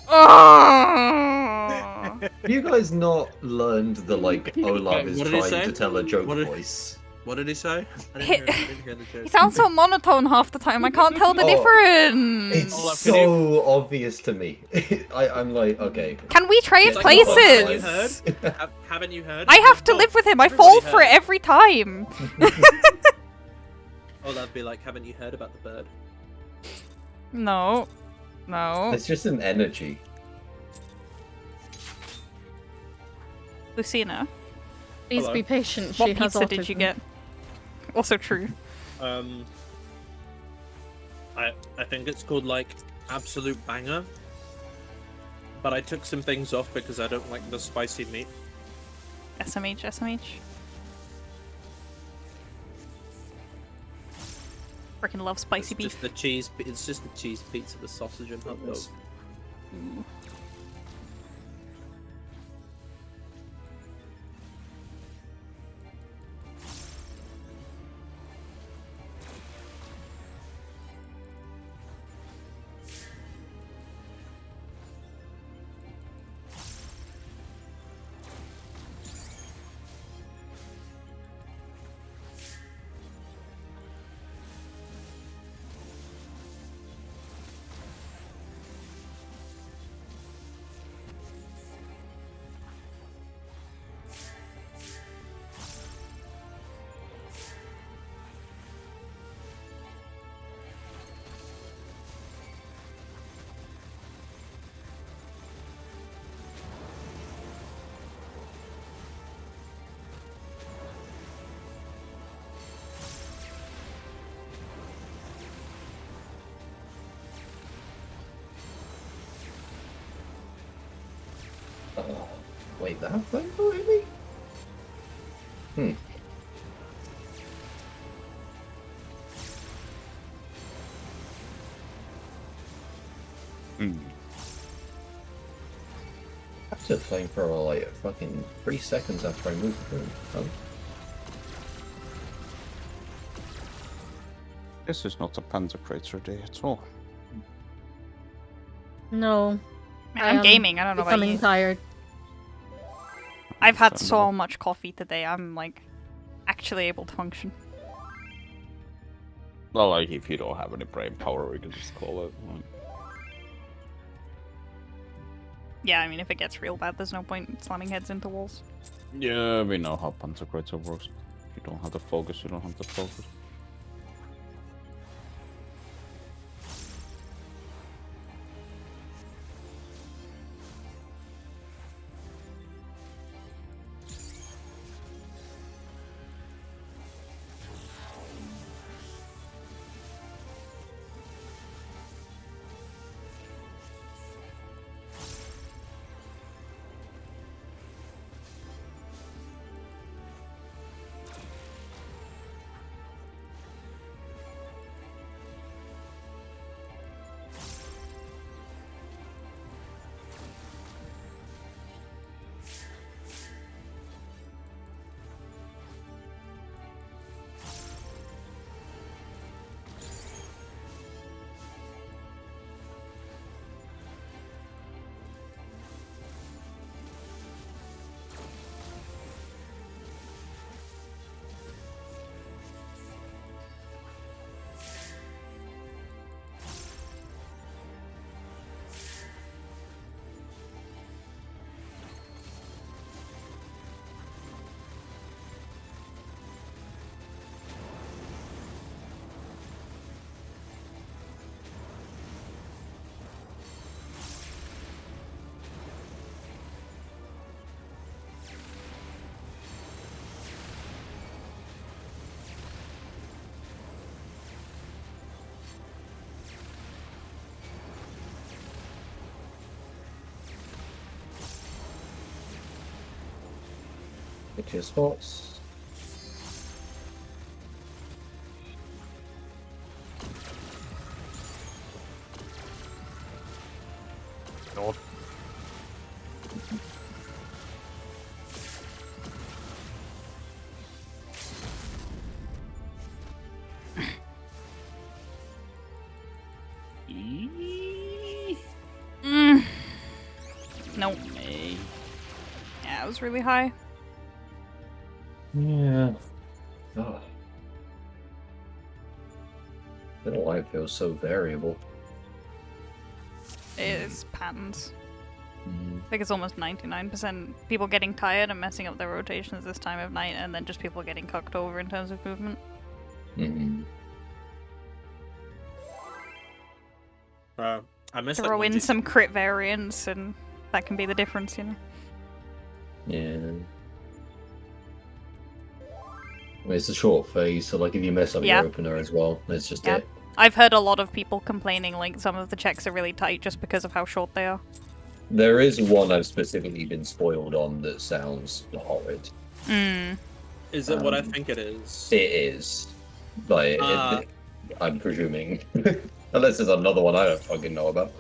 Oh! Have you guys not learned the like Olaf is What did he trying say? to tell a joke What did- voice? What did he say? I He- didn't hear the joke. He sounds so monotone half the time. I can't tell the Oh, difference. It's Olaf, can so obvious to me. I'm like, okay. Can we trade It's like, oh, haven't you places? heard? Haven't you heard? I have to Oh, live with him. I everybody fall for heard. it every time. Oh, that'd be like, haven't you heard about the bird? No. No. It's just an energy. Lucina, Please Hello. be patient. what She has pizza did you autism. get? Also true. I think it's called like Absolute Banger. But I took some things off because I don't like the spicy meat. SMH, SMH. Freaking love spicy It's beef. just the cheese. It's just the cheese pizza with sausage and hot dog. Ooh. Oh, wait, that flamethrower hit me? Hmm. Hmm. After flamethrower like fucking 3 seconds after I moved through. Oh. This is not a Panzer Crater day at all. No. Man, I I'm am gaming. I don't know about becoming you. tired. I've had Some so more. much coffee today. I'm like actually able to function. Well, like if you don't have any brain power, we can just call it. Like, Yeah, I mean, if it gets real bad, there's no point slamming heads into walls. yeah, we know how Panzerkreuz works. If you don't have to focus, you don't have to focus. Get to your spots. North. Nope. May. Yeah, it was really high. Yeah. Oh. I don't know why it feels so variable. It is patterns. Mm. I think it's almost 99% people getting tired and messing up their rotations this time of night, and then just people getting cocked over in terms of movement. Mm. I missed Throw like in some crit variants, and that can be the difference, you know? Yeah. I mean, it's a short phase, so like if you mess up Yeah. your opener as well, that's just Yeah. it. I've heard a lot of people complaining like some of the checks are really tight just because of how short they are. There is one I've specifically been spoiled on that sounds horrid. Is it what I Um, think it is? It is. Like, I'm presuming. Unless there's another one I don't fucking know about.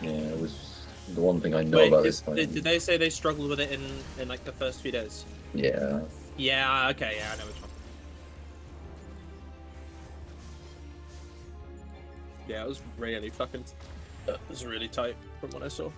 Yeah, it was the one thing I know Wait, about this time. did they say they struggled with it in like the first few days? Yeah. Yeah, okay, yeah, I know which one. Yeah, it was really fucking... It was really tight from what I saw.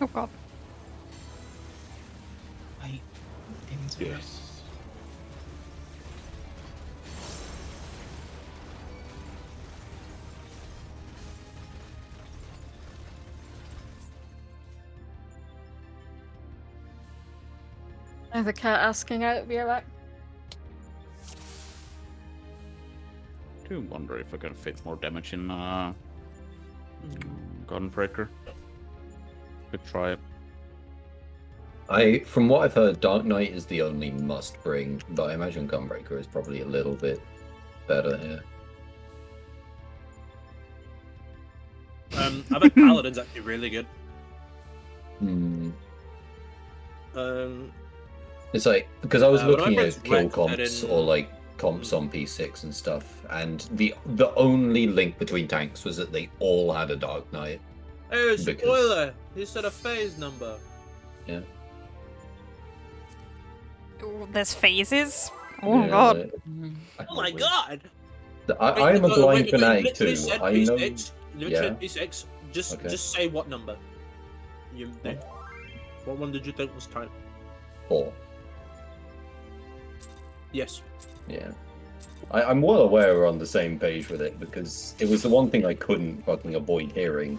Oh god. I didn't. Yes. Is the cat asking out of your back? I do wonder if I can fit more damage in Gunbreaker. Could try it. From what I've heard, Dark Knight is the only must bring, but I imagine Gunbreaker is probably a little bit better here. I bet Paladin's actually really good. It's like, because I was looking whenever at it's kill wrecked, comps then- or like comps on P6 and stuff, and the only link between tanks was that they all had a Dark Knight. Oh, Because- spoiler! He said a phase number. Yeah. Ooh, there's phases. Oh Yeah, god. Oh my god! I am a blind fanatic literally too. said I know. P6, literally Yeah. said P6. Just say what number. You think. What one did you think was time? 4. Yes. Yeah. I'm well aware we're on the same page with it, because it was the one thing I couldn't fucking avoid hearing,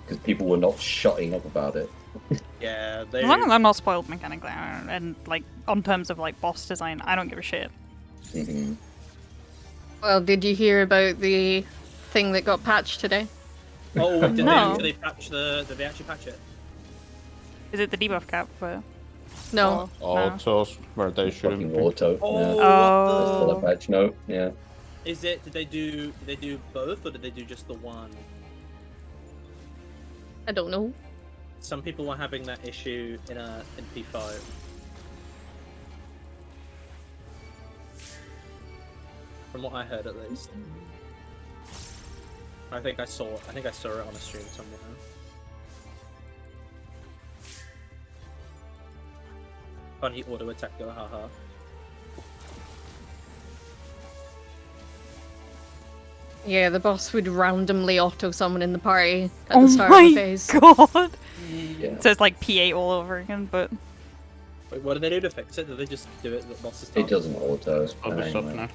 because people were not shutting up about it. Yeah, they. As long as I'm not spoiled mechanically, and like on terms of like boss design, I don't give a shit. Mhm. Well, did you hear about the thing that got patched today? Oh, did No. they patch the? Did they actually patch it? Is it the debuff cap? For... No. Oh, no. Autos where they shouldn't Fucking be. auto. Oh, Yeah. what There's still a patch note. Yeah. the? Is it? Did they do both, or did they do just the one? I don't know. Some people were having that issue in P5. From what I heard, at least. I think I saw it on a stream somewhere. Funny auto attack go, haha. Yeah, the boss would randomly auto summon in the party at Oh the start of my the phase. god! Yeah. So it's like P8 all over again, but Wait, what do they do to fix it? Do they just do it at the boss's It time? doesn't auto. Probably anyway. now.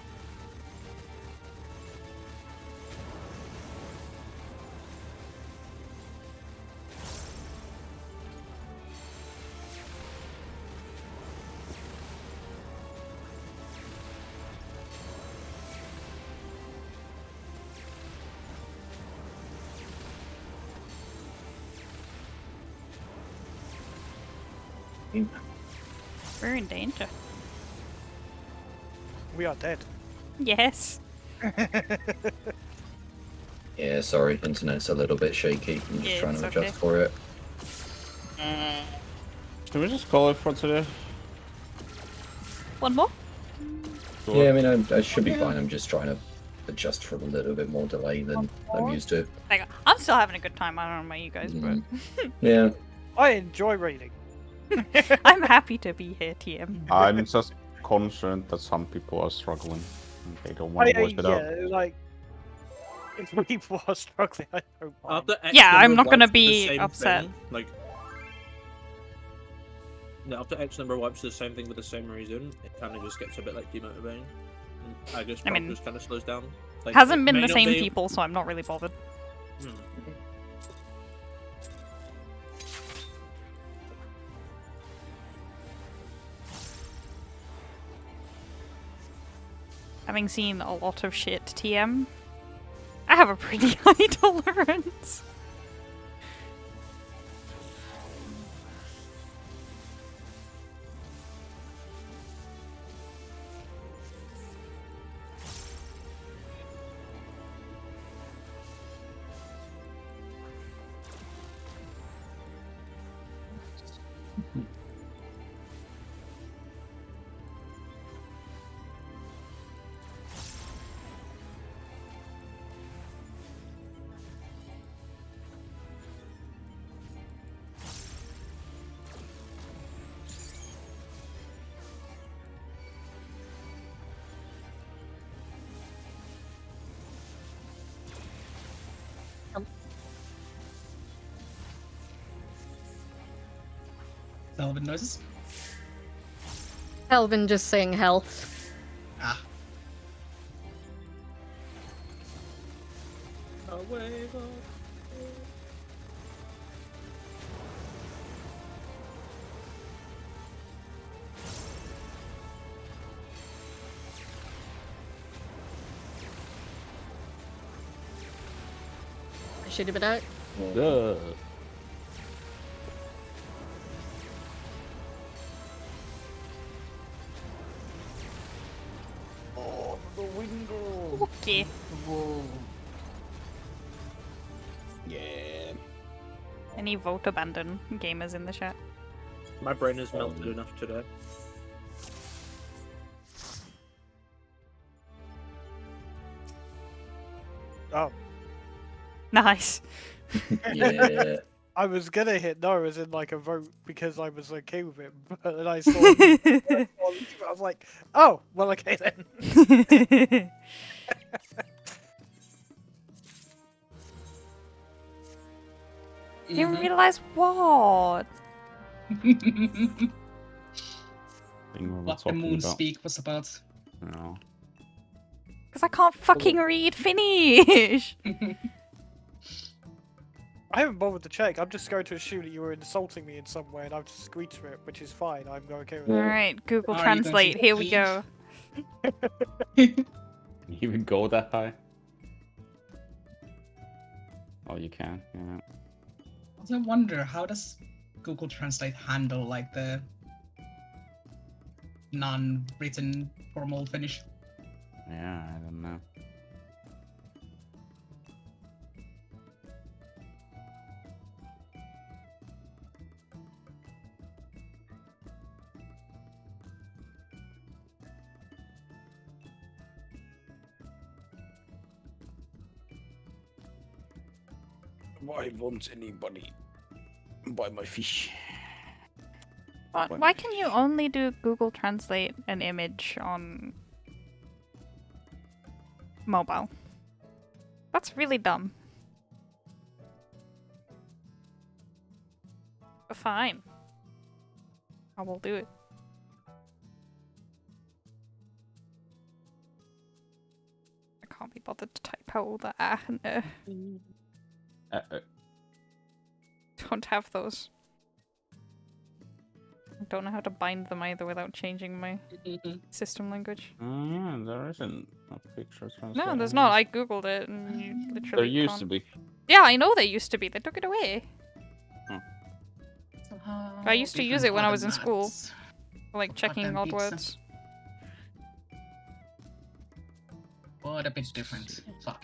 we're in danger. We are dead. Yes. Yeah, sorry, internet's a little bit shaky. I'm just Yeah, trying to it's adjust okay. for it. Can we just call it for today? One more? Yeah, I mean, I should be fine. I'm just trying to adjust for a little bit more delay than I'm used to. Like, I'm still having a good time. I don't know about you guys, Yeah. I enjoy raiding. but I'm happy to be here, TM. I'm just concerned that some people are struggling. And they don't want to voice it out. Yeah, like if people are struggling, I don't mind. After X Yeah, number I'm of not gonna wipes for the be same upset. thing, like, no, after X number of wipes for the same thing with the same reason, it kind of just gets a bit like demotivating. And I guess I mean, just kind of slows down. Like, Hasn't it been may the not same be- people, so I'm not really bothered. Hmm. Having seen a lot of shit, TM, I have a pretty high tolerance. Relevant noises? Elvin just saying health. Ah. A wave of- Should have been out. Duh. Oh, the window. Okay. Whoa. Yeah. Any vote abandon gamers in the chat? My brain has melted enough today. Oh, Nice. Yeah. I was gonna hit no as in like a vote because I was okay with it, but then I saw I was like, oh, well, okay then. You realize what? Think we were What the talking moon about. speak was about. No. Because I can't fucking read Finnish. I haven't bothered to check. I'm just going to assume that you were insulting me in some way, and I've just agreed to it, which is fine. I'm okay with it. Alright, Google Are you going to Translate, here we eat? go. You even go that high? Oh, you can. Yeah. I wonder, how does Google Translate handle like the non-written formal Finnish? Yeah, I don't know. Why won't anybody buy my fish? But why can you only do Google Translate an image on mobile? That's really dumb. But fine. I will do it. I can't be bothered to type out all the and Don't have those. I don't know how to bind them either without changing my system language. Oh yeah, there isn't a picture translation. No, there's not. I googled it and you There literally used can't. to be. Yeah, I know they used to be. They took it away. Somehow I used to use different it when I are was the in school. maths. For, like checking Goddamn odd pizza. words. What a bit different. Fuck.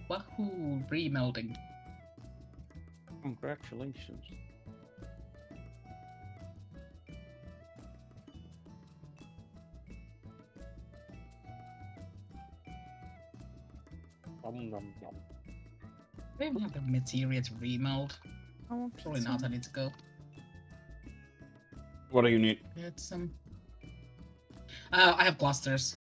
Wahoo! Remelding. Congratulations. They don't have the material to remeld. Oh, Probably not. I need to go What do you need? get some. I have clusters.